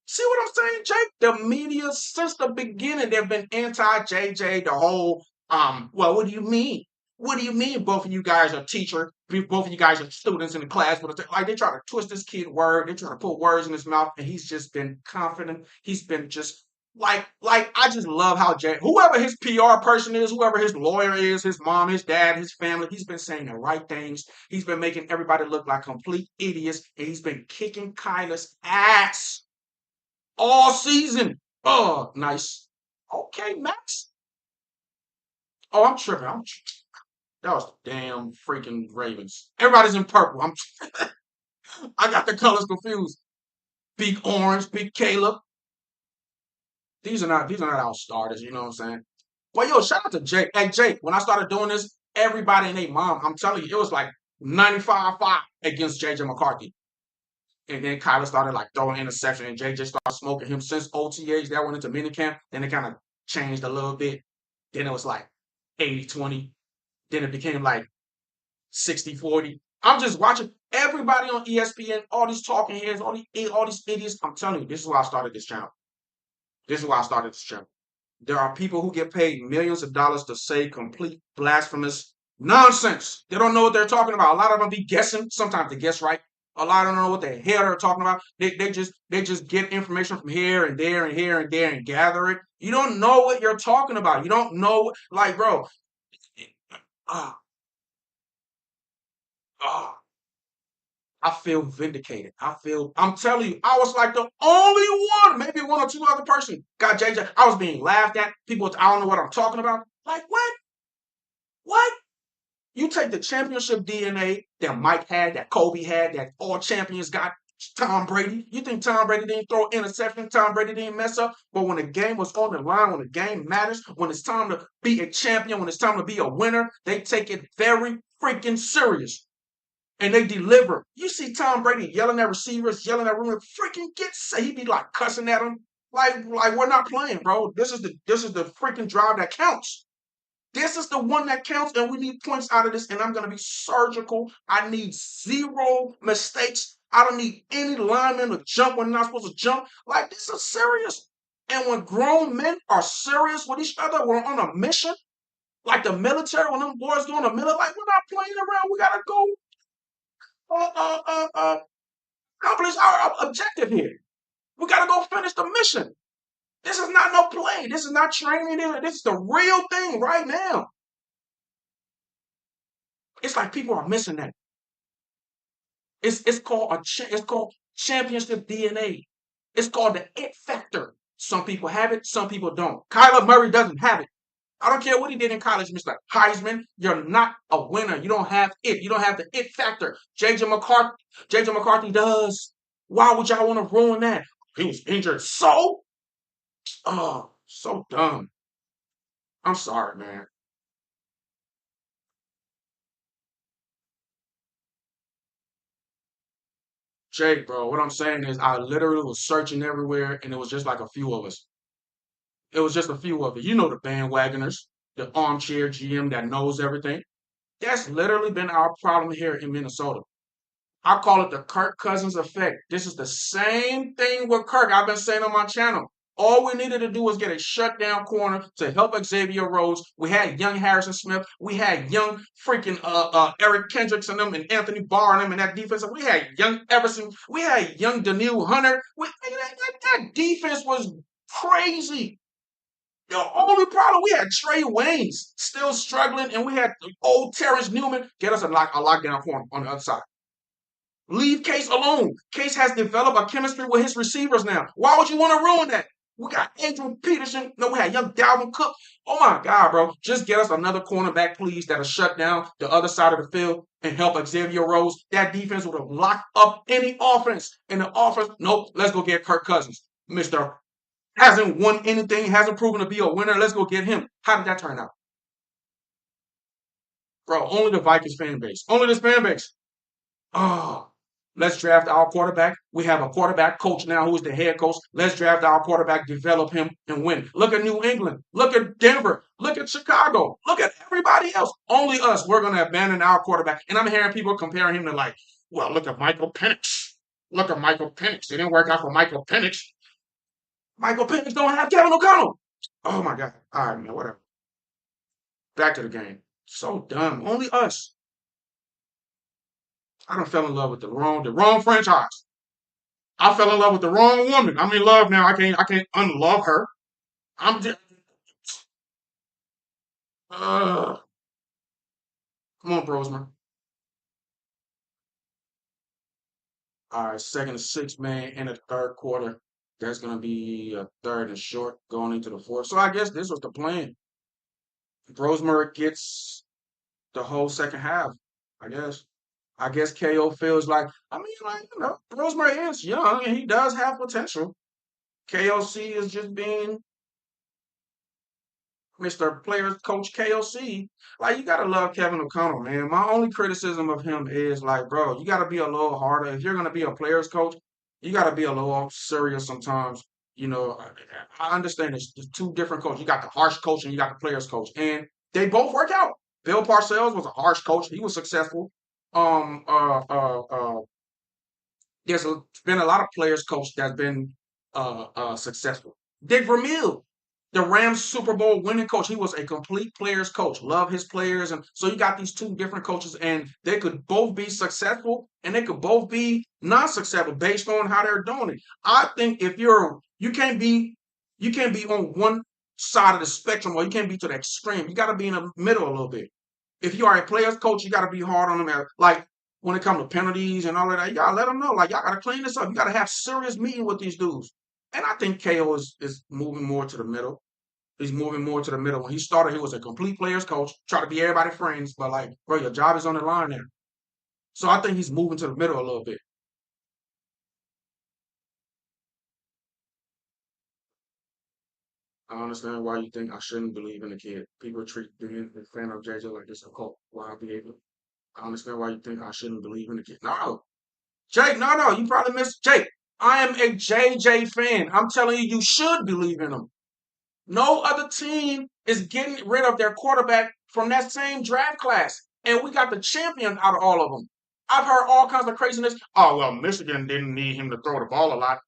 See what I'm saying, Jake? The media since the beginning they've been anti JJ. The whole well, what do you mean? What do you mean? Both of you guys are teacher. Both of you guys are students in the class. But like they try to twist this kid word. They try to put words in his mouth, and he's just been confident. He's been just like I just love how Jay, whoever his PR person is, whoever his lawyer is, his mom, his dad, his family, he's been saying the right things. He's been making everybody look like complete idiots, and he's been kicking Kyler's ass all season. Oh, nice. Okay, Max. Oh, I'm tripping. That was the damn freaking Ravens. Everybody's in purple. I got the colors confused. Big orange, big Caleb. These are not our starters, you know what I'm saying? Well, yo, shout out to Jake. Hey, Jake, when I started doing this, everybody and their mom, I'm telling you, it was like 95-5 against JJ McCarthy. And then Kyler started like throwing interception, and JJ started smoking him since OTAs. That went into minicamp. Then it kind of changed a little bit. Then it was like 80-20. Then it became like 60-40. I'm just watching everybody on ESPN, all these talking heads, all these idiots. I'm telling you, this is why I started this channel. This is why I started this channel. There are people who get paid millions of dollars to say complete blasphemous nonsense. They don't know what they're talking about. A lot of them be guessing. Sometimes they guess right. A lot of them don't know what the hell they're talking about. They just get information from here and there and here and there and gather it. You don't know what you're talking about. You don't know, like, bro. Ah, ah. I feel vindicated. I'm telling you, I was like the only one, maybe one or two other person got JJ. I was being laughed at. People, I don't know what I'm talking about. Like, what? What? You take the championship DNA that Mike had, that Kobe had, that all champions got, Tom Brady. You think Tom Brady didn't throw interception? Tom Brady didn't mess up? But when the game was on the line, when the game matters, when it's time to be a champion, when it's time to be a winner, they take it very freaking serious and they deliver. You see Tom Brady yelling at receivers, yelling at rumors, freaking get say he be like cussing at them. Like we're not playing, bro. This is the freaking drive that counts. This is the one that counts, and we need points out of this. And I'm gonna be surgical. I need zero mistakes. I don't need any linemen to jump when they're not supposed to jump. Like this is serious. And when grown men are serious with each other, we're on a mission. Like the military, when them boys go on a military, like we're not playing around. We gotta go uh, uh, uh, uh, accomplish our objective here. We got to go finish the mission. This is not no play. This is not training. This is the real thing right now. It's like people are missing that. It's called championship DNA. It's called the it factor. Some people have it. Some people don't. Kyler Murray doesn't have it. I don't care what he did in college, Mr. Heisman. You're not a winner. You don't have it. You don't have the it factor. JJ McCarthy does. Why would y'all want to ruin that? He was injured. So? Oh, so dumb. I'm sorry, man. Jake, bro, what I'm saying is I literally was searching everywhere and it was just like a few of us. It was just a few of us. You know the bandwagoners, the armchair GM that knows everything. That's literally been our problem here in Minnesota. I call it the Kirk Cousins effect. This is the same thing with Kirk. I've been saying on my channel. All we needed to do was get a shutdown corner to help Xavier Rhodes. We had young Harrison Smith. We had young freaking Eric Kendricks and them and Anthony Barr and them and that defense. We had young Everson. We had young Daniil Hunter. That defense was crazy. The only problem we had Trey Waynes still struggling, and we had old Terrence Newman get us a lockdown corner on the other side. Leave Case alone. Case has developed a chemistry with his receivers now. Why would you want to ruin that? We got Adrian Peterson. No, we had young Dalvin Cook. Oh my God, bro. Just get us another cornerback, please, that'll shut down the other side of the field and help Xavier Rhodes. That defense would have locked up any offense. And the offense, nope, let's go get Kirk Cousins. Mr. Hasn't won anything, hasn't proven to be a winner. Let's go get him. How did that turn out? Bro, only the Vikings fan base. Only this fan base. Oh, let's draft our quarterback. We have a quarterback coach now who is the head coach. Let's draft our quarterback, develop him, and win. Look at New England. Look at Denver. Look at Chicago. Look at everybody else. Only us. We're going to abandon our quarterback. And I'm hearing people comparing him to like, well, look at Michael Penix. Look at Michael Penix. It didn't work out for Michael Penix. Michael Penix don't have Kevin O'Connell. Oh my God. All right, man, whatever. Back to the game. So dumb. Only us. I done fell in love with the wrong franchise. I fell in love with the wrong woman. I'm in love now. I can't unlove her. I'm just come on, Brosman. All right, second and six, man, in the third quarter. That's gonna be a third and short going into the fourth. So I guess this was the plan. Brosmer gets the whole second half, I guess. I guess KO feels like, I mean, like, Rosemary is young and he does have potential. KOC is just being Mr. Players Coach KOC. Like, you gotta love Kevin O'Connell, man. My only criticism of him is like, bro, you gotta be a little harder. If you're gonna be a players coach, you gotta be a little serious sometimes. You know, I understand it's two different coaches. You got the harsh coach and you got the players coach, and they both work out. Bill Parcells was a harsh coach. He was successful. Um, uh, uh, uh, been a lot of players coach that's been successful. Dick Vermeil, the Rams Super Bowl winning coach, he was a complete players coach. Love his players, and so you got these two different coaches, and they could both be successful, and they could both be not successful based on how they're doing it. I think if you can't be on one side of the spectrum, or you can't be to the extreme. You got to be in the middle a little bit. If you are a players coach, you got to be hard on them. Like when it comes to penalties and all of that, you gotta let them know. Like y'all gotta clean this up. You gotta have serious meeting with these dudes. And I think KO is moving more to the middle. He's moving more to the middle. When he started, he was a complete players coach, try to be everybody friends, but like, bro, your job is on the line there. So I think he's moving to the middle a little bit. I understand why you think I shouldn't believe in the kid. People treat being a fan of JJ like it's a cult. Why I be able? I understand why you think I shouldn't believe in the kid. No, Jake, no, you probably missed Jake. I am a JJ fan. I'm telling you, you should believe in him. No other team is getting rid of their quarterback from that same draft class. And we got the champion out of all of them. I've heard all kinds of craziness. Oh, well, Michigan didn't need him to throw the ball a lot.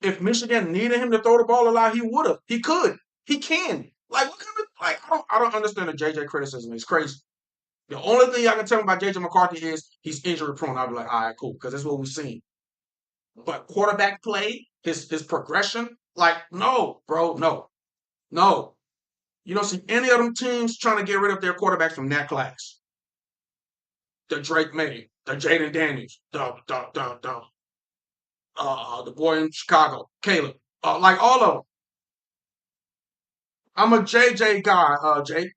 If Michigan needed him to throw the ball a lot, he would have. He could. He can. Like, what kind of, like, I don't understand the JJ criticism. It's crazy. The only thing I can tell him about JJ McCarthy is he's injury prone. I'll be like, all right, cool, because that's what we've seen. But quarterback play, his progression, like, no, bro, no, no. You don't see any of them teams trying to get rid of their quarterbacks from that class. The Drake May, the Jaden Daniels, the boy in Chicago, Caleb, like all of them. I'm a JJ guy, Jake.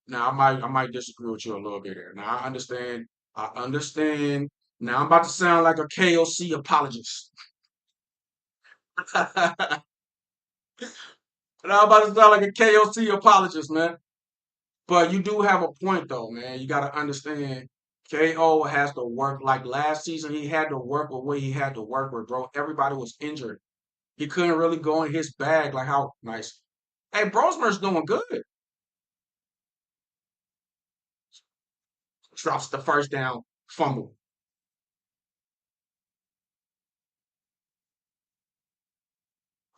Now I might disagree with you a little bit here. Now I understand. I understand. Now I'm about to sound like a KOC apologist. And I'm about to sound like a KOC apologist, man. But you do have a point though, man. You gotta understand KO has to work like last season he had to work with what he had to work with, bro. Everybody was injured. He couldn't really go in his bag like how nice. Hey, Brosmer's doing good. Drops the first down, fumble.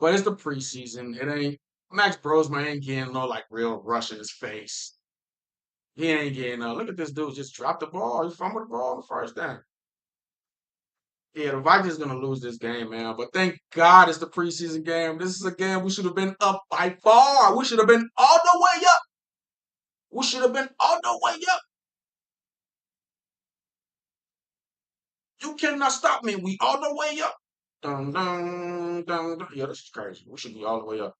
But it's the preseason. It ain't Max Brosmer ain't getting no like real rush in his face. He ain't getting look at this dude just drop the ball. He fumbled the ball on the first down. Yeah, the Vikings gonna lose this game, man. But thank God it's the preseason game. This is a game we should have been up by far. We should have been all the way up. We should have been all the way up. You cannot stop me. We all the way up. Dun, dun, dun, dun. Yeah, this is crazy. We should be all the way up.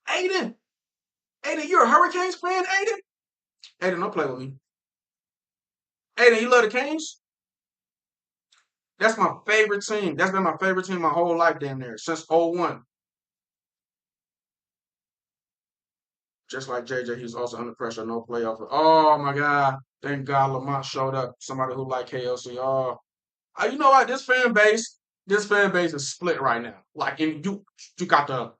Aiden, Aiden, you're a Hurricanes fan, Aiden? Aiden, don't play with me. Aiden, you love the Canes? That's my favorite team. That's been my favorite team my whole life, damn near since '01. Just like JJ, he's also under pressure, no playoff. Oh my God. Thank God Lamont showed up. Somebody who like KLC. Oh, you know what? This fan base is split right now. Like in you got the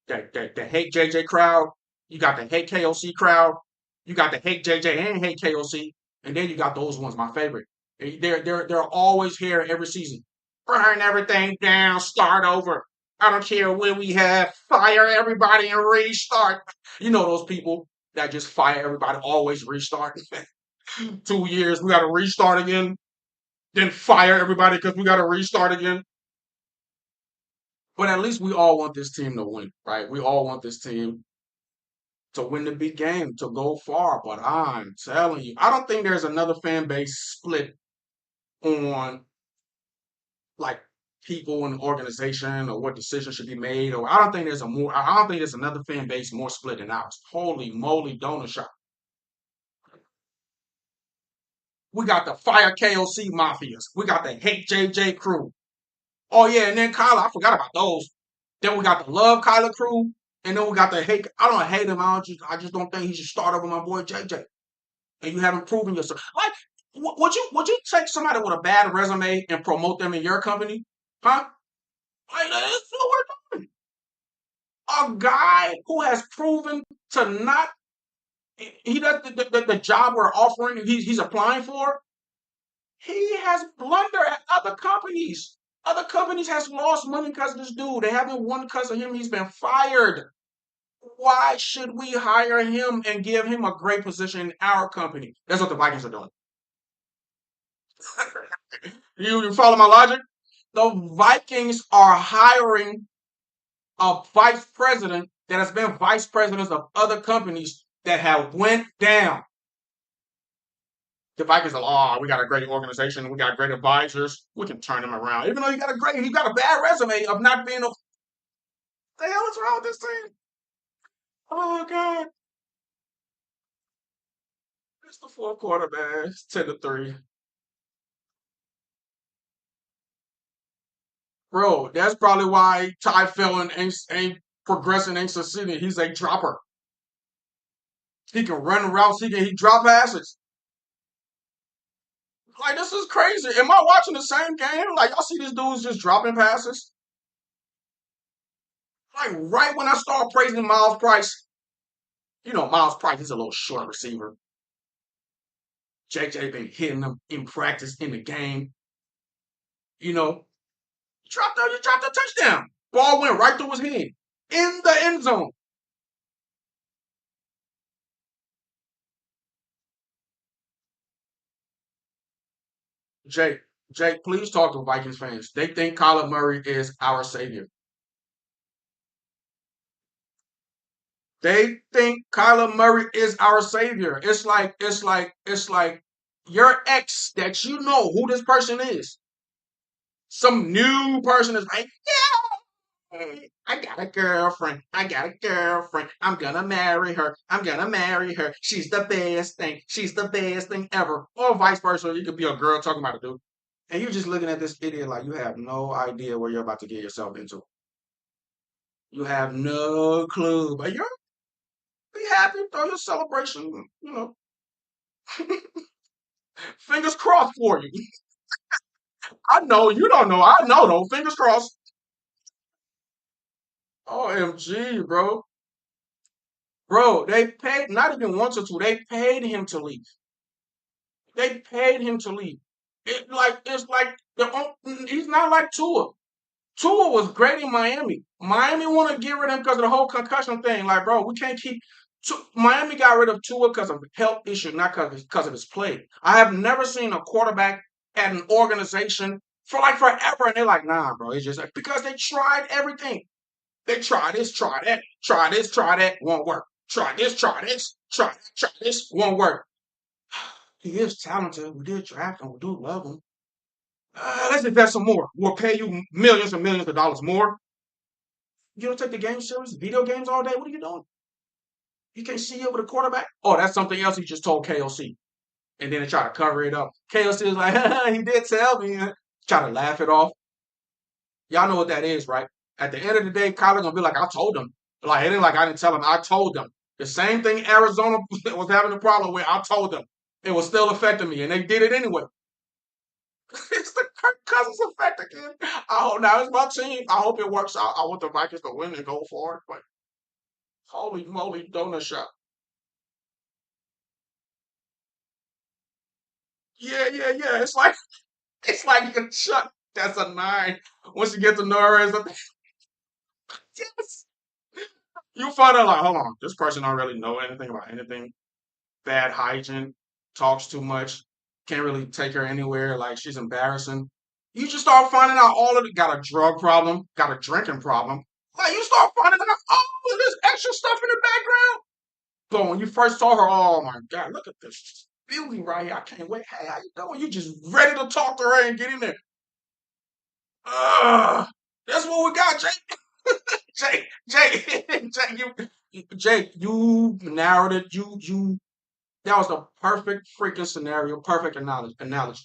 hate JJ crowd, you got the hate KOC crowd, you got the hate JJ and hate KOC, and then you got those ones, my favorite. They're always here every season. Burn everything down, start over. I don't care where we have, fire everybody and restart. You know those people that just fire everybody, always restart. 2 years, we got to restart again, then fire everybody because we got to restart again. But at least we all want this team to win, right? We all want this team to win the big game, to go far. But I'm telling you, I don't think there's another fan base split on like people in the organization or what decisions should be made. Or I don't think there's another fan base more split than ours. Holy moly, donut shop. We got the fire KOC mafias. We got the hate JJ crew. Oh yeah, and then Kyler, I forgot about those. Then we got the love Kyler crew, and then we got the hate. I don't hate him. I just don't think he should start over my boy JJ. And you haven't proven yourself. Like, would you take somebody with a bad resume and promote them in your company? Huh? Like, that's what we're doing. A guy who has proven to not he does the job we're offering, he's applying for. He has blundered at other companies. Other companies has lost money because of this dude. They haven't won because of him. He's been fired. Why should we hire him and give him a great position in our company? That's what the Vikings are doing. You follow my logic? The Vikings are hiring a vice president that has been vice presidents of other companies that have went down. The Vikings are, oh, we got a great organization, we got great advisors, we can turn them around. Even though he got a bad resume of not being the hell is wrong with this team? Oh God. It's the fourth quarter, man. It's 10-3. Bro, that's probably why Ty Felton ain't progressing, ain't succeeding. He's a dropper. He can run routes, he drop passes. Like this is crazy. Am I watching the same game? Like y'all see these dudes just dropping passes? Like right when I start praising Miles Price, Miles Price is a little short receiver. JJ been hitting them in practice in the game. You know, you dropped a touchdown. Ball went right through his hand in the end zone. Jake, Jake, please talk to Vikings fans. They think Kyler Murray is our savior. They think Kyler Murray is our savior. It's like your ex that you know who this person is. Some new person is like, yeah, I got a girlfriend. I got a girlfriend. I'm gonna marry her. I'm gonna marry her. She's the best thing. She's the best thing ever. Or vice versa. You could be a girl talking about a dude. And you're just looking at this idiot like you have no idea where you're about to get yourself into. You have no clue, but you're be happy, throw your celebration, you know, fingers crossed for you. I know you don't know. I know though. Fingers crossed. OMG, bro. Bro, they paid not even once or two. They paid him to leave. They paid him to leave. It's like he's not like Tua. Tua was great in Miami. Miami want to get rid of him because of the whole concussion thing. Like, bro, we can't keep. Miami got rid of Tua because of health issue, not because of his play. I have never seen a quarterback at an organization for like forever, and they're like, nah, bro. It's just like, because they tried everything. They try this, try that, try this, try that, won't work. Try this, try this, won't work. He is talented. We did draft him. We do love him. Let's invest some more. We'll pay you millions and millions of dollars more. You don't take the game serious? Video games all day? What are you doing? You can't see over the quarterback? Oh, that's something else he just told KOC. And then they try to cover it up. KOC is like, he did tell me. Try to laugh it off. Y'all know what that is, right? At the end of the day, Kyler gonna be like, I told him. Like, it ain't like I didn't tell him. I told them. The same thing Arizona was having a problem with, I told them. It was still affecting me, and they did it anyway. It's the Kirk Cousins effect again. I hope now it's my team. I hope it works out. I want the Vikings to win and go for it, but holy moly, donut shop. Yeah, yeah, yeah. It's like a Chuck. That's a nine. Once you get to know her as a yes. You find out like, hold on, this person don't really know anything about anything. Bad hygiene, talks too much, can't really take her anywhere. Like she's embarrassing. You just start finding out all of it. Got a drug problem, got a drinking problem. Like you start finding out all of this extra stuff in the background. But when you first saw her, oh my God, look at this beauty right here. I can't wait. Hey, how you doing? You just ready to talk to her and get in there. That's what we got, Jake. Jake, you narrowed it. That was the perfect freaking scenario, perfect analogy.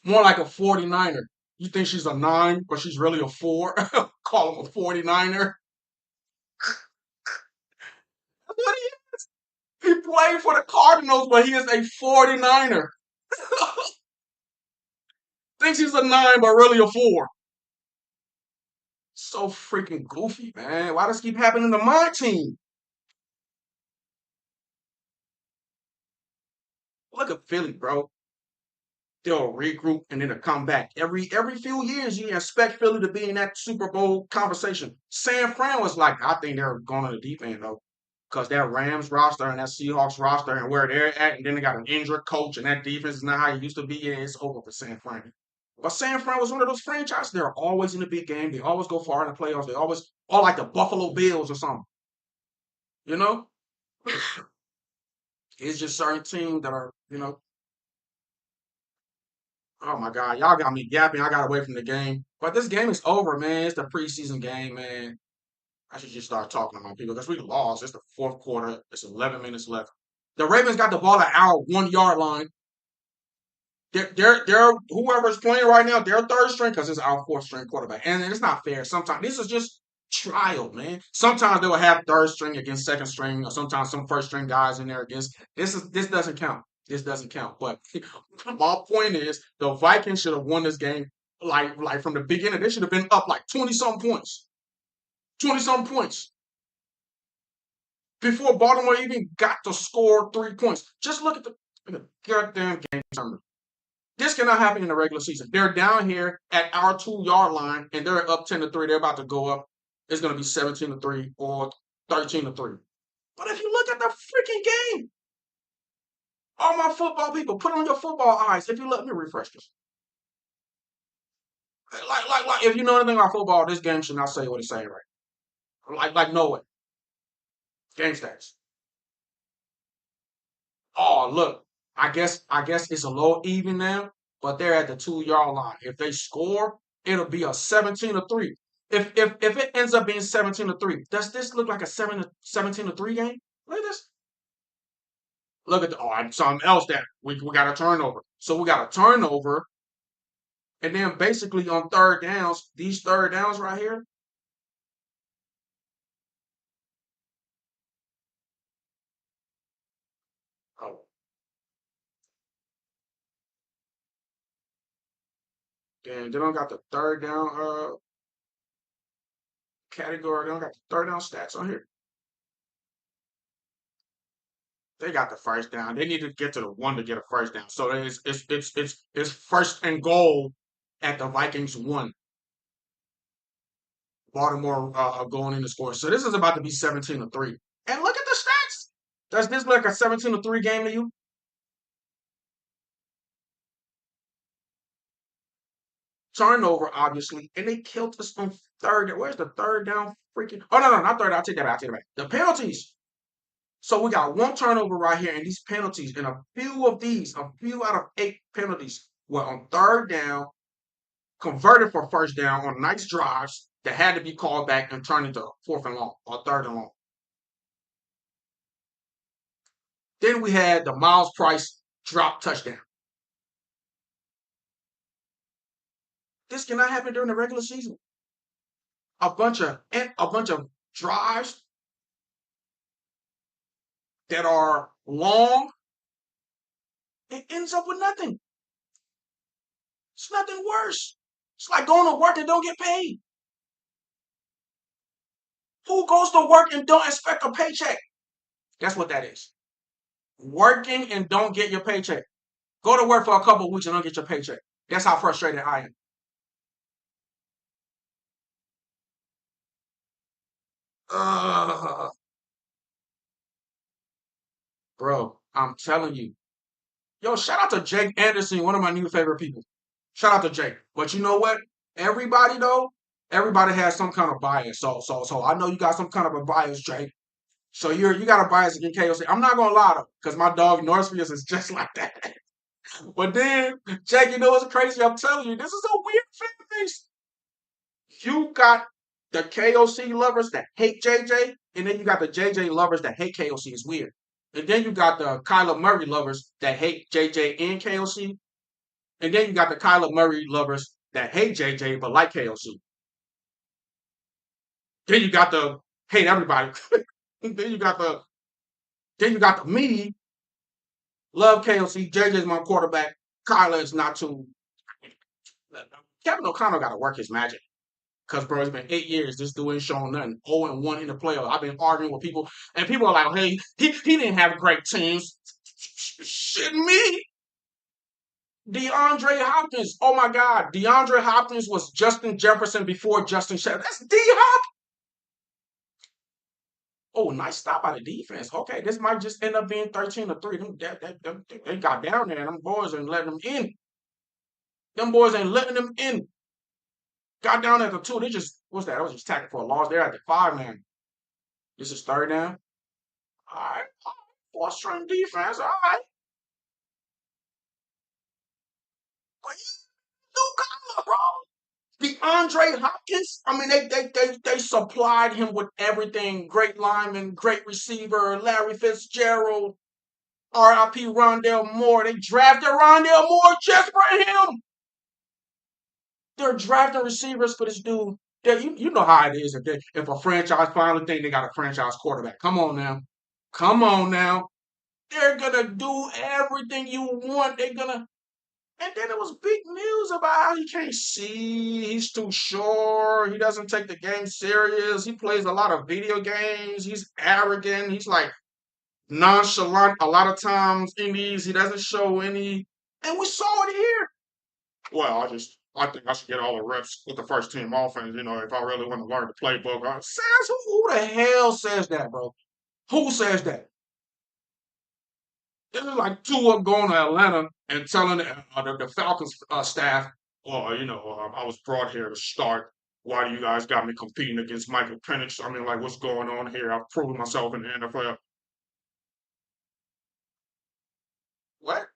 More like a 49er. You think she's a nine, but she's really a four? Call him a 49er. What he played for the Cardinals, but he is a 49er. Thinks he's a nine, but really a four. So freaking goofy, man. Why does this keep happening to my team? Look at Philly, bro. They'll regroup and then they'll come back. Every few years, you expect Philly to be in that Super Bowl conversation. San Fran was like, I think they're going to the deep end though, because that Rams roster and that Seahawks roster and where they're at, and then they got an injured coach and that defense is not how it used to be. And it's over for San Fran. But San Fran was one of those franchises. They're always in the big game. They always go far in the playoffs. They always, all like the Buffalo Bills or something. You know, it's just certain teams that are, oh my God, y'all got me yapping. I got away from the game. But this game is over, man. It's the preseason game, man. I should just start talking to my people because we lost. It's the fourth quarter. It's 11 minutes left. The Ravens got the ball at our 1 yard line. They're whoever's playing right now, they're third string because it's our fourth string quarterback. And it's not fair. Sometimes this is just trial, man. Sometimes they will have third string against second string, or sometimes some first string guys in there against this doesn't count. This doesn't count. But my point is the Vikings should have won this game like from the beginning. They should have been up like 20 something points. 20 something points. Before Baltimore even got to score 3 points. Just look at the goddamn game summary. This cannot happen in the regular season. They're down here at our 2 yard line and they're up 10-3. They're about to go up. It's going to be 17-3 or 13-3. But if you look at the freaking game, all my football people, put on your football eyes. If you let me refresh this. Like, if you know anything about football, this game should not say what it's saying right. Like, no way. Game stats. Oh, look. I guess it's a little even now, but they're at the 2 yard line. If they score, it'll be a 17-3. If it ends up being 17-3, does this look like a 17-3 game? Look at this. Look at something else that we got a turnover. So we got a turnover, and then basically on third downs, these third downs right here. Oh, then they don't got the third down category. They don't got the third down stats on here. They got the first down. They need to get to the one to get a first down. So it's first and goal at the Vikings one. Baltimore going in to score. So this is about to be 17-3. And look at the stats. Does this look like a 17-3 game to you? Turnover, obviously, and they killed us on third. Where's the third down? Freaking! Oh no, not third. I'll take that back. I'll take it back. The penalties. So we got one turnover right here, and these penalties, and a few of these, a few out of 8 penalties were on third down, converted for first down on nice drives that had to be called back and turned into fourth and long or third and long. Then we had the Miles Price drop touchdown. This cannot happen during the regular season. A bunch of drives that are long. It ends up with nothing. It's nothing worse. It's like going to work and don't get paid. Who goes to work and don't expect a paycheck? That's what that is. Working and don't get your paycheck. Go to work for a couple of weeks and don't get your paycheck. That's how frustrated I am. Ugh, bro, I'm telling you. Yo, shout out to Jake Anderson, one of my new favorite people. Shout out to Jake. But you know what? Everybody though, everybody has some kind of bias. So I know you got some kind of a bias, Jake. So you got a bias against KOC. I'm not gonna lie though, because my dog Northfield is just like that. But then, Jake, you know what's crazy? I'm telling you, this is a weird fan base. You got the KOC lovers that hate JJ, and then you got the JJ lovers that hate KOC. It's weird. And then you got the Kyler Murray lovers that hate JJ and KOC. And then you got the Kyler Murray lovers that hate JJ but like KOC. Then you got the hate everybody. then you got the me love KOC. JJ's my quarterback. Kyler is not too. Kevin O'Connell got to work his magic. Because, bro, it's been 8 years. This dude ain't showing nothing. 0-1 in the playoffs. I've been arguing with people, and people are like, hey, he didn't have great teams. Shit, me. DeAndre Hopkins. Oh, my God. DeAndre Hopkins was Justin Jefferson before Justin Shepard. That's D-Hop. Oh, nice stop by the defense. Okay, this might just end up being 13-3. They got down there, and them boys ain't letting them in. Them boys ain't letting them in. Got down at the 2. They just, what's that? I was just tackling for a loss. They're at the 5 now. This is third down. All right. Four string defense. All right. But you got bro. DeAndre Hopkins. I mean, they supplied him with everything. Great lineman, great receiver, Larry Fitzgerald, R.I.P. Rondell Moore. They drafted Rondell Moore just for him. They're drafting receivers for this dude. You know how it is if a franchise finally think they got a franchise quarterback. Come on now. Come on now. They're gonna do everything you want. They're gonna. And then it was big news about how he can't see. He's too short. He doesn't take the game serious. He plays a lot of video games. He's arrogant. He's like nonchalant a lot of times in these. He doesn't show any. And we saw it here. Well, I think I should get all the reps with the first team offense. If I really want to learn the playbook. Says who the hell says that, bro? Who says that? This is like Tua going to Atlanta and telling the Falcons staff, "Oh, I was brought here to start. Why do you guys got me competing against Michael Penix? I mean, like, what's going on here? I've proven myself in the NFL. What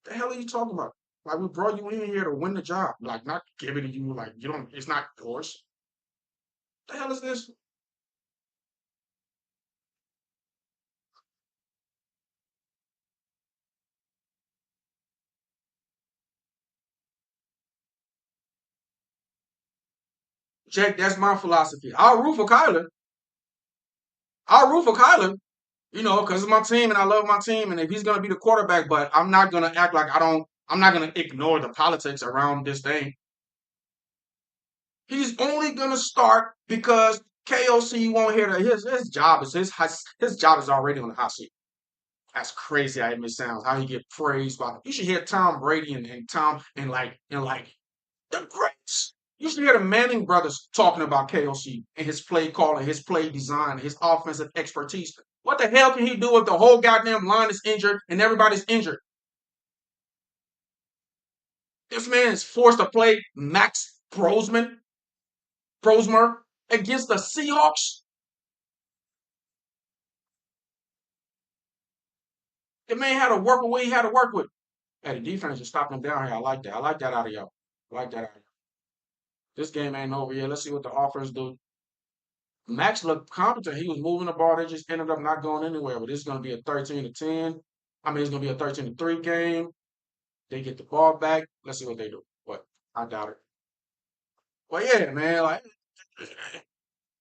the hell are you talking about? Like, we brought you in here to win the job, like, not give it to you. Like, you don't. It's not yours. The hell is this? Jake, that's my philosophy. I'll root for Kyler. I'll root for Kyler, because it's my team and I love my team. And if he's gonna be the quarterback, but I'm not gonna act like I don't. I'm not gonna ignore the politics around this thing. He's only gonna start because KOC won't hear that his job is his job is already on the hot seat. That's crazy how it sounds. How he get praised by you should hear Tom Brady and Tom and like the greats. You should hear the Manning brothers talking about KOC and his play calling, his play design, his offensive expertise. What the hell can he do if the whole goddamn line is injured and everybody's injured? This man is forced to play Max Brosmer against the Seahawks. The man had to work with what he had to work with. Hey, the defense just stopped him down here. I like that. I like that out of y'all. I like that out of y'all. This game ain't over yet. Let's see what the offense do. Max looked competent. He was moving the ball. They just ended up not going anywhere. But this is going to be a 13-10. I mean, it's going to be a 13-3 game. They get the ball back. Let's see what they do. But I doubt it. Well, yeah, man. Like,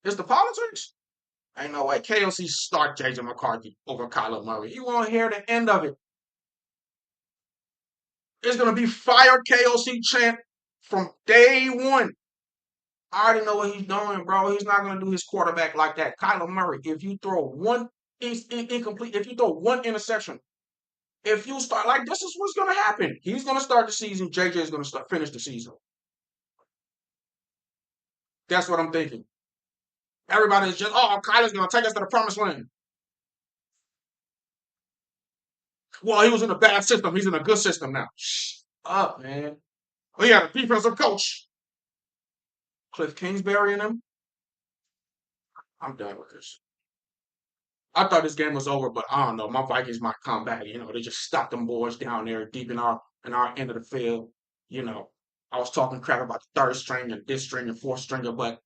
it's the politics. Ain't no way KOC start JJ McCarthy over Kyler Murray. You won't hear the end of it. It's going to be fire KOC chant from day one. I already know what he's doing, bro. He's not going to do his quarterback like that. Kyler Murray, if you throw one incomplete, if you throw one interception, if you start like this is what's going to happen. He's going to start the season. JJ is going to finish the season. That's what I'm thinking. Everybody's just, Kyler's going to take us to the promised land. Well, he was in a bad system. He's in a good system now. Shut up, man. Oh, yeah, the defensive coach. Cliff Kingsbury and him. I'm done with this. I thought this game was over, but I don't know. My Vikings might come back. They just stopped them boys down there deep in our end of the field. I was talking crap about the third string and this string and fourth stringer, but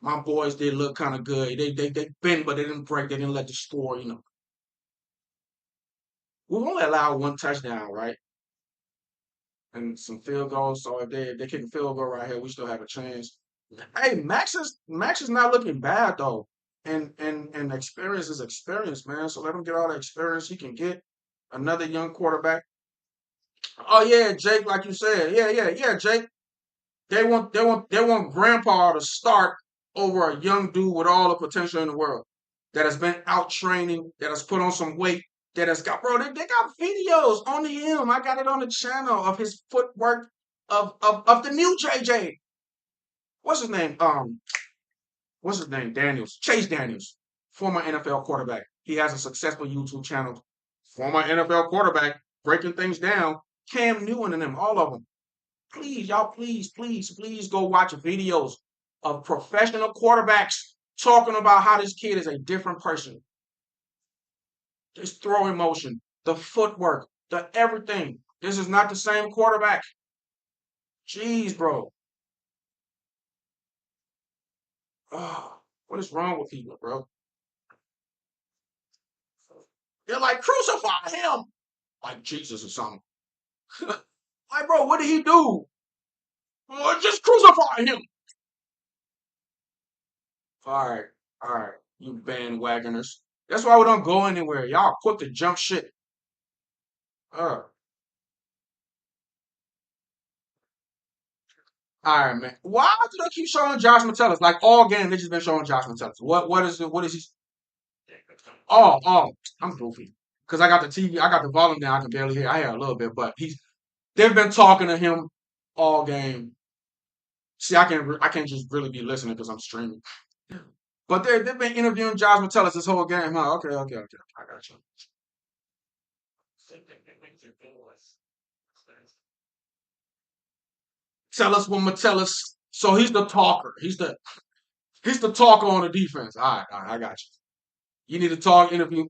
my boys did look kind of good. They bent, but they didn't break. They didn't let the score. We only allowed one touchdown, right? And some field goals. So if they kick a field goal right here, we still have a chance. Hey, Max is not looking bad though. And experience is experience, man. So let him get all the experience he can get. Another young quarterback. Oh yeah, Jake, like you said. Yeah, Jake. They want grandpa to start over a young dude with all the potential in the world. That has been out training, that has put on some weight, that has got they got videos on him. I got it on the channel of his footwork of the new JJ. What's his name? What's his name? Daniels. Chase Daniels, former NFL quarterback. He has a successful YouTube channel. Former NFL quarterback, breaking things down. Cam Newton and them, all of them. Please, y'all, please go watch videos of professional quarterbacks talking about how this kid is a different person. His throwing motion, the footwork, the everything. This is not the same quarterback. Jeez, bro. What is wrong with people, bro? They're like, crucify him. Like Jesus or something. Like, bro, what did he do? Just crucify him. All right, you bandwagoners. That's why we don't go anywhere. Y'all quick to jump shit. Uh, all right, man. Why do they keep showing Josh Metellus? Like all game, they just been showing Josh Metellus. What is it? What is he? Oh, I'm goofy. Because I got the TV, I got the volume down, I can barely hear. I hear a little bit, but they've been talking to him all game. See, I can't just really be listening because I'm streaming. But they've been interviewing Josh Metellus this whole game. Huh? Okay. I got you. Tell us when Metellus. So he's the talker. He's the talker on the defense. All right, I got you. You need to talk interview.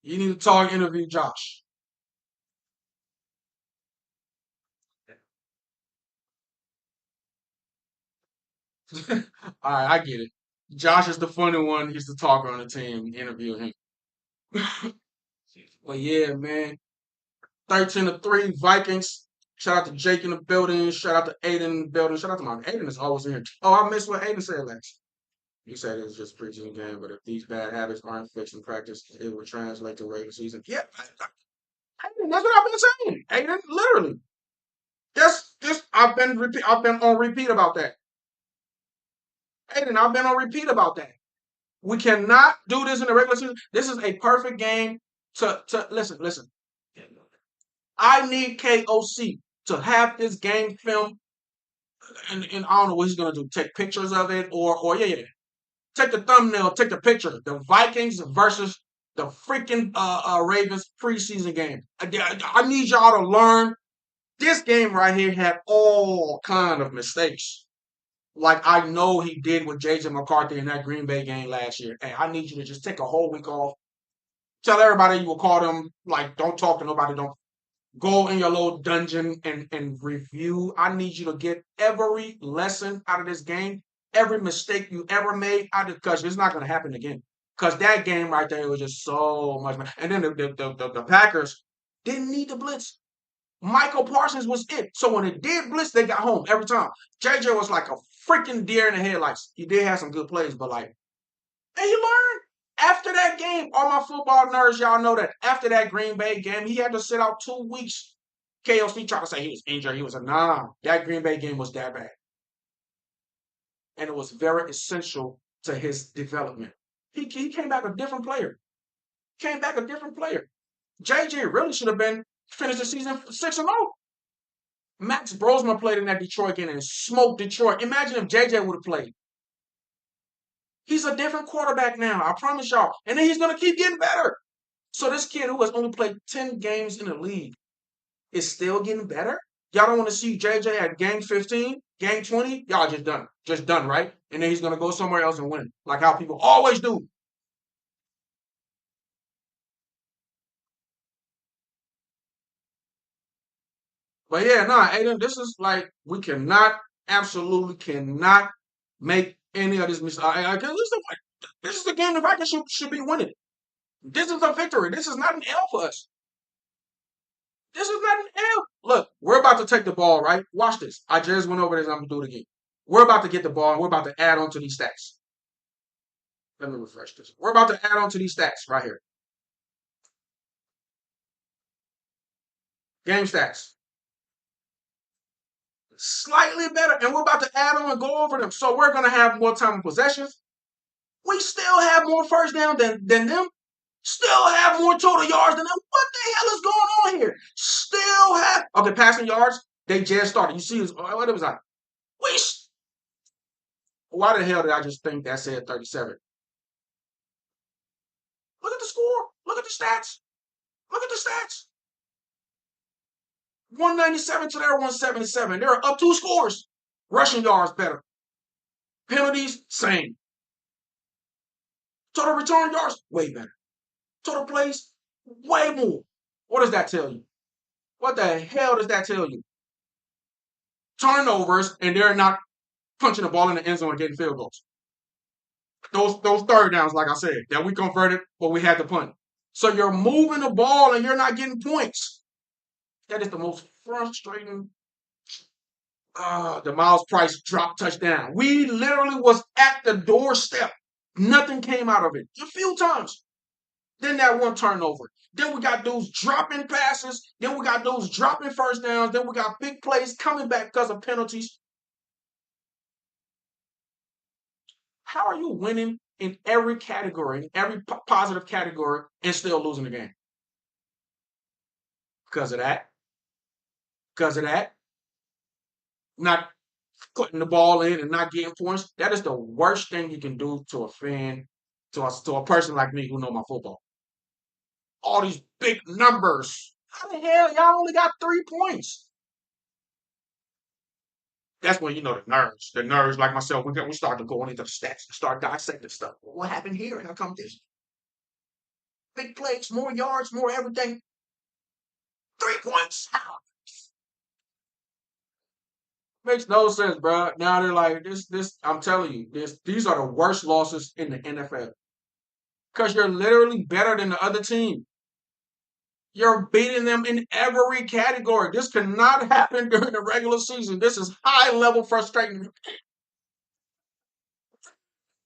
You need to talk interview Josh. All right, I get it. Josh is the funny one. He's the talker on the team. Interview him. But yeah, man. 13-3 Vikings. Shout out to Jake in the building. Shout out to Aiden in the building. Shout out to my Aiden is always in here. Oh, I missed what Aiden said last. He said it's just preseason game, but if these bad habits aren't fixed in practice, it will translate to regular season. Yeah, Aiden, that's what I've been saying. Aiden, literally. Just I've been on repeat about that. Aiden, I've been on repeat about that. We cannot do this in the regular season. This is a perfect game to listen. I need KOC to have this game film, and I don't know what he's gonna do. Take pictures of it, or yeah. Take the thumbnail, take the picture. The Vikings versus the freaking Ravens preseason game. I need y'all to learn. This game right here had all kind of mistakes. Like I know he did with JJ McCarthy in that Green Bay game last year. Hey, I need you to just take a whole week off. Tell everybody you will call them. Like, don't talk to nobody. Don't go in your little dungeon and review. I need you to get every lesson out of this game, every mistake you ever made out of because it's not going to happen again. Because that game right there was just so much. And then the Packers didn't need the blitz. Michael Parsons was it. So when it did blitz, they got home every time. JJ was like a freaking deer in the headlights. He did have some good plays, but like, and you learn after that game. All my football nerds, y'all know that after that Green Bay game, he had to sit out 2 weeks. KLC tried to say he was injured. He was a nah. That Green Bay game was that bad, and it was very essential to his development. He came back a different player. Came back a different player. JJ really should have been finished the season 6-0. Max Brosman played in that Detroit game and smoked Detroit. Imagine if JJ would have played. He's a different quarterback now. I promise y'all. And then he's going to keep getting better. So this kid who has only played 10 games in the league is still getting better? Y'all don't want to see JJ at game 15, game 20? Y'all just done. Just done, right? And then he's going to go somewhere else and win. Like how people always do. But yeah, nah, Aiden, this is like, we absolutely cannot make any of this mistake. This is the game the Vikings should be winning. This is a victory. This is not an L for us. This is not an L. Look, we're about to take the ball, right? Watch this. I just went over this. I'm going to do it again. We're about to get the ball, and we're about to add on to these stats. Let me refresh this. We're about to add on to these stats right here. Game stats. Slightly better, and we're about to add on and go over them. So we're going to have more time of possessions. We still have more first down than them. Still have more total yards than them. What the hell is going on here? Still have okay passing yards. They just started. You see, what it was like. We. Why the hell did I just think that said 37? Look at the score. Look at the stats. Look at the stats. 197 to their 177. They're up 2 scores. Rushing yards better. Penalties same. Total return yards way better. Total plays way more. What does that tell you? What the hell does that tell you? Turnovers, and they're not punching the ball in the end zone and getting field goals. Those third downs, like I said, that we converted, but we had to punt. So you're moving the ball and you're not getting points. That is the most frustrating. The Miles Price drop touchdown. We literally was at the doorstep. Nothing came out of it. A few times. Then that one turnover. Then we got those dropping passes. Then we got those dropping first downs. Then we got big plays coming back because of penalties. How are you winning in every category, in every positive category, and still losing the game? Because of that. Because of that. Not putting the ball in and not getting points. That is the worst thing you can do to a fan, to a person like me who know my football. All these big numbers. How the hell y'all only got 3 points? That's when you know the nerds like myself, we start to go into the stats and start dissecting stuff. What happened here? How come this? Big plays, more yards, more everything. 3 points. How? Makes no sense, bro. Now they're like this. I'm telling you, these are the worst losses in the NFL because you're literally better than the other team. You're beating them in every category. This cannot happen during the regular season. This is high level frustrating.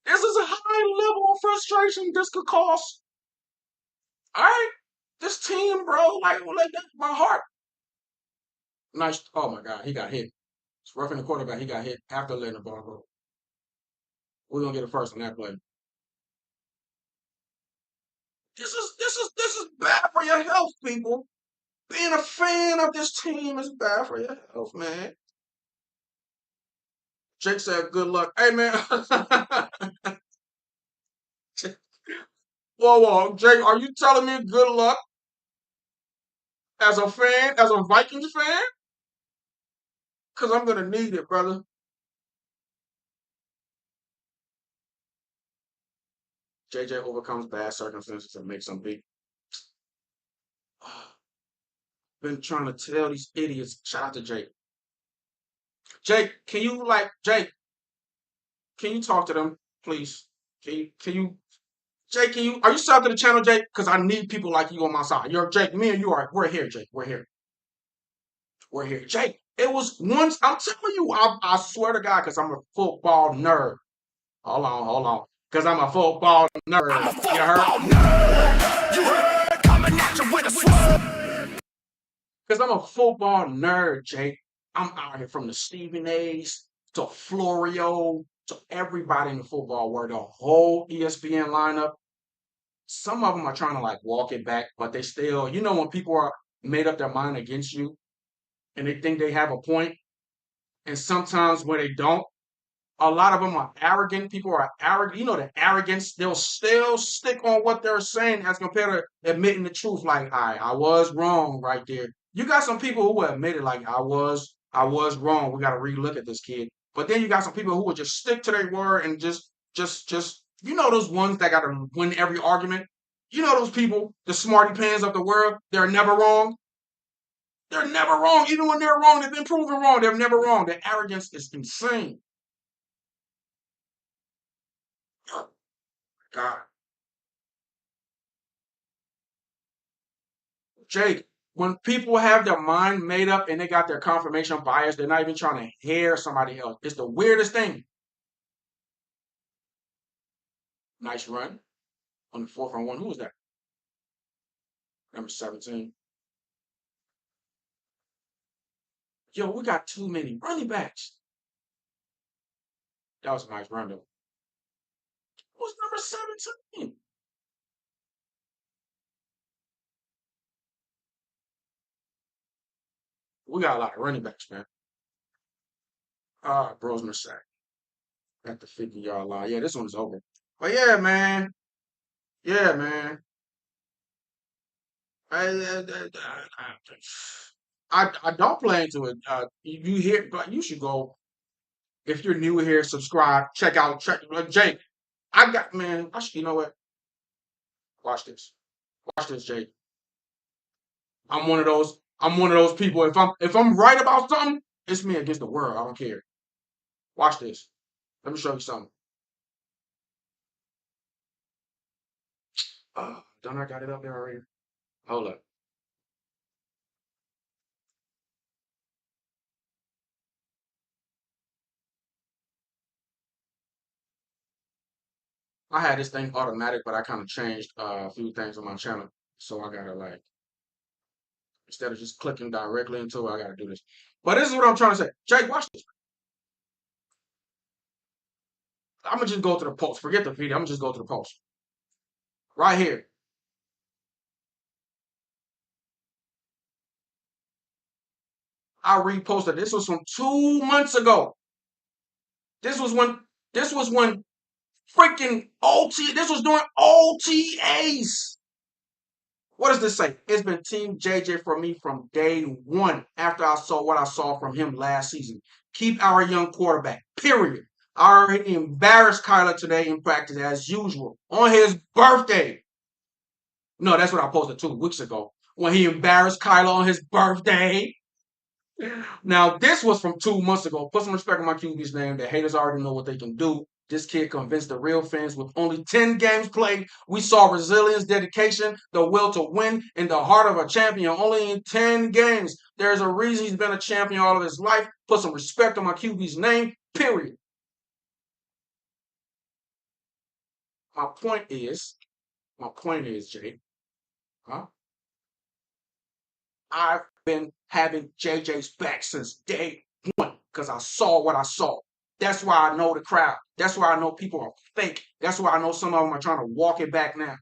This is a high level of frustration this could cause. All right, this team, bro, like that's my heart. Nice. Oh my God, he got hit. It's roughing the quarterback. He got hit after letting the ball go. We're gonna get a first on that play. This is bad for your health, people. Being a fan of this team is bad for your health, man. Jake said, "Good luck." Hey, man. Whoa, Jake, are you telling me good luck as a fan, as a Vikings fan? Because I'm gonna need it, brother. JJ overcomes bad circumstances and makes them big. Been trying to tell these idiots. Shout out to Jake. Jake, Jake? Can you talk to them, please? Can you Jake, are you subbed to the channel, Jake? Because I need people like you on my side. You're Jake, me and you are, we're here, Jake. We're here. We're here. Jake, it was once, I'm telling you, I swear to God, because I'm a football nerd. Hold on. Because I'm a football I'm a nerd. You heard? football nerd. You heard? Coming at you with a swerve. Because I'm a football nerd, Jake. I'm out here from the Stephen A's to Florio to everybody in the football world, the whole ESPN lineup. Some of them are trying to like walk it back, but they still, when people are made up their mind against you and they think they have a point, and sometimes when they don't, a lot of them are arrogant. People are arrogant. The arrogance, they'll still stick on what they're saying as compared to admitting the truth. Like, all right, I was wrong right there. You got some people who will admit it, like, I was wrong. We got to relook at this kid. But then you got some people who will just stick to their word and just, those ones that got to win every argument. Those people, the smarty pants of the world, they're never wrong. They're never wrong. Even when they're wrong, they've been proven wrong. They're never wrong. Their arrogance is insane. Oh, God. Jake, when people have their mind made up and they got their confirmation bias, they're not even trying to hear somebody else. It's the weirdest thing. Nice run on the 4th-and-1. Who was that? Number 17. Yo, we got too many running backs. That was a nice run, though. Who's number 17? We got a lot of running backs, man. Brosner sack at the 50-yard line. Yeah, this one's over. But yeah, man. Yeah, man. I don't play into it. You hear, but you should go. If you're new here, subscribe, check Jake. I got man. You know what? Watch this. Watch this, Jake. I'm one of those. I'm one of those people. If I'm right about something, it's me against the world. I don't care. Watch this. Let me show you something. Don't I got it up there already? Hold up. I had this thing automatic, but I kind of changed a few things on my channel. So I gotta like instead of just clicking directly into it, I gotta do this. But this is what I'm trying to say. Jake, watch this. I'm gonna just go to the post. Forget the video. I'm gonna just go to the post. Right here. I reposted. This was from 2 months ago. This was when freaking OT. This was during OTAs. What does this say? It's been Team JJ for me from day one after I saw what I saw from him last season. Keep our young quarterback, period. I already embarrassed Kyler today in practice as usual on his birthday. No, that's what I posted 2 weeks ago when he embarrassed Kyler on his birthday. Now, this was from 2 months ago. Put some respect on my QB's name. The haters already know what they can do. This kid convinced the real fans with only 10 games played. We saw resilience, dedication, the will to win in the heart of a champion only in 10 games. There's a reason he's been a champion all of his life. Put some respect on my QB's name, period. My point is, Jay, huh? I've been having JJ's back since day one because I saw what I saw. That's why I know the crowd. That's why I know people are fake. That's why I know some of them are trying to walk it back now.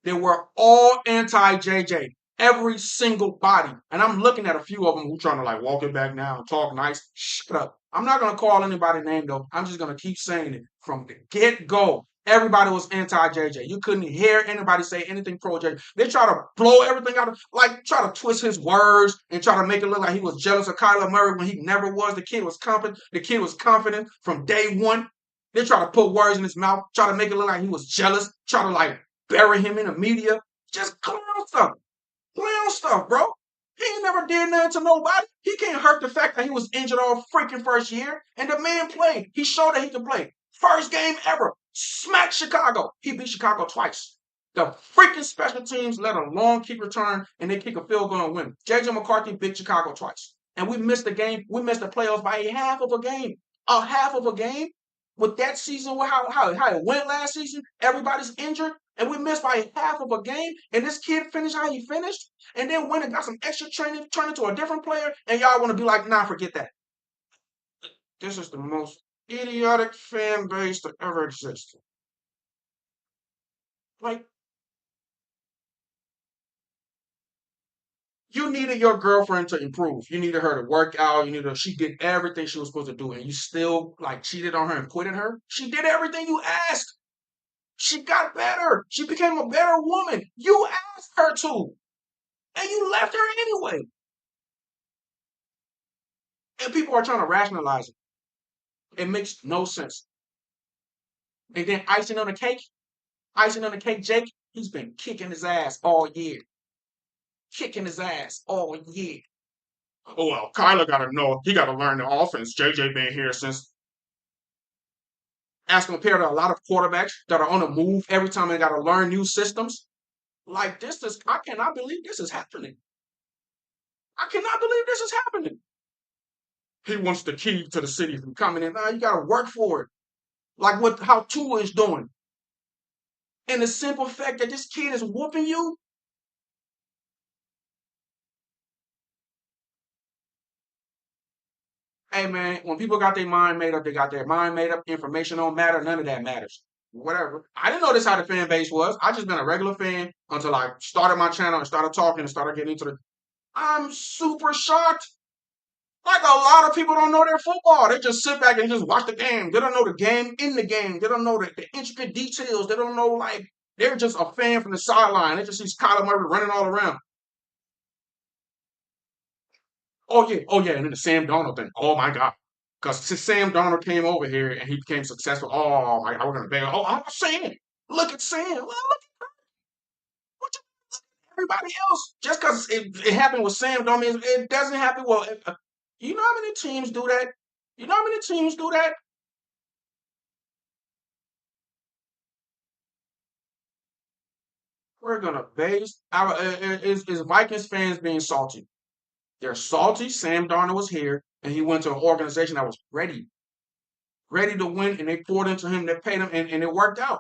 They were all anti JJ, every single body. And I'm looking at a few of them who trying to like walk it back now and talk nice. Shut up. I'm not gonna call anybody name though. I'm just gonna keep saying it from the get go. Everybody was anti JJ. You couldn't hear anybody say anything pro JJ. They try to blow everything out of, like, try to twist his words and try to make it look like he was jealous of Kyler Murray when he never was. The kid was confident. The kid was confident from day one. They try to put words in his mouth, try to make it look like he was jealous, try to like bury him in the media. Just clown stuff. Clown stuff, bro. He ain't never did nothing to nobody. He can't hurt the fact that he was injured all freaking first year. And the man played. He showed that he could play. First game ever. Smack Chicago. He beat Chicago twice. The freaking special teams let a long kick return and they kick a field goal and win. JJ McCarthy beat Chicago twice. And we missed the game. We missed the playoffs by a half of a game. A half of a game? With that season, how it went last season, everybody's injured, and we missed by half of a game, and this kid finished how he finished, and then went and got some extra training, turned into a different player, and y'all want to be like, nah, forget that. This is the most idiotic fan base to ever exist. Like, you needed your girlfriend to improve. You needed her to work out. She did everything she was supposed to do, and you still like cheated on her and quitted her. She did everything you asked. She got better. She became a better woman. You asked her to, and you left her anyway. And people are trying to rationalize it. It makes no sense. And then icing on the cake, Jake, he's been kicking his ass all year. Kicking his ass all year. Oh, well, Kyler got to know. He got to learn the offense. JJ been here since, as compared to a lot of quarterbacks that are on the move every time they got to learn new systems. Like, I cannot believe this is happening. I cannot believe this is happening. He wants the key to the city from coming in. Now you got to work for it. Like how Tua is doing. And the simple fact that this kid is whooping you. Hey man, when people got their mind made up, they got their mind made up. Information don't matter. None of that matters. Whatever. I didn't know this how the fan base was. I just been a regular fan until I started my channel and started talking and started getting into the. I'm super shocked. Like a lot of people don't know their football. They just sit back and just watch the game. They don't know the game in the game. They don't know the intricate details. They don't know, like, they're just a fan from the sideline. They just see Kyler Murray running all around. Oh yeah, and then the Sam Darnold thing. Oh my God. Because since Sam Darnold came over here and he became successful, oh my God, we're gonna bang. Oh, I'm saying, look at Sam. Well, look at everybody else. Just because it happened with Sam, don't mean it doesn't happen. Well, you know how many teams do that? You know how many teams do that? We're gonna base our is Vikings fans being salty. They're salty. Sam Darnold was here, and he went to an organization that was ready to win, and they poured into him. They paid him, and it worked out.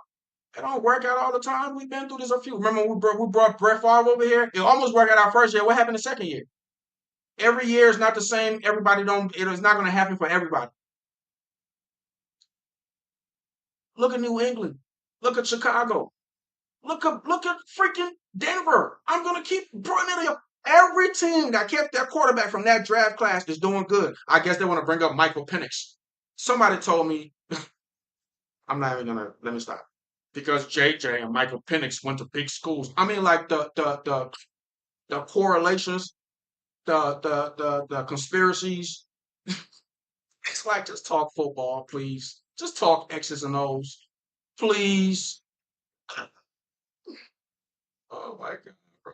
It don't work out all the time. We've been through this a few. Remember when we brought Brett Favre over here? It almost worked out our first year. What happened the second year? Every year is not the same. Everybody don't. It is not going to happen for everybody. Look at New England. Look at Chicago. Look at freaking Denver. I'm gonna keep putting it up. Every team that kept their quarterback from that draft class is doing good. I guess they want to bring up Michael Penix. Somebody told me I'm not even gonna let me stop. Because JJ and Michael Penix went to big schools. I mean, like the correlations, the conspiracies. It's like just talk football, please. Just talk X's and O's, please. Oh my God, bro.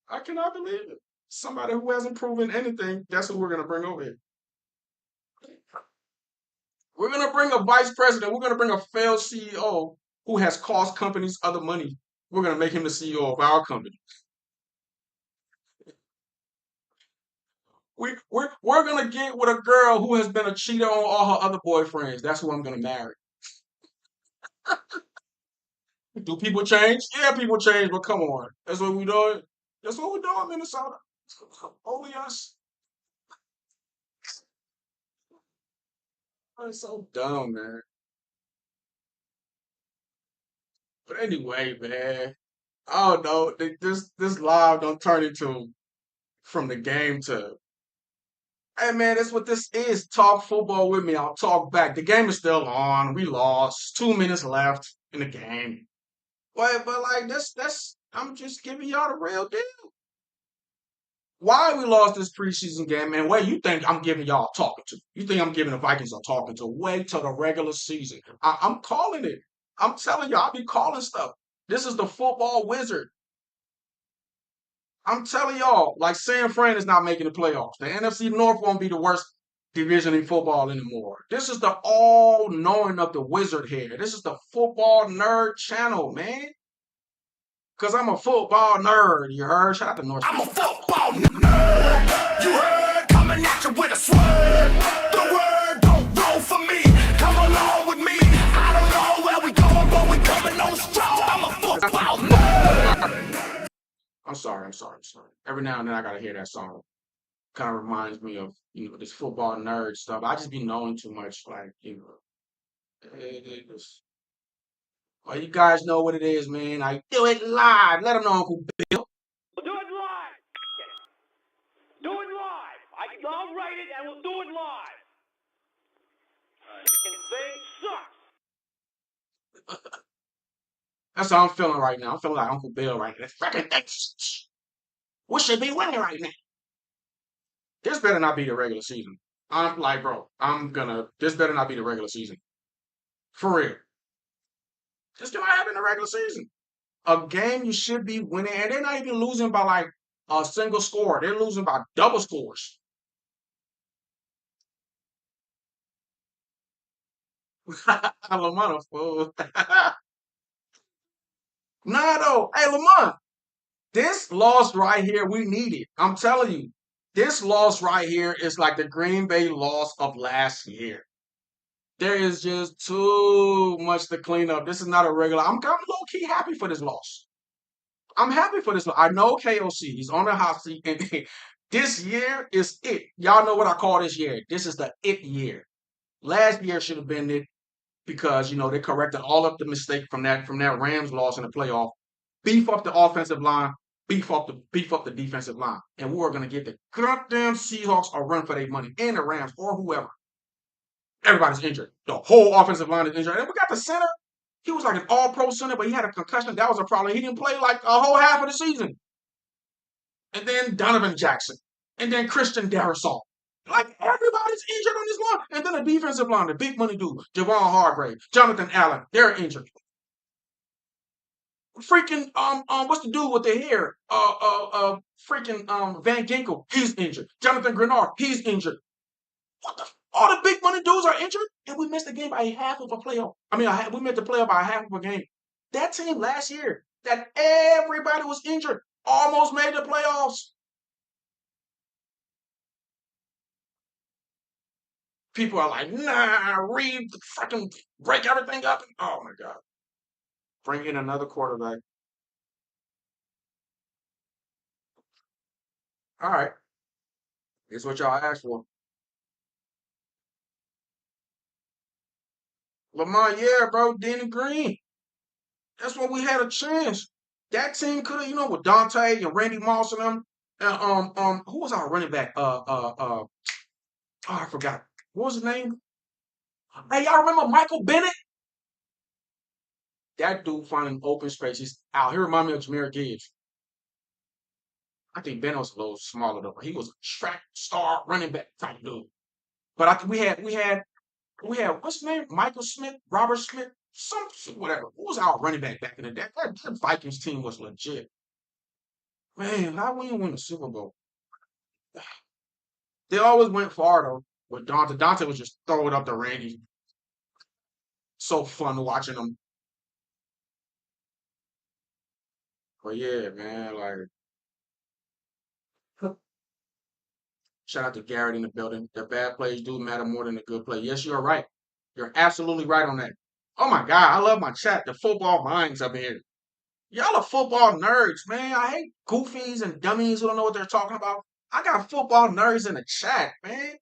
I cannot believe it. Somebody who hasn't proven anything, that's who we're gonna bring over here. We're gonna bring a vice president. We're gonna bring a failed CEO who has cost companies other money. We're gonna make him the CEO of our company. We're gonna get with a girl who has been a cheater on all her other boyfriends. That's who I'm gonna marry. Do people change? Yeah, people change, but come on. That's what we doing. That's what we're doing, Minnesota. Only us. It's so dumb, man. But anyway, man. I don't know. This live don't turn into from the game to hey man, that's what this is. Talk football with me. I'll talk back. The game is still on. We lost. 2 minutes left in the game. But like that's I'm just giving y'all the real deal. Why we lost this preseason game, man? Where you think I'm giving y'all talking to? You think I'm giving the Vikings a talking to? Wait till the regular season. I'm calling it. I'm telling you, I'll be calling stuff. This is the football wizard. I'm telling y'all, like San Fran is not making the playoffs. The NFC North won't be the worst division in football anymore. This is the all knowing of the wizard here. This is the football nerd channel, man. Because I'm a football nerd, you heard? Shout out to North. I'm a football nerd. You heard? Coming at you with a swerve. The word don't roll for me. Come along with me. I don't know where we going, but we coming on strong. I'm a football nerd. I'm sorry. Every now and then I gotta hear that song. Kind of reminds me of, this football nerd stuff. I just be knowing too much, like, it just, well, you guys know what it is, man. I do it live. Let them know, Uncle Bill. We'll do it live. Do it live. I'll write it and we'll do it live. Fucking thing sucks. That's how I'm feeling right now. I'm feeling like Uncle Bill right now. That freaking thing. We should be winning right now. This better not be the regular season. I'm like, bro, this better not be the regular season. For real. This cannot happen in the regular season. A game you should be winning, and they're not even losing by like a single score. They're losing by double scores. Lamont, a fool. Nah, though. Hey, Lamont, this loss right here, we need it. I'm telling you, this loss right here is like the Green Bay loss of last year. There is just too much to clean up. This is not a regular. I'm low key happy for this loss. I'm happy for this. I know KOC. He's on the hot seat, and this year is it. Y'all know what I call this year. This is the it year. Last year should have been it because they corrected all of the mistake from that Rams loss in the playoff. Beef up the offensive line, beef up the defensive line, and we're gonna get the goddamn Seahawks a run for their money and the Rams or whoever. Everybody's injured. The whole offensive line is injured, and we got the center. He was like an all-pro center, but he had a concussion. That was a problem. He didn't play like a whole half of the season. And then Donovan Jackson, and then Christian Darrisaw. Like everybody's injured on this line, and then the defensive line, the big money dude, Javon Hargrave, Jonathan Allen, they're injured. Freaking what's the dude with the hair? Freaking Van Ginkel, he's injured. Jonathan Grenard, he's injured. What the? All the big money dudes are injured, and we missed the game by a half of a playoff. I mean, we missed the playoff by a half of a game. That team last year, that everybody was injured, almost made the playoffs. People are like, nah, Reed, fucking break everything up. Oh my God. Bring in another quarterback. All right. Here's what y'all asked for. Lamar, yeah, bro, Denny Green. That's when we had a chance. That team could have, with Dante and Randy Moss and them. And who was our running back? Oh, I forgot. What was his name? Hey, y'all remember Michael Bennett? That dude finding open spaces out. He reminded me of Jameer Gibbs. I think Bennett was a little smaller though, but he was a track star running back type dude. But I think we had what's his name? Michael Smith, Robert Smith, some whatever. Who was our running back in the day? That Vikings team was legit. Man, how we didn't win the Super Bowl? They always went far though with Dante. Dante was just throwing up the Randy. So fun watching them. But yeah, man, like shout out to Garrett in the building. The bad plays do matter more than the good play. Yes, you're right. You're absolutely right on that. Oh my God, I love my chat. The football minds up here. Y'all are football nerds, man. I hate goofies and dummies who don't know what they're talking about. I got football nerds in the chat, man.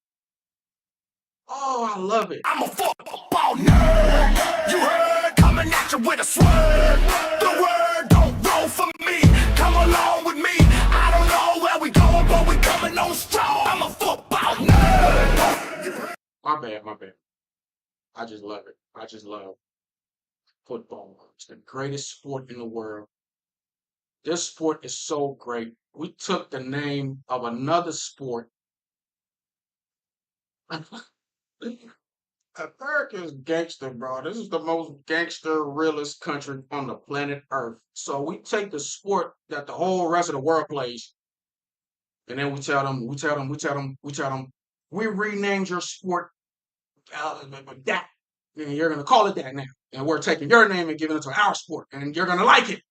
Oh, I love it. I'm a football nerd. You heard? Coming at you with a swerve. The word don't roll for me. Come along with me. I don't know where we going, but we coming on strong. I'm a football nerd. My bad, my bad. I just love it. I just love football. It's the greatest sport in the world. This sport is so great. We took the name of another sport. America's gangster, bro. This is the most gangster, realest country on the planet Earth. So we take the sport that the whole rest of the world plays, and then we renamed your sport that, and you're gonna call it that now. And we're taking your name and giving it to our sport, and you're gonna like it.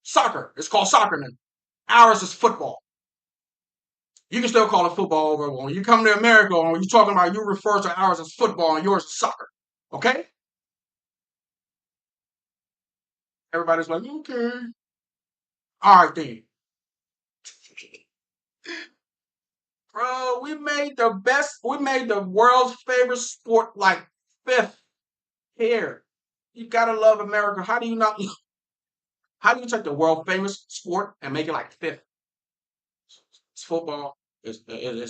Soccer. It's called soccer now. Ours is football. You can still call it football, but when you come to America, when you're talking about, you refer to ours as football and yours as soccer. Okay? Everybody's like, okay. All right, then. Bro, we made the world's favorite sport like fifth here. You gotta love America. How do you take the world famous sport and make it like fifth? It's football, it's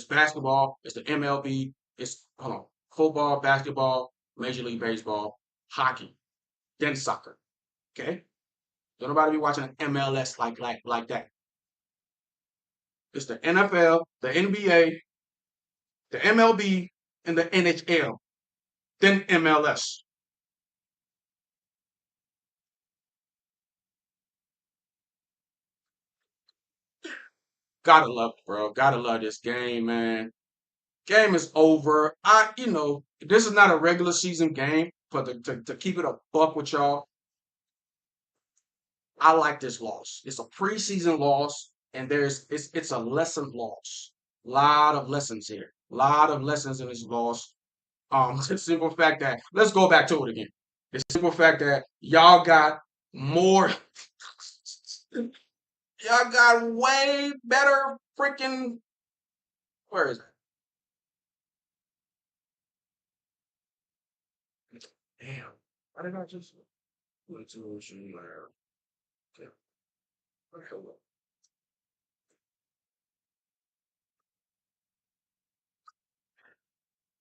basketball, it's the MLB, it's, hold on, football, basketball, Major League Baseball, hockey, then soccer. Okay? Don't nobody be watching an MLS like that. It's the NFL, the NBA, the MLB, and the NHL, then MLS. Gotta love it, bro. Gotta love this game, man. Game is over. This is not a regular season game, but to keep it a buck with y'all, I like this loss. It's a preseason loss, and it's a lesson loss. Lot of lessons here. Lot of lessons in this loss. The simple fact that let's go back to it again. The simple fact that y'all got more, y'all got way better freaking. Where is it? Damn. Why did I just put it to there? Okay. Okay.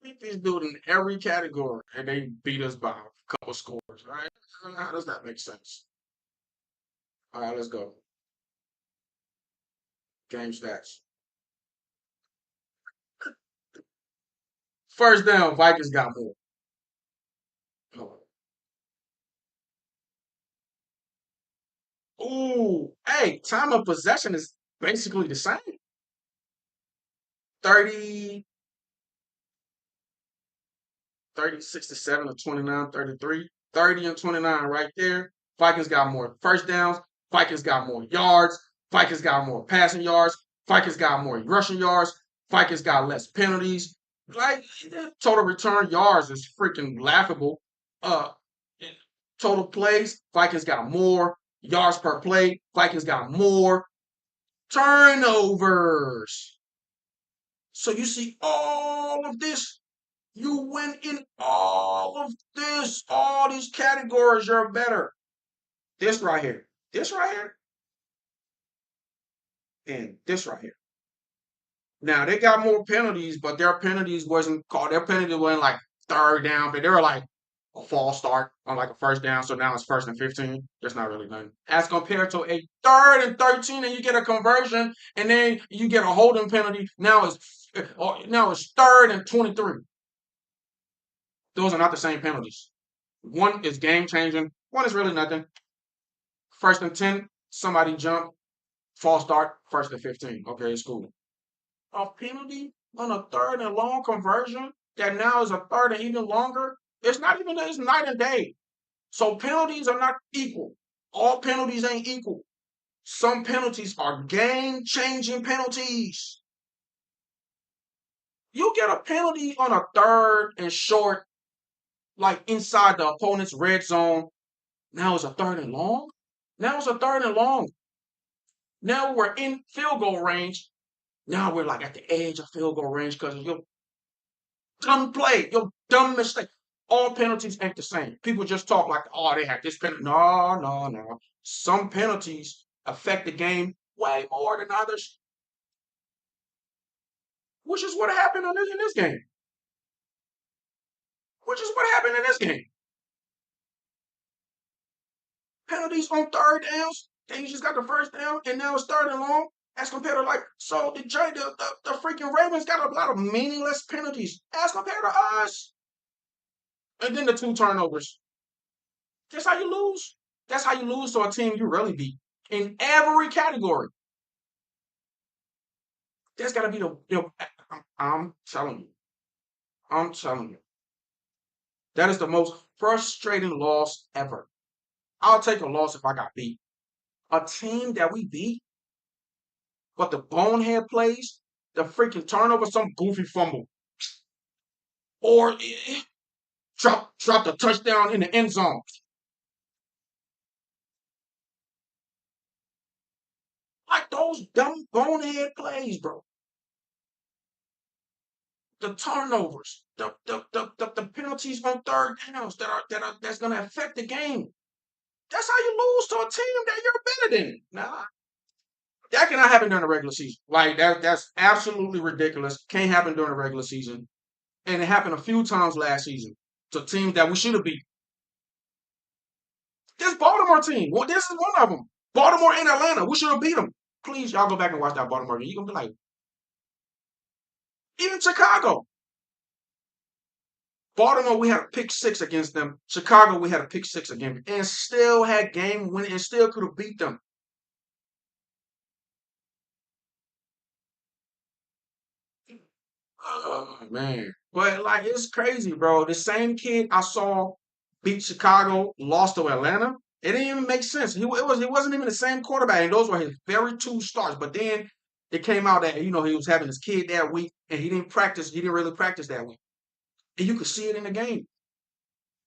Beat these dudes in every category, and they beat us by a couple scores, right? How does that make sense? All right, let's go. Game stats. First down, Vikings got more. Ooh, hey, time of possession is basically the same. 30, 67 to 29, 33, 30 and 29 right there. Vikings got more first downs. Vikings got more yards. Vikings got more passing yards. Vikings got more rushing yards. Vikings got less penalties. Like, total return yards is freaking laughable. Uh, total plays, Vikings got more. Yards per play, Vikings got more. Turnovers. So you see all of this. You win in all of this. All these categories, you're better. This right here. This right here. And this right here. Now they got more penalties, but their penalties wasn't called. Their penalty wasn't like third down, but they were like a false start on like a first down. So now it's first and 15. That's not really nothing. As compared to a third and 13, and you get a conversion, and then you get a holding penalty. Now it's third and 23. Those are not the same penalties. One is game changing. One is really nothing. First and 10, somebody jump, false start, first and 15. Okay, it's cool. A penalty on a third and long conversion? that now is a third and even longer. It's not even it's night and day. So penalties are not equal. All penalties ain't equal. Some penalties are game-changing penalties. You get a penalty on a third and short, like inside the opponent's red zone. Now it's a third and long. Now it's a third and long. Now we're in field goal range. Now we're like at the edge of field goal range because of your dumb play, your dumb mistake. All penalties ain't the same. People just talk like, oh, they had this penalty. No, no, no. Some penalties affect the game way more than others, which is what happened in this game. Which is what happened in this game. Penalties on third downs. They just got the first down, and now it's third and long. As compared to like, so the freaking Ravens got a lot of meaningless penalties as compared to us. And then the 2 turnovers. That's how you lose. That's how you lose to a team you really beat in every category. That's got to be I'm telling you. I'm telling you. That is the most frustrating loss ever. I'll take a loss if I got beat. A team that we beat, but the bonehead plays, the freaking turnover, some goofy fumble, or drop the touchdown in the end zone. Like those dumb bonehead plays, bro. The turnovers, the penalties on third downs that's gonna affect the game. That's how you lose to a team that you're better than. Nah, that cannot happen during the regular season. Like that's absolutely ridiculous. Can't happen during the regular season. And it happened a few times last season to teams that we should have beat. This Baltimore team, well, this is one of them. Baltimore and Atlanta, we should have beat them. Please, y'all go back and watch that Baltimore game. You're gonna be like, even Chicago. Baltimore, we had a pick six against them. Chicago, we had a pick six against them, and still had game winning, and still could have beat them. Oh man, but like it's crazy, bro. The same kid I saw beat Chicago, lost to Atlanta. It didn't even make sense. It wasn't even the same quarterback, and those were his very 2 starts. But then it came out that he was having his kid that week, and he didn't practice. He didn't really practice that week, and you could see it in the game.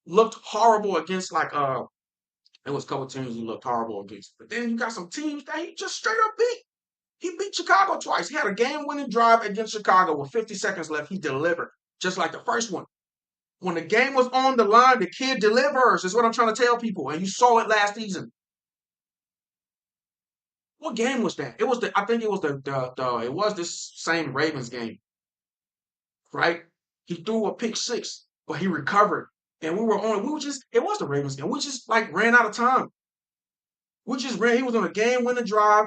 Looked horrible against it was a couple teams he looked horrible against. But then you got some teams that he just straight up beat. He beat Chicago twice. He had a game-winning drive against Chicago with 50 seconds left. He delivered, just like the first one. When the game was on the line, the kid delivers, is what I'm trying to tell people. And you saw it last season. What game was that? I think it was it was this same Ravens game, right? He threw a pick six, but he recovered. And it was the Ravens game. We just like ran out of time. He was on a game-winning drive.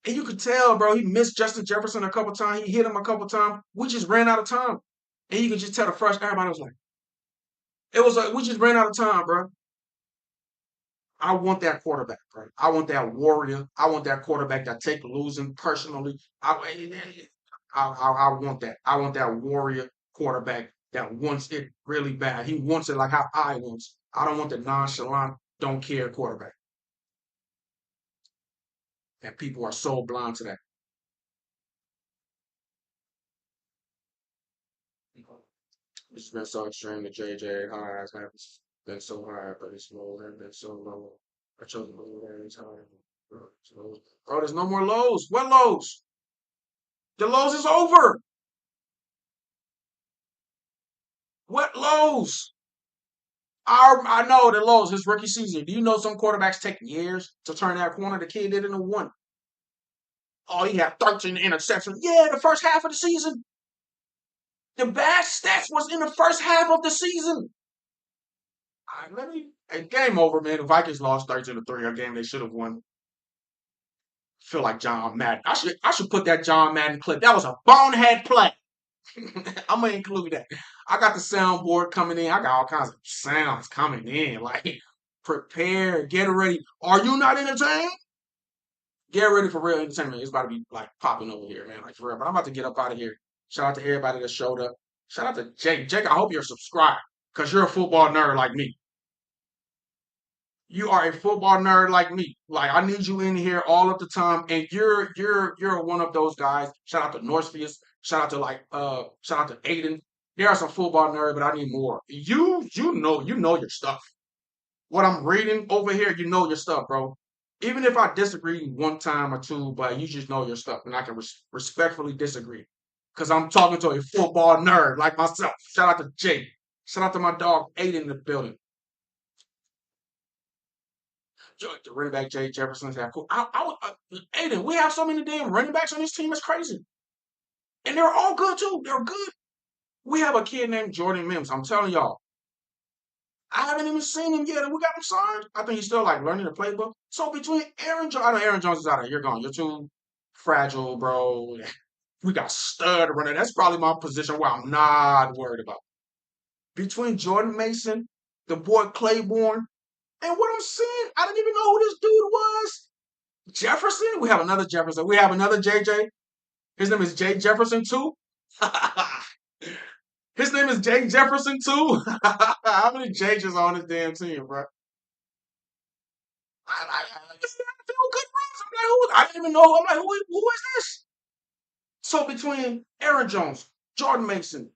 And you could tell, bro, he missed Justin Jefferson a couple times. He hit him a couple times. We just ran out of time. And you could just tell everybody was like, it was like, we just ran out of time, bro. I want that quarterback, bro. I want that warrior. I want that quarterback that take losing personally. I want that. I want that warrior quarterback that wants it really bad. He wants it like how I want it. I don't want the nonchalant, don't care quarterback. And people are so blind to that. It's been so extreme. The JJ highs have been so high, but it's low and been so low. I chose the low every time. Bro, there's no more lows. What lows? The lows is over. What lows? I know the lows. His rookie season. Do you know some quarterbacks take years to turn that corner? The kid did it in a one. Oh, he had 13 interceptions. Yeah, the first half of the season. The bad stats was in the first half of the season. All right, game over, man. The Vikings lost 13-3, a game they should have won. Feel like John Madden. I should put that John Madden clip. That was a bonehead play. I'm gonna include that. I got the soundboard coming in. I got all kinds of sounds coming in. Like prepare, get ready. Are you not entertained? Get ready for real entertainment. It's about to be like popping over here, man. Like for real. But I'm about to get up out of here. Shout out to everybody that showed up. Shout out to Jake. Jake, I hope you're subscribed because you're a football nerd like me. You are a football nerd like me. Like I need you in here all of the time, and you're one of those guys. Shout out to Northfield. Shout out to Aiden. There are some football nerds, but I need more. You know your stuff. What I'm reading over here, you know your stuff, bro. Even if I disagree one time or two, but you just know your stuff, and I can respectfully disagree. Because I'm talking to a football nerd like myself. Shout out to Jake. Shout out to my dog Aiden in the building. The running back Jay Jefferson's that cool. Aiden, we have so many damn running backs on this team. It's crazy, and they're all good too. They're good. We have a kid named Jordan Mims. I'm telling y'all, I haven't even seen him yet, and we got him signed. I think he's still like learning the playbook. So between Aaron Jones, I know Aaron Jones is out of here. You're gone. You're too fragile, bro. We got stud runner. That's probably my position where I'm not worried about. Between Jordan Mason, the boy Claiborne, and what I'm seeing, I didn't even know who this dude was. Jefferson? We have another Jefferson. We have another JJ. His name is Jay Jefferson too. His name is Jay Jefferson too. How many JJs on this damn team, bro? I feel good, bro. I'm like, I didn't even know. I'm like, who is this? So between Aaron Jones, Jordan Mason,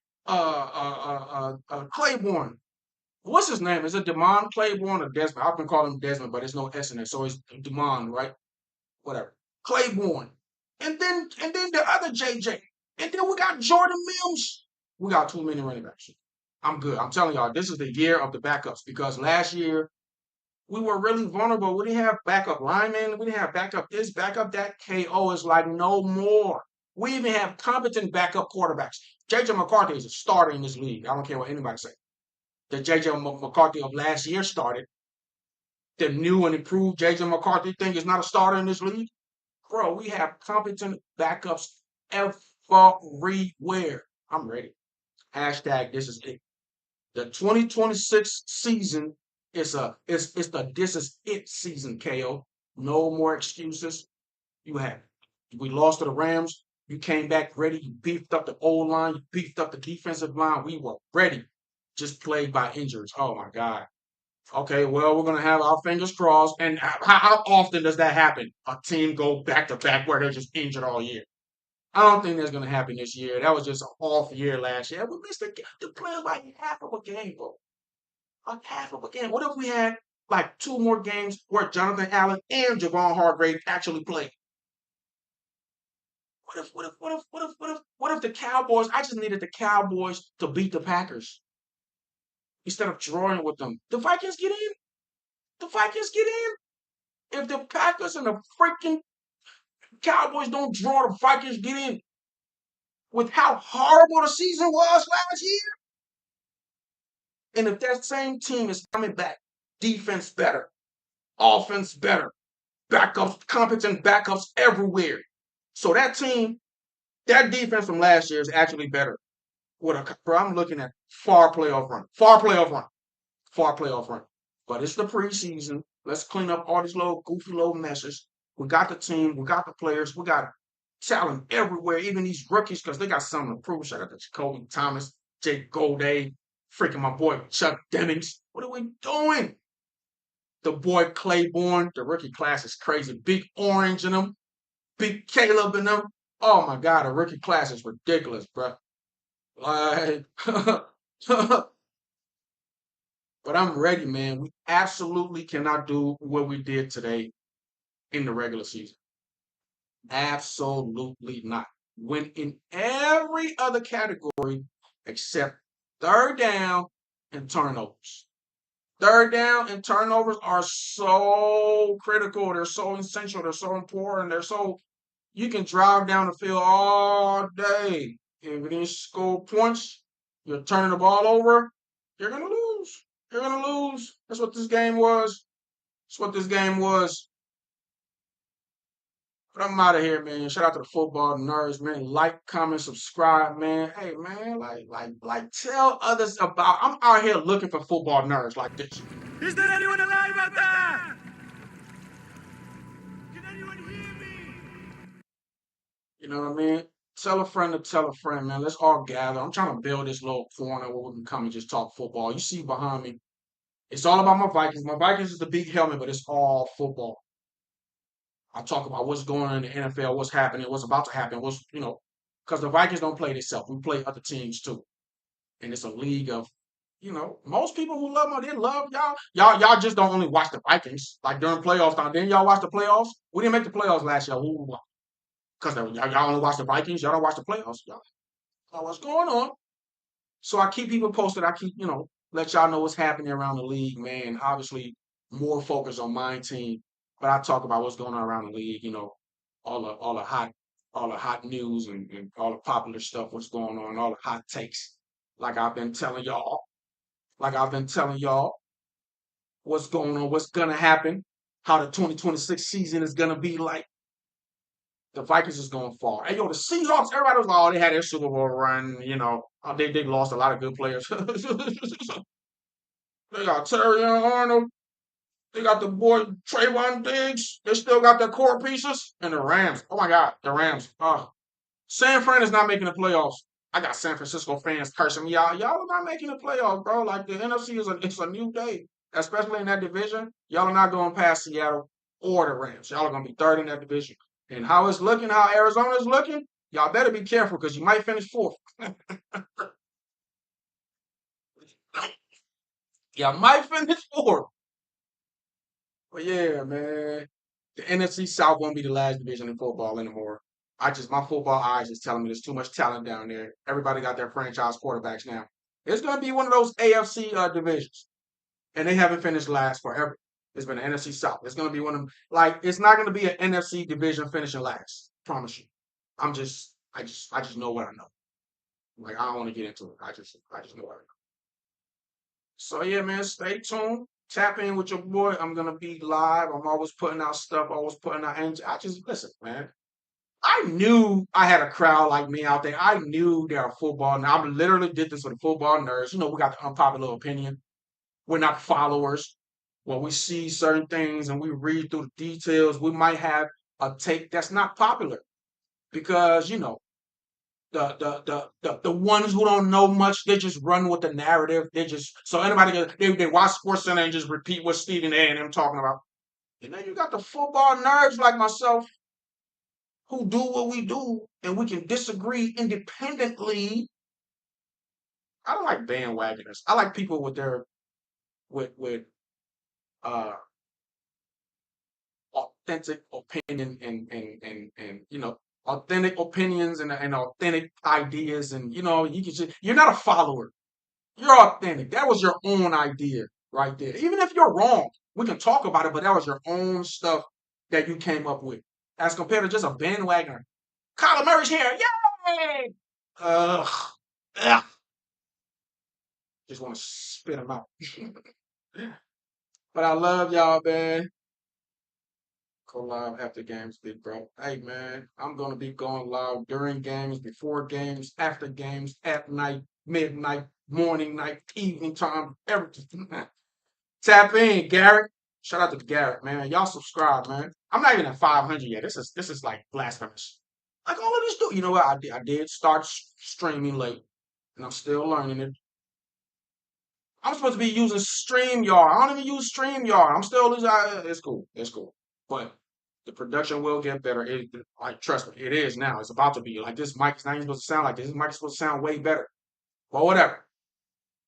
Claiborne, what's his name? Is it Demond Claiborne or Desmond? I've been calling him Desmond, but there's no S in it, so it's Demond, right? Whatever. Claiborne. And then the other JJ. And then we got Jordan Mims. We got too many running backs. I'm good. I'm telling y'all, this is the year of the backups because last year we were really vulnerable. We didn't have backup linemen. We didn't have backup this, backup that. KO is like no more. We even have competent backup quarterbacks. JJ McCarthy is a starter in this league. I don't care what anybody say. The JJ McCarthy of last year started. The new and improved JJ McCarthy thing is not a starter in this league. Bro, we have competent backups everywhere. I'm ready. Hashtag this is it. The 2026 season it's the this is it season, KO. No more excuses. You have we lost to the Rams. You came back ready. You beefed up the old line. You beefed up the defensive line. We were ready. Just plagued by injuries. Oh my God. Okay, well, we're gonna have our fingers crossed. And how often does that happen? A team go back to back where they're just injured all year. I don't think that's gonna happen this year. That was just an off year last year. We missed the players by half of a game, bro. Like half of a game. What if we had like two more games where Jonathan Allen and Javon Hargrave actually played? What if the Cowboys? I just needed the Cowboys to beat the Packers instead of drawing with them. The Vikings get in. The Vikings get in. If the Packers and the freaking Cowboys don't draw, the Vikings get in. With how horrible the season was last year, and if that same team is coming back, defense better, offense better, backups, competent backups everywhere. So that team, that defense from last year is actually better. Bro, I'm looking at far playoff run. But it's the preseason. Let's clean up all these little goofy little messes. We got the team, we got the players, we got talent everywhere, even these rookies, because they got something to prove. Shout out to Jacoby Thomas, Jake Golday, freaking my boy Chuck Demmings. What are we doing? The boy Claiborne, the rookie class is crazy. Big Orange in them, Big Caleb in them. Oh my God, the rookie class is ridiculous, bro. Like, but I'm ready, man. We absolutely cannot do what we did today in the regular season. Absolutely not. When in every other category except third down and turnovers. Third down and turnovers are so critical. They're so essential. They're so important. You can drive down the field all day. If you didn't score points, you're turning the ball over, you're going to lose. You're going to lose. That's what this game was. That's what this game was. But I'm out of here, man. Shout out to the football nerds, man. Like, comment, subscribe, man. Hey, man, tell others about. I'm out here looking for football nerds like this. Is there anyone alive out there? Can anyone hear me? You know what I mean? Tell a friend to tell a friend, man. Let's all gather. I'm trying to build this little corner where we can come and just talk football. You see behind me, it's all about my Vikings. My Vikings is the big helmet, but it's all football. I talk about what's going on in the NFL, what's happening, what's about to happen, because the Vikings don't play themselves. We play other teams too. And it's a league of, most people who love them, they love y'all. Y'all just don't only watch the Vikings like during playoffs time. Then y'all watch the playoffs. We didn't make the playoffs last year. Because y'all only watch the Vikings. Y'all don't watch the playoffs. Y'all know what's going on. So I keep people posted. I keep, let y'all know what's happening around the league, man. Obviously, more focus on my team, but I talk about what's going on around the league. All the hot news and all the popular stuff. What's going on? All the hot takes. Like I've been telling y'all. Like I've been telling y'all what's going on, what's gonna happen, how the 2026 season is gonna be like. The Vikings is going to fall. Hey, yo, the Seahawks, everybody was like, oh, they had their Super Bowl run. They lost a lot of good players. They got Terry Arnold. They got the boy Trayvon Diggs. They still got their core pieces. And the Rams. Oh, my God, the Rams. San Fran is not making the playoffs. I got San Francisco fans cursing me out. Y'all are not making the playoffs, bro. Like, the NFC it's a new day, especially in that division. Y'all are not going past Seattle or the Rams. Y'all are going to be third in that division. And how it's looking, how Arizona's looking, y'all better be careful because you might finish fourth. Y'all might finish fourth. But yeah, man, the NFC South won't be the last division in football anymore. My football eyes is telling me there's too much talent down there. Everybody got their franchise quarterbacks now. It's going to be one of those AFC divisions, and they haven't finished last forever. It's been the NFC South. It's going to be one of them. Like, it's not going to be an NFC division finishing last. Promise you. I just know what I know. Like, I don't want to get into it. I just know what I know. So yeah, man, stay tuned. Tap in with your boy. I'm gonna be live. I'm always putting out stuff, always putting out energy. I just listen, man. I knew I had a crowd like me out there. I knew there are football. Now I literally did this for the football nerds. We got the unpopular opinion. We're not followers. When we see certain things and we read through the details, we might have a take that's not popular because the ones who don't know much, they just run with the narrative. So anybody they watch Sports Center and just repeat what Stephen A and them talking about. And then you got the football nerds like myself who do what we do, and we can disagree independently. I don't like bandwagoners. I like people with their with uh authentic opinion and authentic opinions and authentic ideas and you're not a follower. You're authentic. That was your own idea right there. Even if you're wrong, we can talk about it, but that was your own stuff that you came up with. As compared to just a bandwagoner. Kyler Murray's here. Yay! Ugh. Ugh. Just want to spit him out. But I love y'all, man. Go live after games, big bro. Hey, man, I'm going to be going live during games, before games, after games, at night, midnight, morning, night, evening time, everything. Tap in, Garrett. Shout out to Garrett, man. Y'all subscribe, man. I'm not even at 500 yet. This is like blasphemous. Like all of this, do you know what? I did start streaming late, and I'm still learning it. I'm supposed to be using StreamYard. I don't even use StreamYard. I'm still losing. It's cool. It's cool. But the production will get better. Like, trust me, it is now. It's about to be. Like, this mic is not even supposed to sound like this. This mic is supposed to sound way better. But whatever.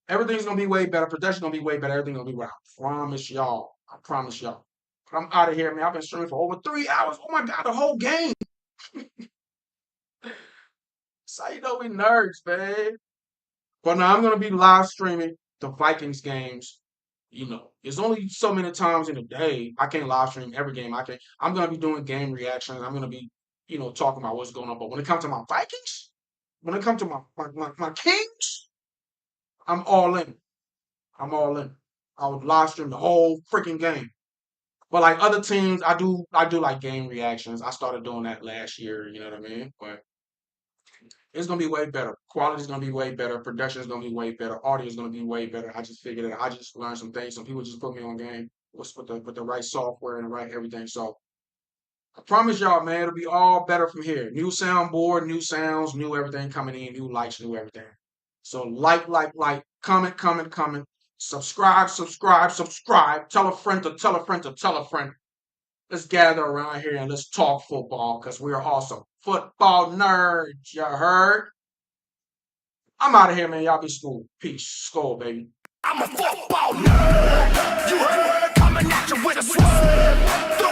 Everything's gonna be way better. Production's gonna be way better. Everything's gonna be right. I promise y'all. I promise y'all. But I'm out of here, man. I've been streaming for over 3 hours. Oh my god, the whole game. So you know we nerds, man. But now I'm gonna be live streaming the Vikings games. There's only so many times in a day I can't live stream every game. I'm gonna be doing game reactions. I'm gonna be, talking about what's going on. But when it comes to my Vikings, when it comes to my Kings, I'm all in. I'm all in. I would live stream the whole freaking game. But like other teams, I do like game reactions. I started doing that last year, you know what I mean? But it's gonna be way better. Quality's gonna be way better. Production's gonna be way better. Audio's gonna be way better. I just figured it out. I just learned some things. Some people just put me on game with the right software and the right everything. So I promise y'all, man, it'll be all better from here. New soundboard, new sounds, new everything coming in, new lights, new everything. So like, comment. Subscribe. Tell a friend to tell a friend to tell a friend. Let's gather around here and let's talk football because we are awesome football nerds. You heard? I'm out of here, man. Y'all be smooth. Peace. Skull, baby. I'm a football nerd. You heard? Coming at you with a swerve.